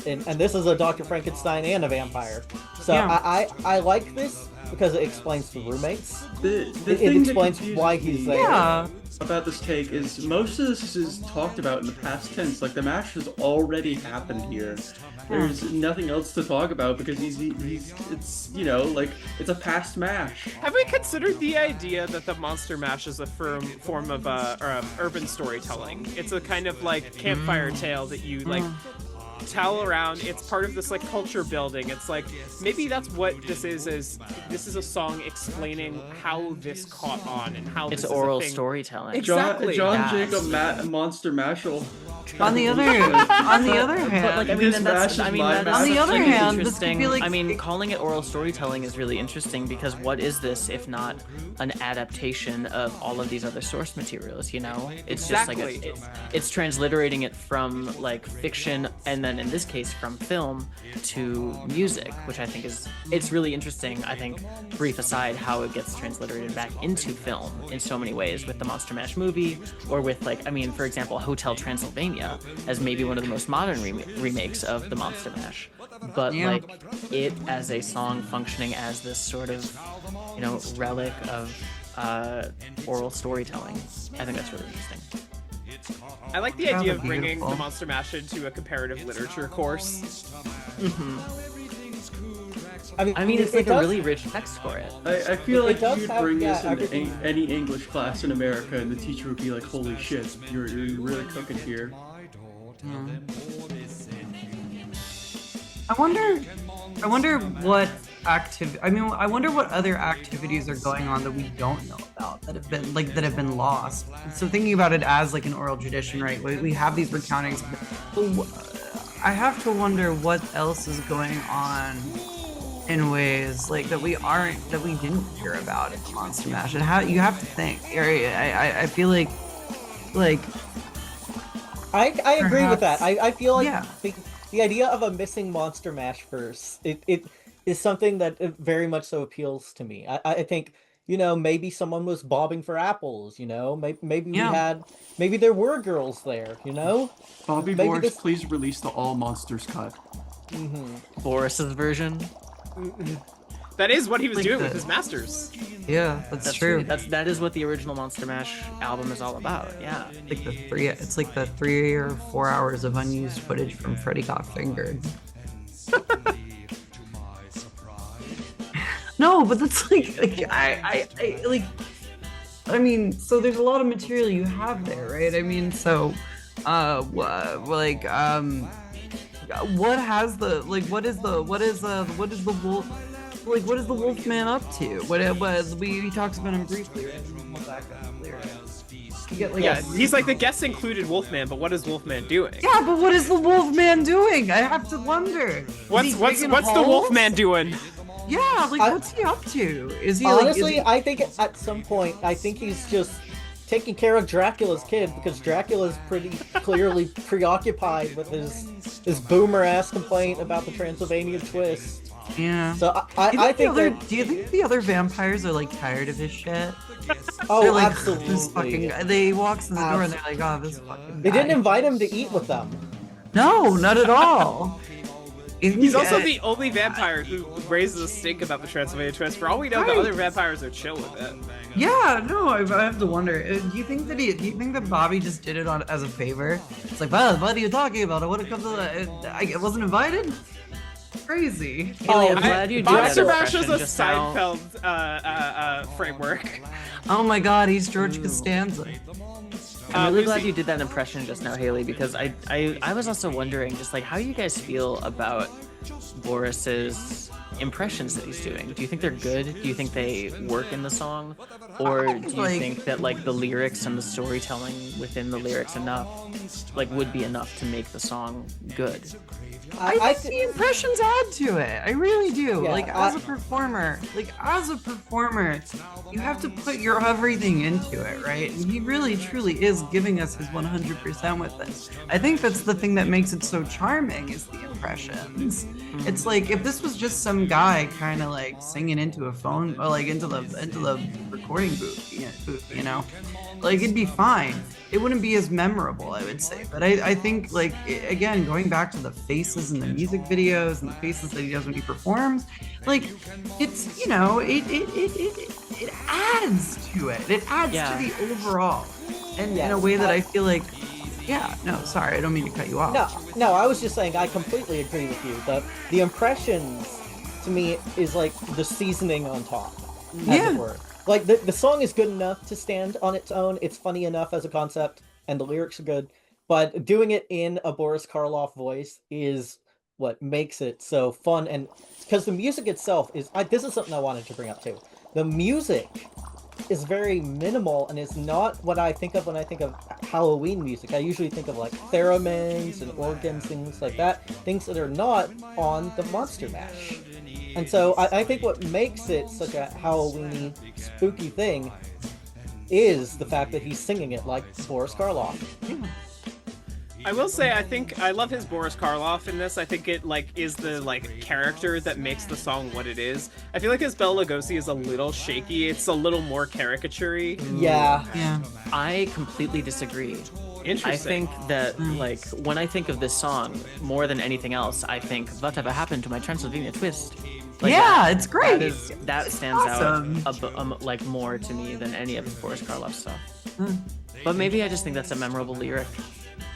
And this is a Dr. Frankenstein and a vampire. So yeah. I like this because it explains the roommates. It explains why he's there. Yeah. About this take is most of this is talked about in the past tense. Like the mash has already happened here. There's nothing else to talk about because it's you know, like it's a past mash. Have we considered the idea that the monster mash is a form of urban storytelling? It's a kind of like campfire tale that you like tell around. It's part of this like culture building. It's like maybe that's what this is this is a song explaining how this caught on and how it's this oral is a thing. Storytelling. Exactly. John Jacob Monster Mashal. On the other hand, but like I mean, that's on the other like, hand, interesting. This could be like, I mean, calling it oral storytelling is really interesting because what is this if not an adaptation of all of these other source materials? You know, it's exactly. just like it's transliterating it from like fiction and then in this case from film to music, which I think it's really interesting. I think, brief aside, how it gets transliterated back into film in so many ways with the Monster Mash movie, or with like, I mean, for example, Hotel Transylvania as maybe one of the most modern remakes of the Monster Mash, but like it as a song functioning as this sort of, you know, relic of oral storytelling. I think that's really interesting. I like the idea of bringing the Monster Mash into a comparative literature course. Mm-hmm. I mean, it's like a really rich text for it. I feel like you'd bring this in any English class in America, and the teacher would be like, "Holy shit, you're really cooking here." I wonder what I wonder what other activities are going on that we don't know about that have been lost. So thinking about it as like an oral tradition, right? We have these recountings. I have to wonder what else is going on in ways like that we didn't hear about in Monster Mash. And you have to think. I feel like I agree with that. I feel like the idea of a missing Monster Mash verse, it is something that very much so appeals to me. I think, you know, maybe someone was bobbing for apples, you know, maybe there were girls there, you know? Bobby Boris, please release the All Monsters cut. Mm-hmm. Boris's version. That is what he was doing with his masters. Yeah, that's true. That is what the original Monster Mash album is all about. Yeah. It's like the 3 or 4 hours of unused footage from Freddy Got Fingered. No, but that's I mean, so there's a lot of material you have there, right? I mean, so what is the wolf? Like, what is the Wolfman up to? He talks about him briefly. Right? He's like the guest included Wolfman, but what is Wolfman doing? Yeah, but what is the Wolfman doing? I have to wonder. What's the Wolfman doing? Yeah, like what's he up to? Is he honestly? I think at some point, he's just taking care of Dracula's kid because Dracula's pretty clearly preoccupied with his boomer ass complaint about the Transylvania twist. Yeah. So I think do you think the other vampires are like tired of his shit? Oh, like, absolutely. They walks in the door and they're like, oh, this fucking They guy. didn't invite him to eat with them. No, not at all. He's also the only vampire who raises a stink about the Transylvania twist. For all we know, the other vampires are chill with it. Yeah, no, I have to wonder. Do you think that Bobby just did it as a favor? It's like, well, what are you talking about? I would have come to I wasn't invited. Crazy. Hayley, I'm glad you did that Monster Mash impression is a just now. Seinfeld framework. Oh my God, he's George Costanza. I'm really glad Lucie. you did that impression just now, Hayley, because I was also wondering just like how you guys feel about Boris's impressions that he's doing. Do you think they're good? Do you think they work in the song? Or do you think that like the lyrics and the storytelling within the lyrics would be enough to make the song good? I think the impressions add to it. I really do. Yeah, as a performer, you have to put your everything into it, right? And he really, truly is giving us his 100% with this. I think that's the thing that makes it so charming is the impressions. It's like if this was just some guy kind of like singing into a phone or like into the recording booth, you know, like it'd be fine. It wouldn't be as memorable, I would say. But I think, like, again, going back to the faces in the music videos and the faces that he does when he performs, like, it's, you know, it adds to it. It adds to the overall. And in a way that I feel like, sorry, I don't mean to cut you off. No, I was just saying I completely agree with you. The impressions, to me, is like the seasoning on top, as it were. Like, the song is good enough to stand on its own. It's funny enough as a concept, and the lyrics are good. But doing it in a Boris Karloff voice is what makes it so fun. And because the music itself is... this is something I wanted to bring up, too. The music is very minimal, and it's not what I think of when I think of Halloween music. I usually think of, like, theremins and organs, things like that. Things that are not on the Monster Mash. And so I think what makes it such a Halloween-y, spooky thing is the fact that he's singing it like Boris Karloff. I will say, I think I love his Boris Karloff in this. I think it is the character that makes the song what it is. I feel like his Bela Lugosi is a little shaky. It's a little more caricature-y. Yeah. I completely disagree. Interesting. I think that when I think of this song more than anything else, I think whatever happened to my Transylvania twist. It's great. That stands out more to me than any of his Boris Karloff stuff. But maybe I just think that's a memorable lyric.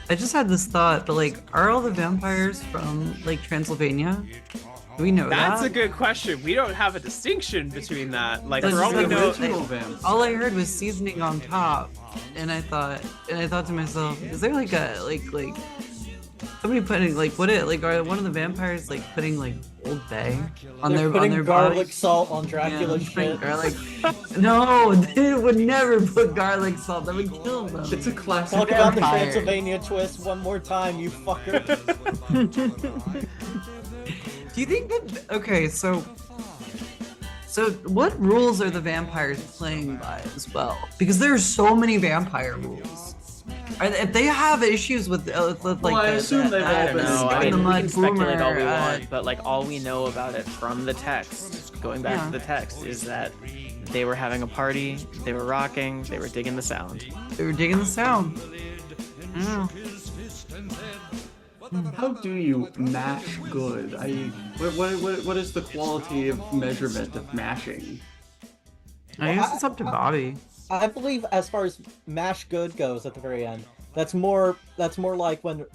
I just had this thought, but are all the vampires from Transylvania? Do we know That's that? a good question. We don't have a distinction between that. For all we know, all I heard was seasoning on top, and I thought to myself, is there somebody putting are one of the vampires putting Old Bay on They're their putting garlic body? salt on Dracula's shit. No, they would never put garlic salt. That would kill them. It's a classic. Talk about the Transylvania twist one more time, you fucker. Do you think that... Okay, so what rules are the vampires playing by as well? Because there are so many vampire rules. If they have issues with I assume they've all been we can speculate all we want, but all we know about it from the text, going back to the text, is that they were having a party, they were rocking, they were digging the sound. Yeah. How do you mash good? What is the quality of measurement of mashing? I guess it's up to Bobby. I believe as far as mash good goes at the very end, that's more like when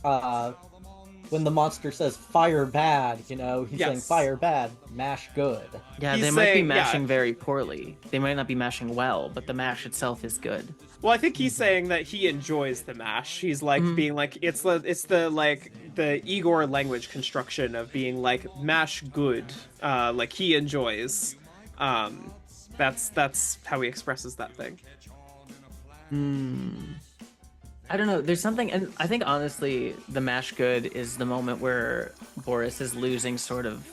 the monster says fire bad, he's saying fire bad, mash good. Yeah, they might be mashing very poorly. They might not be mashing well, but the mash itself is good. Well, I think he's saying that he enjoys the mash. He's being it's the Igor language construction of being mash good. He enjoys. That's how he expresses that thing. I don't know. There's something, and I think honestly, the mash good is the moment where Boris is losing sort of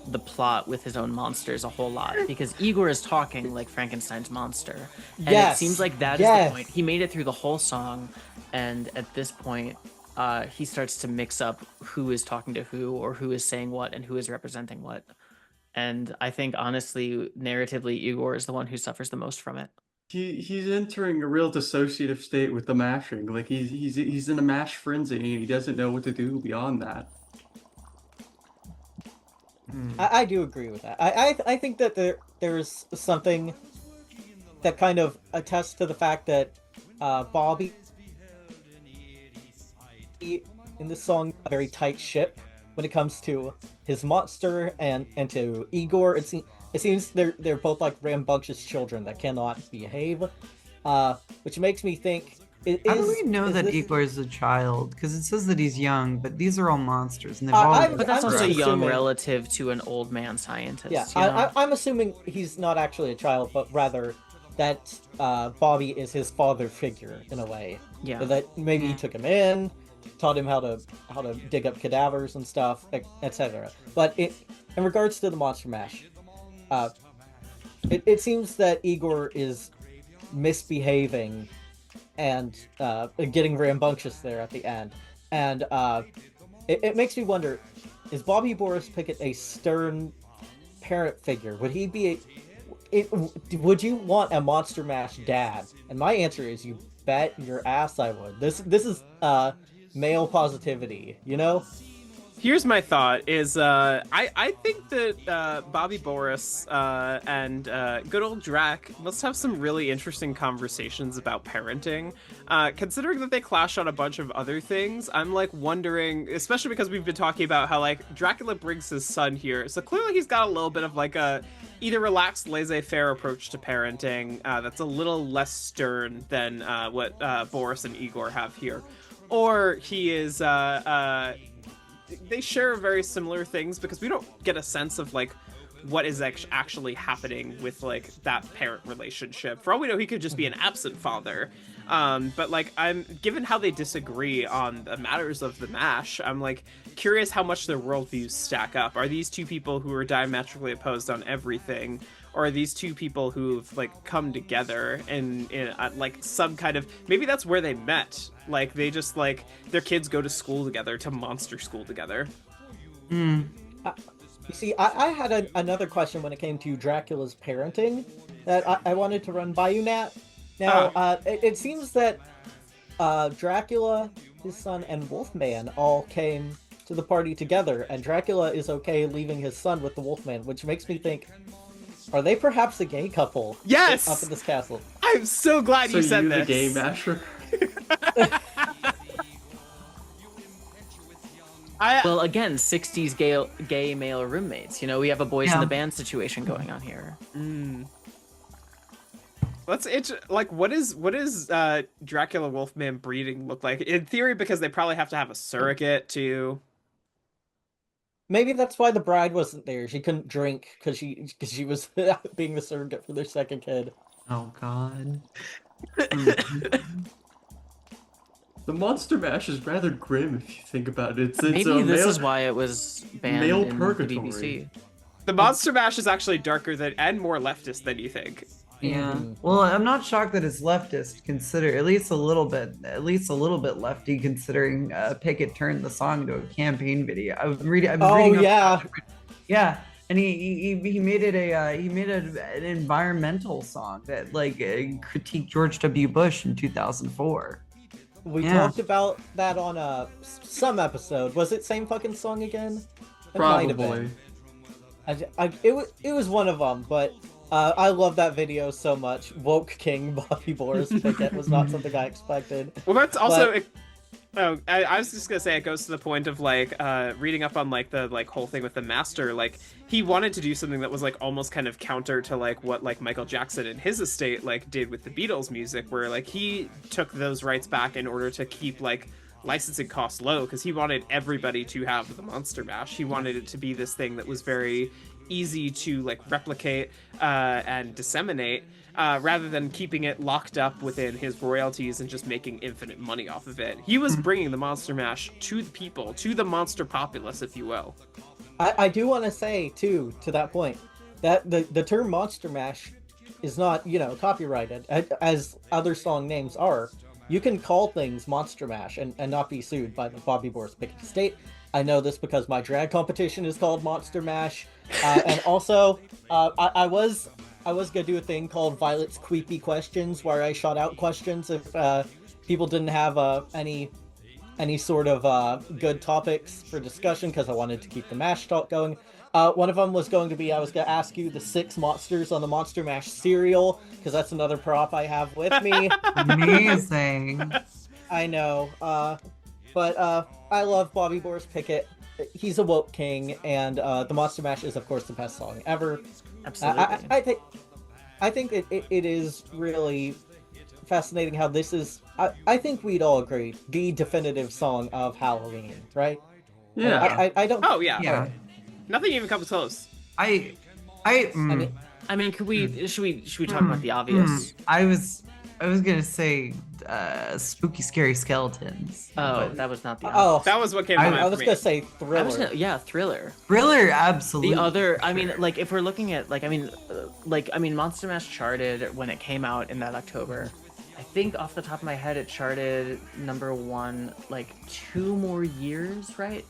the plot with his own monsters a whole lot, because Igor is talking like Frankenstein's monster, and it seems like that is the point. He made it through the whole song, and at this point, he starts to mix up who is talking to who, or who is saying what, and who is representing what. And I think honestly, narratively, Igor is the one who suffers the most from it. He's entering a real dissociative state with the mashing. He's in a mash frenzy, and he doesn't know what to do beyond that. I do agree with that. I think that there's something that kind of attests to the fact that Bobby in this song a very tight ship when it comes to his monster and to Igor. It seems they're both rambunctious children that cannot behave, which makes me think How do we know that Igor is a child? Because it says that he's young, but these are all monsters, and they've but that's I'm also just young assuming- relative to an old man scientist. Yeah, you know? I'm assuming he's not actually a child, but rather that Bobby is his father figure in a way. Yeah. That maybe he took him in, taught him how to dig up cadavers and stuff, etc. But in regards to the Monster Mash, it seems that Igor is misbehaving and getting rambunctious there at the end, and it makes me wonder: is Bobby Boris Pickett a stern parent figure? Would he be would you want a Monster Mash dad? And my answer is, you bet your ass I would. This is male positivity, you know? Here's my thought is I think that Bobby Boris and good old Drac must have some really interesting conversations about parenting. Considering that they clash on a bunch of other things, I'm like wondering, especially because we've been talking about how like Dracula brings his son here, so clearly he's got a little bit of like a either relaxed, laissez-faire approach to parenting that's a little less stern than what Boris and Igor have here, or he is they share very similar things because we don't get a sense of like what is actually happening with like that parent relationship. For all we know, he could just be an absent father. But like, I'm given how they disagree on the matters of the mash, I'm like curious how much their worldviews stack up. Are these two people who are diametrically opposed on everything, or are these two people who've like come together in like some kind of, maybe that's where they met. Like they just like their kids go to school together, to monster school together. You see, I had another question when it came to Dracula's parenting that I wanted to run by you, Nat. Now, it seems that Dracula, his son, and Wolfman all came to the party together, and Dracula is okay leaving his son with the Wolfman, which makes me think, are they perhaps a gay couple? Yes! Up in this castle. I'm so glad you said this. the gay masher? Well, again, 60s gay male roommates. You know, we have a boys in the band situation going on here. Like, what is Dracula Wolfman breeding look like? In theory, because they probably have to have a surrogate too. Maybe that's why the bride wasn't there. She couldn't drink because she was being the surrogate for their second kid. Oh God. The Monster Mash is rather grim if you think about it. Maybe this is why it was banned male in purgatory. the BBC. The Monster Mash is actually darker and more leftist than you think. Yeah. Well, I'm not shocked that it's leftist. Consider at least a little bit lefty, considering Pickett turned the song into a campaign video. I was reading. Yeah, and he made it an environmental song that like critiqued George W. Bush in 2004. We talked about that on some episode. Was it same fucking song again? It might have been. It was one of them, but I love that video so much. Woke King Bobby Boris Pickett was not something I expected. Well, that's also. I was just gonna say it goes to the point of like reading up on like the like whole thing with the master. Like he wanted to do something that was like almost kind of counter to like what like Michael Jackson and his estate like did with the Beatles music, where like he took those rights back in order to keep like licensing costs low, because he wanted everybody to have the Monster Mash. He wanted it to be this thing that was very easy to like replicate and disseminate, rather than keeping it locked up within his royalties and just making infinite money off of it. He was bringing the Monster Mash to the people, to the monster populace, if you will. I do want to say too, to that point, that the term Monster Mash is not, copyrighted as other song names are. You can call things Monster Mash and not be sued by the Bobby Boris Pickett estate. I know this because my drag competition is called Monster Mash, and also I was gonna do a thing called Violet's Creepy Questions, where I shot out questions if people didn't have any sort of good topics for discussion, because I wanted to keep the Mash talk going. One of them was going to be, I was going to ask you the 6 monsters on the Monster Mash cereal, because that's another prop I have with me. Amazing. I know. But I love Bobby Boris Pickett. He's a woke king, and the Monster Mash is, of course, the best song ever. Absolutely. I think it is really fascinating how this is I think we'd all agree the definitive song of Halloween, right? Yeah. I don't. Oh yeah. Yeah. Nothing even comes close. I mean, should we talk about the obvious? I was gonna say spooky scary skeletons. Oh, that was not the Oh, that was what came to mind. I was gonna say Thriller. Thriller. Thriller, absolutely. The other, I mean, like if we're looking at Monster Mash charted when it came out in that October. I think off the top of my head, it charted #1 like 2 more years, right?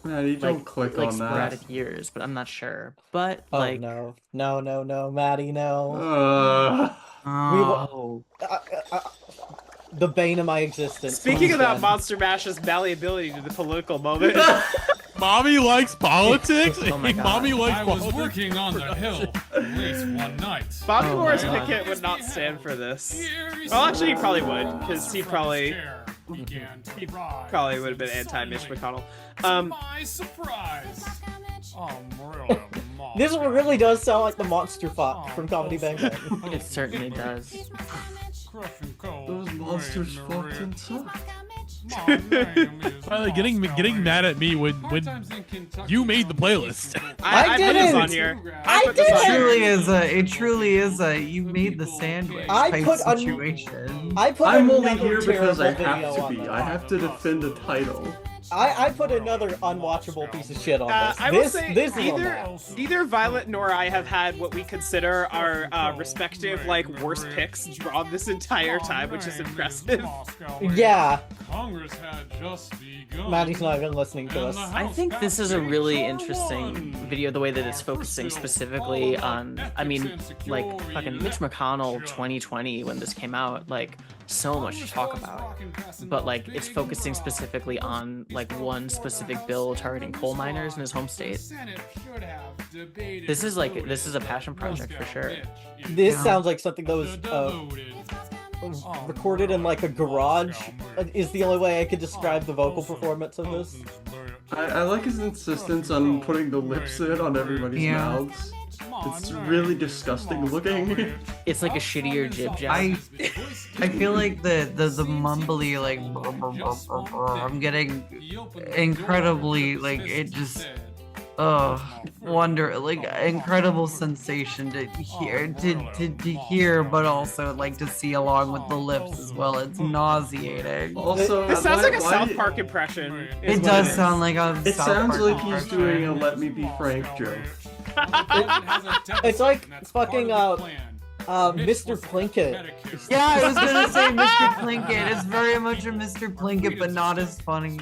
No, you don't click on that. Sporadic years, but I'm not sure. But no, Matty, no. The bane of my existence. Speaking about Monster Mash's malleability to the political moment. Mommy likes politics? Oh my God. Mommy likes I was politics. working on the hill at least one night. Bobby Morris Pickett would not stand for this. Well, actually, he probably would, because he probably would have been anti-Mitch McConnell. My surprise. This one really does sound like the monster fuck from Comedy Bang Bang. It certainly does. Those monsters fucking suck. Finally, getting mad at me when you made the playlist. I put this on here. It truly is a you made the sandwich type situation. I'm only here because I have to be. I have to defend the title. I put another unwatchable piece of shit on this. I will say this neither Violet nor I have had what we consider our respective worst picks drawn this entire time, which is impressive. Yeah. Congress had just begun. Maddie's not even listening to us. I think this is a really interesting video, the way that it's focusing specifically on, fucking Mitch McConnell 2020 when this came out, so much to talk about. But, it's focusing specifically on, one specific bill targeting coal miners in his home state. This is a passion project for sure. This sounds like something that was recorded in a garage is the only way I could describe the vocal performance of this. I like his insistence on putting the lips in on everybody's mouths. It's really disgusting looking. It's like a shittier jib jab. I feel like the mumbly I'm getting incredibly it just incredible sensation to hear, but also to see along with the lips as well. It's nauseating. Also, this sounds like a South Park impression. It does sound like a It South sounds Park like he's impression. doing a "Let Me Be Frank" joke. It's like fucking Mr. Plinkett. Yeah, I was gonna say Mr. Plinkett. It's very much a Mr. Plinkett, but not as funny.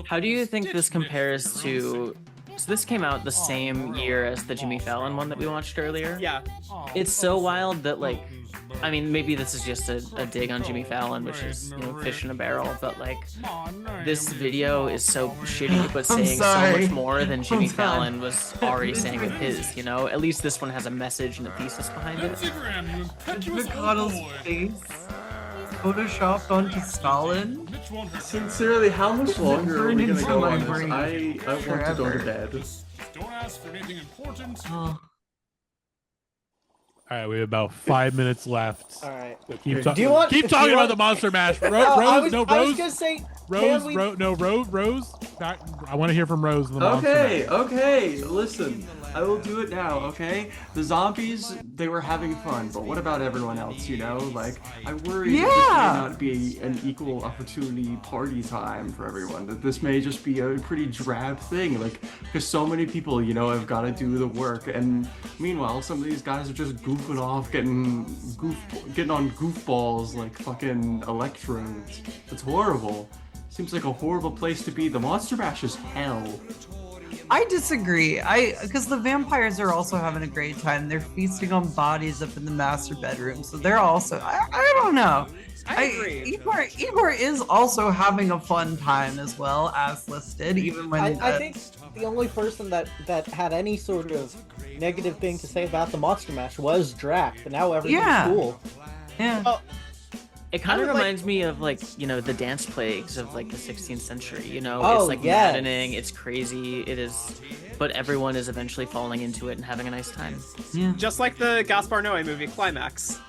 How do you think this compares to... So this came out the same year as the Jimmy Fallon one that we watched earlier. Yeah. It's so wild that maybe this is just a dig on Jimmy Fallon, which is, fish in a barrel, but this video is so shitty, but saying so much more than Jimmy Fallon was already saying with his, At least this one has a message and a thesis behind it. McConnell's face photoshopped onto Stalin. Sincerely, how much longer are we gonna go on this? I want to go to bed. Don't ask for anything important. All right, we have about 5 minutes left. All right. So keep Do you want- keep do talking you about want- the Monster Mash. I Rose, was gonna say, Rose, can we- Rose. I want to hear from Rose. In the Monster Mash. Okay, listen. I will do it now, okay? The zombies, they were having fun, but what about everyone else, I worry that this may not be an equal opportunity party time for everyone, that this may just be a pretty drab thing, because so many people, have got to do the work, and meanwhile, some of these guys are just goofing off, getting on goofballs like fucking electrodes. It's horrible. Seems like a horrible place to be. The Monster Mash is hell. I disagree. Because the vampires are also having a great time. They're feasting on bodies up in the master bedroom, so they're also. I don't know. I agree. Igor is also having a fun time as well, as listed. Even when I think the only person that had any sort of negative thing to say about the Monster Mash was Drac, but now everything's cool. Yeah. Oh. It kind of reminds me of the dance plagues of the 16th century, Oh, it's yes. maddening, it's crazy, it is, but everyone is eventually falling into it and having a nice time. Yeah. Just like the Gaspar Noé movie Climax.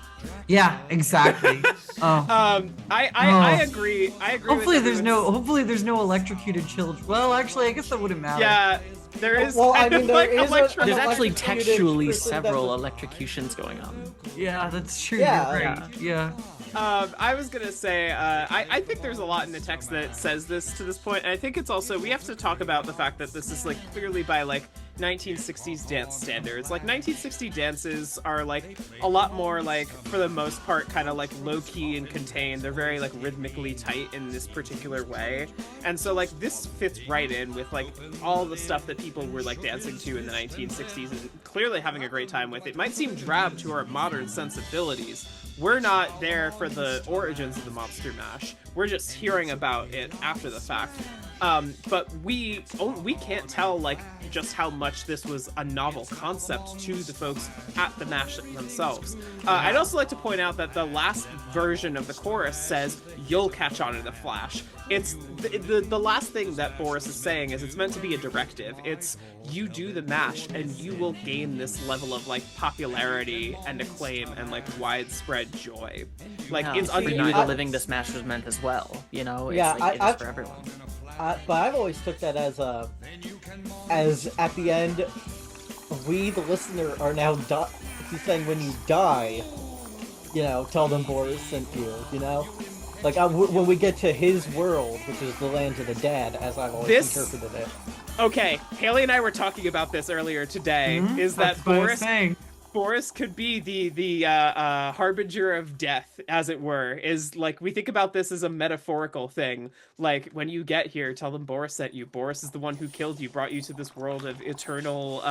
Yeah, exactly. I agree. Hopefully there's no electrocuted children. Well, actually, I guess that wouldn't matter. Yeah, there is. Well, I mean, there's actually textually several electrocutions going on. Yeah, that's true. Yeah. You're right. Yeah. I was gonna say, I think there's a lot in the text that says this to this point, and I think it's also, we have to talk about the fact that this is like clearly by like 1960s dance standards. Like 1960 dances are like a lot more like, for the most part, kind of like low-key and contained. They're very like rhythmically tight in this particular way, and so like this fits right in with like all the stuff that people were like dancing to in the 1960s and clearly having a great time with. It might seem drab to our modern sensibilities. We're not there for the origins of the Monster Mash. We're just hearing about it after the fact. But we can't tell like just how much this was a novel concept to the folks at the Mash themselves. I'd also like to point out that the last version of the chorus says, "You'll catch on in a flash." It's the last thing that Boris is saying is it's meant to be a directive. It's, you do the Mash and you will gain this level of like popularity and acclaim and like widespread joy. Like it's for you, the living this Mash was meant as well. You know, it's it's for everyone. But I've always took that as at the end, we the listener are now he's saying when you die, you know, tell them Boris sent you. You know. Like, when we get to his world, which is the land of the dead, as I've always interpreted it. Okay, Hayley and I were talking about this earlier today, is that Boris could be the harbinger of death, as it were. Is like, we think about this as a metaphorical thing. Like, when you get here, tell them Boris sent you. Boris is the one who killed you, brought you to this world of eternal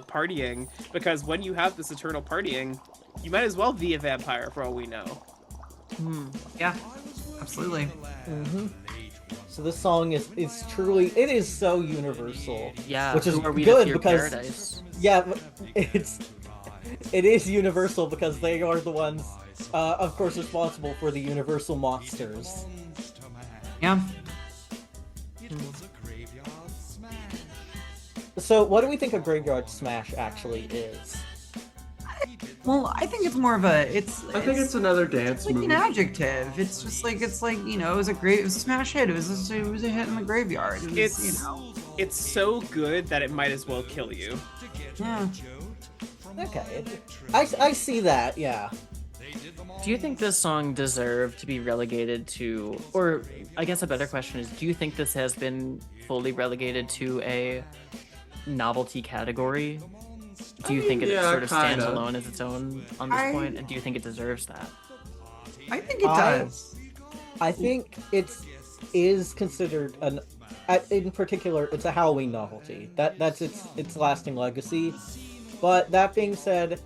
partying. Because when you have this eternal partying, you might as well be a vampire for all we know. Yeah, absolutely. So this song is truly, it is so universal. Yeah, which is good because paradise. It is universal because they are the ones, of course, responsible for the universal monsters. Yeah. So what do we think a Graveyard Smash actually is? Well, I think it's more of a. I think it's another dance like move. An adjective. It's just like you know, it was a smash hit. It was a hit in the graveyard. It's so good that it might as well kill you. Yeah. Okay, I see that. Yeah. Do you think this song deserved to be relegated to, or I guess a better question is, do you think this has been fully relegated to a novelty category? Do you think it sort of stands alone as its own on this point? And do you think it deserves that? I think it does. I think it is considered in particular, it's a Halloween novelty. That's its lasting legacy. But that being said,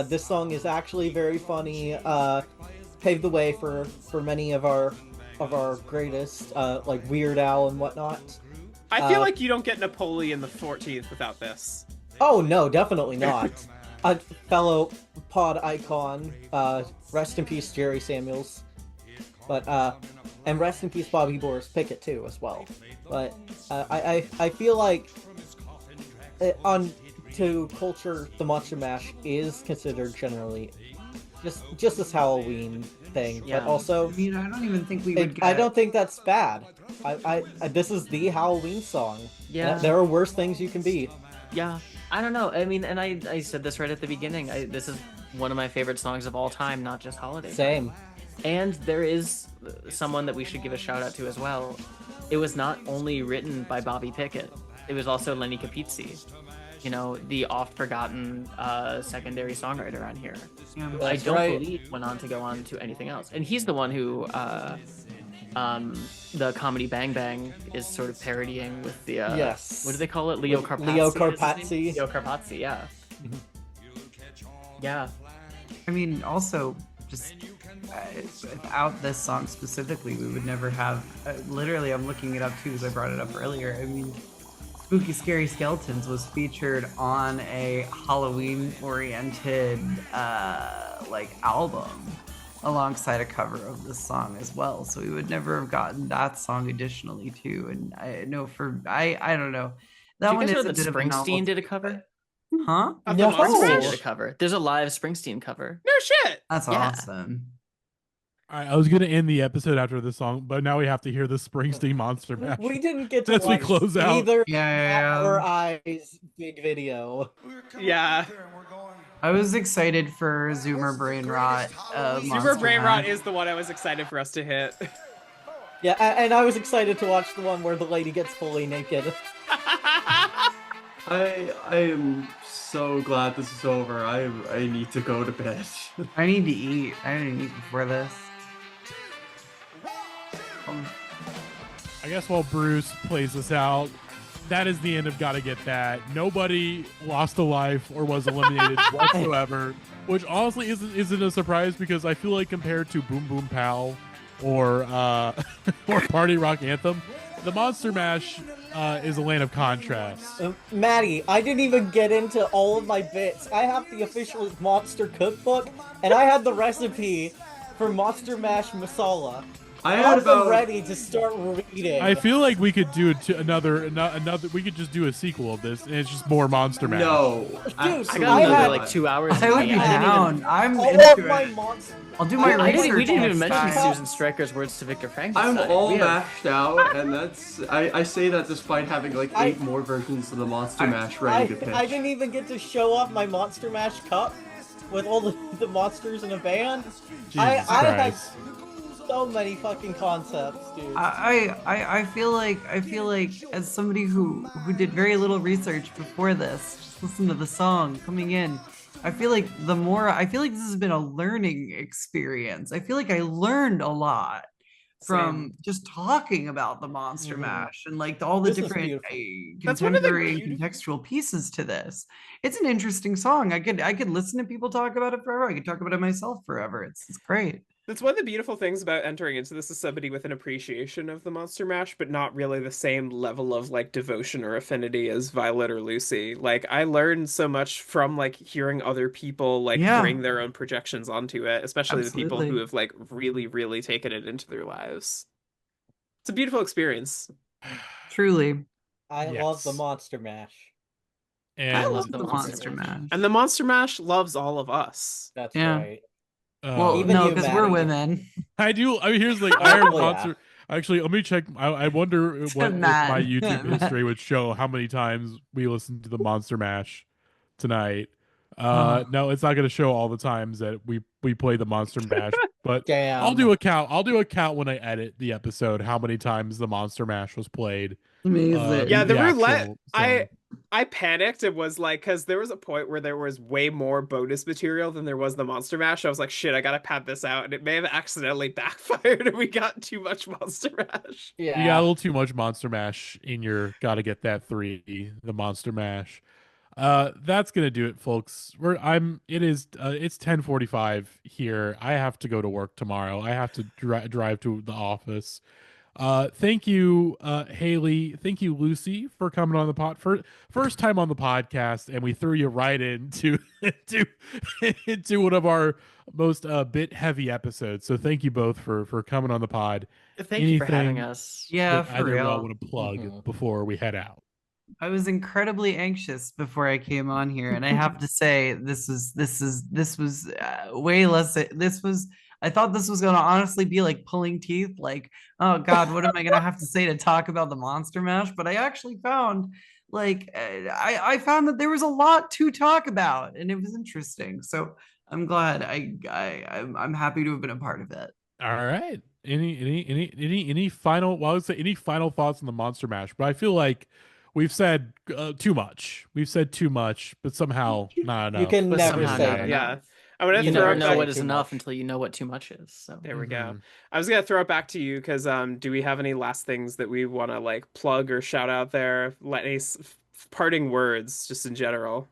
this song is actually very funny. Paved the way for many of our greatest, like Weird Al and whatnot. I feel like you don't get Napoleon the 14th without this. Oh no, definitely not. A fellow pod icon, rest in peace Jerry Samuels, but and rest in peace Bobby Boris Pickett too as well. But I feel like to culture, the Monster Mash is considered generally just this Halloween thing, but also I mean, I don't even think we would. I don't think that's bad. I this is the Halloween song. Yeah, there are worse things you can be. Yeah. I don't know. I mean, and I said this right at the beginning. This is one of my favorite songs of all time, not just holiday. Same. And there is someone that we should give a shout out to as well. It was not only written by Bobby Pickett. It was also Lenny Capizzi. You know, the oft-forgotten secondary songwriter on here. Yeah, I don't believe went on to go on to anything else. And he's the one who the comedy Bang Bang is sort of parodying with the yes. What do they call it? Leo Carpazzi. Leo Carpazzi, yeah. Yeah. I mean, also just without this song specifically, we would never have. Literally, I'm looking it up too because I brought it up earlier. I mean, Spooky Scary Skeletons was featured on a Halloween-oriented like album, alongside a cover of this song as well, so we would never have gotten that song additionally too. And I know I don't know. That one is a bit of a novelty. Springsteen did a cover. Huh? Of No. the Monster Springsteen Mash? did a cover. There's a live Springsteen cover. No shit. That's Yeah. awesome. All right, I was gonna end the episode after this song, but now we have to hear the Springsteen Monster Mash. We didn't get to As we watch close out. either Yeah. or I's big video. Yeah. I was excited for Zoomer Brain Rot. Super Brain Rot is the one I was excited for us to hit. Yeah, and I was excited to watch the one where the lady gets fully naked. I am so glad this is over. I need to go to bed. I need to eat. I didn't eat before this. I guess while Bruce plays this out, that is the end of Gotta Get That. Nobody lost a life or was eliminated whatsoever, which honestly isn't a surprise because I feel like compared to Boom Boom Pow or or Party Rock Anthem, the Monster Mash is a land of contrasts. Matty, I didn't even get into all of my bits. I have the official Monster Cookbook, and I had the recipe for Monster Mash Masala. I had about ready to start reading. I feel like we could do another. We could just do a sequel of this, and it's just more Monster Mash. No, Dude, I got another like 2 hours. I would be in me. down. I'm all into of my it. monster. I'll do my research. We didn't even next mention time. Susan Stryker's words to Victor I'm Frankenstein. all mashed out, and that's I say that despite having like 8 more versions of the Monster Mash ready to pitch. I didn't even get to show off my Monster Mash cup with all the monsters in a band. I had so many fucking concepts, dude. I feel like as somebody who did very little research before this, just listen to the song coming in. I feel like this has been a learning experience. I feel like I learned a lot from just talking about the Monster Mash and like all the This is different That's one of the contemporary and contextual pieces to this. It's an interesting song. I could listen to people talk about it forever. I could talk about it myself forever. It's great. That's one of the beautiful things about entering into this as somebody with an appreciation of the Monster Mash, but not really the same level of like devotion or affinity as Violet or Lucie. Like I learned so much from like hearing other people like bring their own projections onto it, especially the people who have like really, really taken it into their lives. It's a beautiful experience. Truly. I love the Monster Mash. And I love the Monster Mash. And the Monster Mash loves all of us. That's right. Well, Even no, you, because Matty. we're women. I do. I mean, here's like Iron yeah. Monster. Actually, let me check. I wonder what if Matt. my YouTube history would show how many times we listened to the Monster Mash tonight. No, it's not going to show all the times that we play the Monster Mash. But Damn. I'll do a count. I'll do a count when I edit the episode. How many times the Monster Mash was played? Amazing. Yeah, the roulette. actual song. I panicked. It was like because there was a point where there was way more bonus material than there was the Monster Mash. I was like, shit, I gotta pad this out, and it may have accidentally backfired, and we got too much Monster Mash. Yeah. You got a little too much Monster Mash in your Gotta Get That 3, the Monster Mash. That's gonna do it, folks. It's 10:45 here. I have to go to work tomorrow. I have to drive to the office. Thank you, Hayley. Thank you, Lucie, for coming on the first time on the podcast, and we threw you right into into one of our most bit heavy episodes. So thank you both for coming on the pod. Thank you for having us. Yeah, that for either of y'all real. want to plug before we head out? I was incredibly anxious before I came on here, and I have to say this was way less. I thought this was going to honestly be like pulling teeth, like, oh God, what am I going to have to say to talk about the Monster Mash? But I actually found I found that there was a lot to talk about, and it was interesting. So I'm glad. I'm happy to have been a part of it. All right. Any final? Well, I would say any final thoughts on the Monster Mash, but I feel like we've said too much. We've said too much, but somehow not enough. You can But never somehow say not it. enough. Yeah. I'm gonna You throw never it know back. what is too enough much. until you know what too much is. So There we go. I was gonna throw it back to you because do we have any last things that we want to like plug or shout out there? Let any parting words just in general.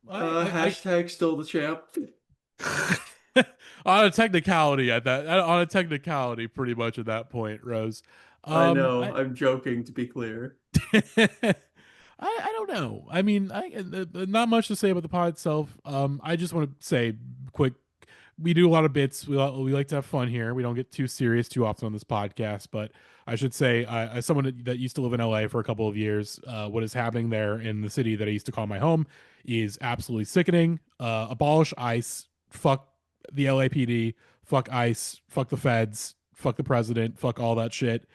Hashtag still the champ. On a technicality pretty much at that point, Rose. I know. I'm joking, to be clear. I don't know. I mean, not much to say about the pod itself. I just want to say we do a lot of bits. We like to have fun here. We don't get too serious too often on this podcast, but I should say, as someone that used to live in LA for a couple of years, what is happening there in the city that I used to call my home is absolutely sickening. Abolish ICE. Fuck the LAPD. Fuck ICE. Fuck the feds. Fuck the president. Fuck all that shit.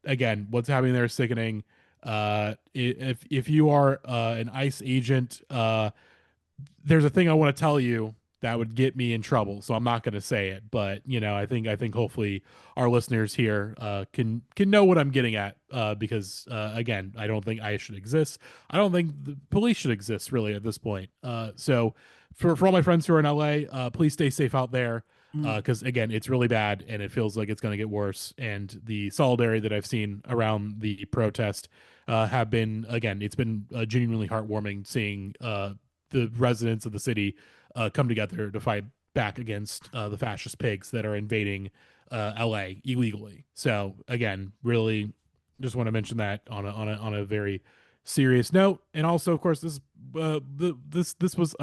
Again, what's happening there is sickening. If you are an ICE agent, there's a thing I want to tell you that would get me in trouble, so I'm not going to say it. But I think hopefully our listeners here can know what I'm getting at, because again, I don't think ICE should exist. I don't think the police should exist really at this point. So for all my friends who are in LA, please stay safe out there. Because again, it's really bad and it feels like it's going to get worse. And the solidarity that I've seen around the protest have been, again, it's been genuinely heartwarming seeing the residents of the city come together to fight back against the fascist pigs that are invading LA illegally. So again, really just want to mention that on a very serious note. And also, of course, this was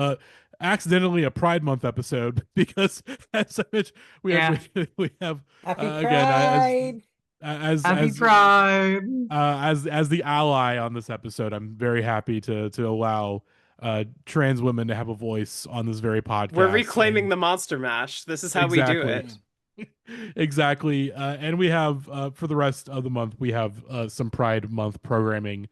accidentally a Pride Month episode because, as I mentioned, we have Happy again Pride. Happy Pride. As the ally on this episode, I'm very happy to allow trans women to have a voice on this very podcast. We're reclaiming the Monster Mash. This is how we do it. Exactly. And we have for the rest of the month, we have some Pride Month programming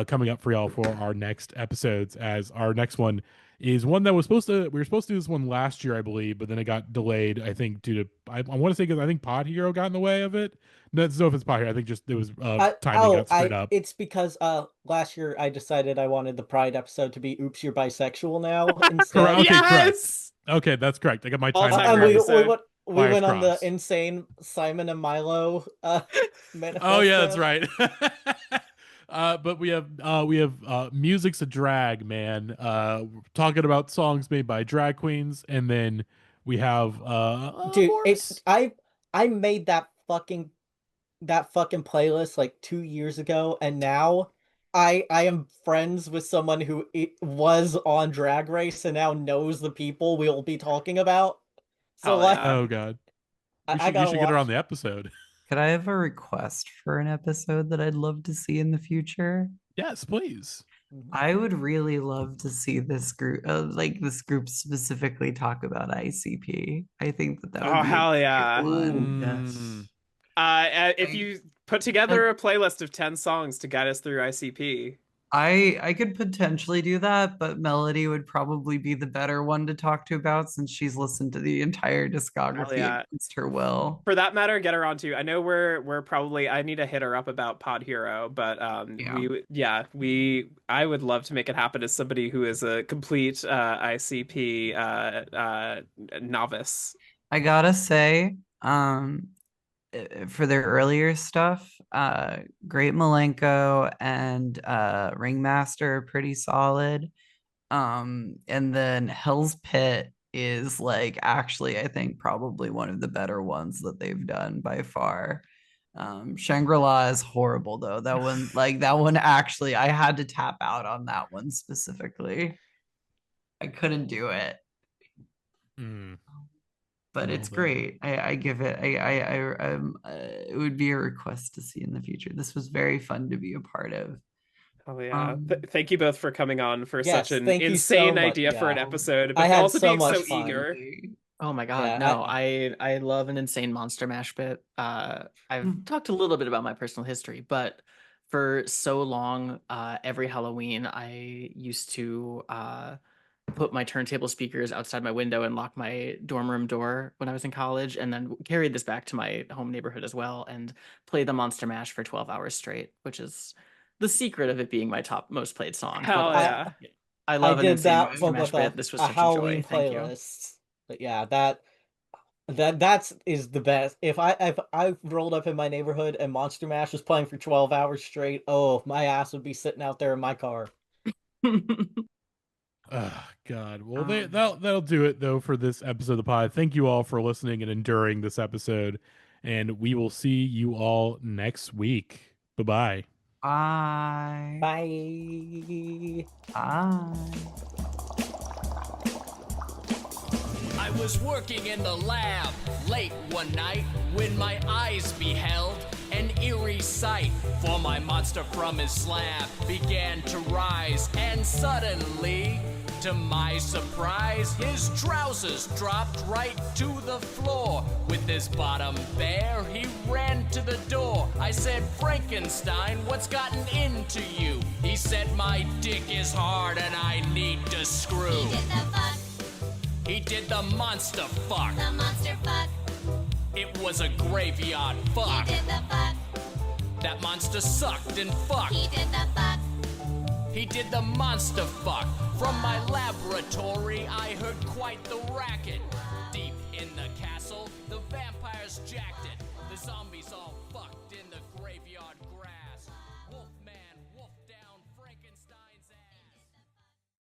coming up for y'all for our next episodes, as our next one is one that we were supposed to do this one last year, I believe, but then it got delayed, I think, due to I want to say because I think Pod Hero got in the way of it. No, it's no if it's Pod Hero. I think just it was timing got screwed up. It's because last year I decided I wanted the Pride episode to be "Oops, You're Bisexual" now instead. Okay, Yes! correct. Okay, that's correct. I got my timing And we Wires went on the crossed. insane Simon and Milo manifesto. Oh yeah, that's right. But we have Music's a Drag, man. Talking about songs made by drag queens, and then we have Dude, I made that fucking playlist like 2 years ago, and now I am friends with someone who was on Drag Race and now knows the people we'll be talking about. So oh god, you should get her on the episode. Could I have a request for an episode that I'd love to see in the future? Yes, please. I would really love to see this group specifically talk about ICP. I think that would be hell yeah. Fun. Yes. If you put together a playlist of 10 songs to guide us through ICP. I could potentially do that, but Melody would probably be the better one to talk to about since she's listened to the entire discography against her will. For that matter, get her on too. I know we're probably I need to hit her up about Pod Hero, but I would love to make it happen as somebody who is a complete ICP novice. I gotta say, for their earlier stuff, Great Malenko and Ringmaster are pretty solid. And then Hell's Pit is like actually I think probably one of the better ones that they've done by far. Shangri-La is horrible though. That one actually I had to tap out on that one specifically. I couldn't do it. But it's great. I give it. It would be a request to see in the future. This was very fun to be a part of. Oh yeah! Thank you both for coming on for such an so insane idea for an episode, but also being so eager. Oh my god! I love an insane Monster Mash bit. I've talked a little bit about my personal history, but for so long, every Halloween, I used to put my turntable speakers outside my window and lock my dorm room door when I was in college, and then carried this back to my home neighborhood as well and played the Monster Mash for 12 hours straight, which is the secret of it being my top most played song. Hell yeah. I love an insane Monster Mash bit. This was such a Halloween joy. Thank you. But yeah, that is the best. If I rolled up in my neighborhood and Monster Mash was playing for 12 hours straight, my ass would be sitting out there in my car. Oh God. Well, that'll do it though for this episode of the pod. Thank you all for listening and enduring this episode, and we will see you all next week. Bye-bye. Bye. Bye. Bye. I was working in the lab late one night when my eyes beheld an eerie sight. For my monster from his slab began to rise, and suddenly, to my surprise, his trousers dropped right to the floor. With his bottom bare, he ran to the door. I said, Frankenstein, what's gotten into you? He said, my dick is hard and I need to screw. He did the fuck. He did the monster fuck. The monster fuck. It was a graveyard fuck. He did the fuck. That monster sucked and fucked. He did the fuck. He did the monster fuck. From my laboratory, I heard quite the racket. Deep in the castle, the vampires jacked it. The zombies all fucked in the graveyard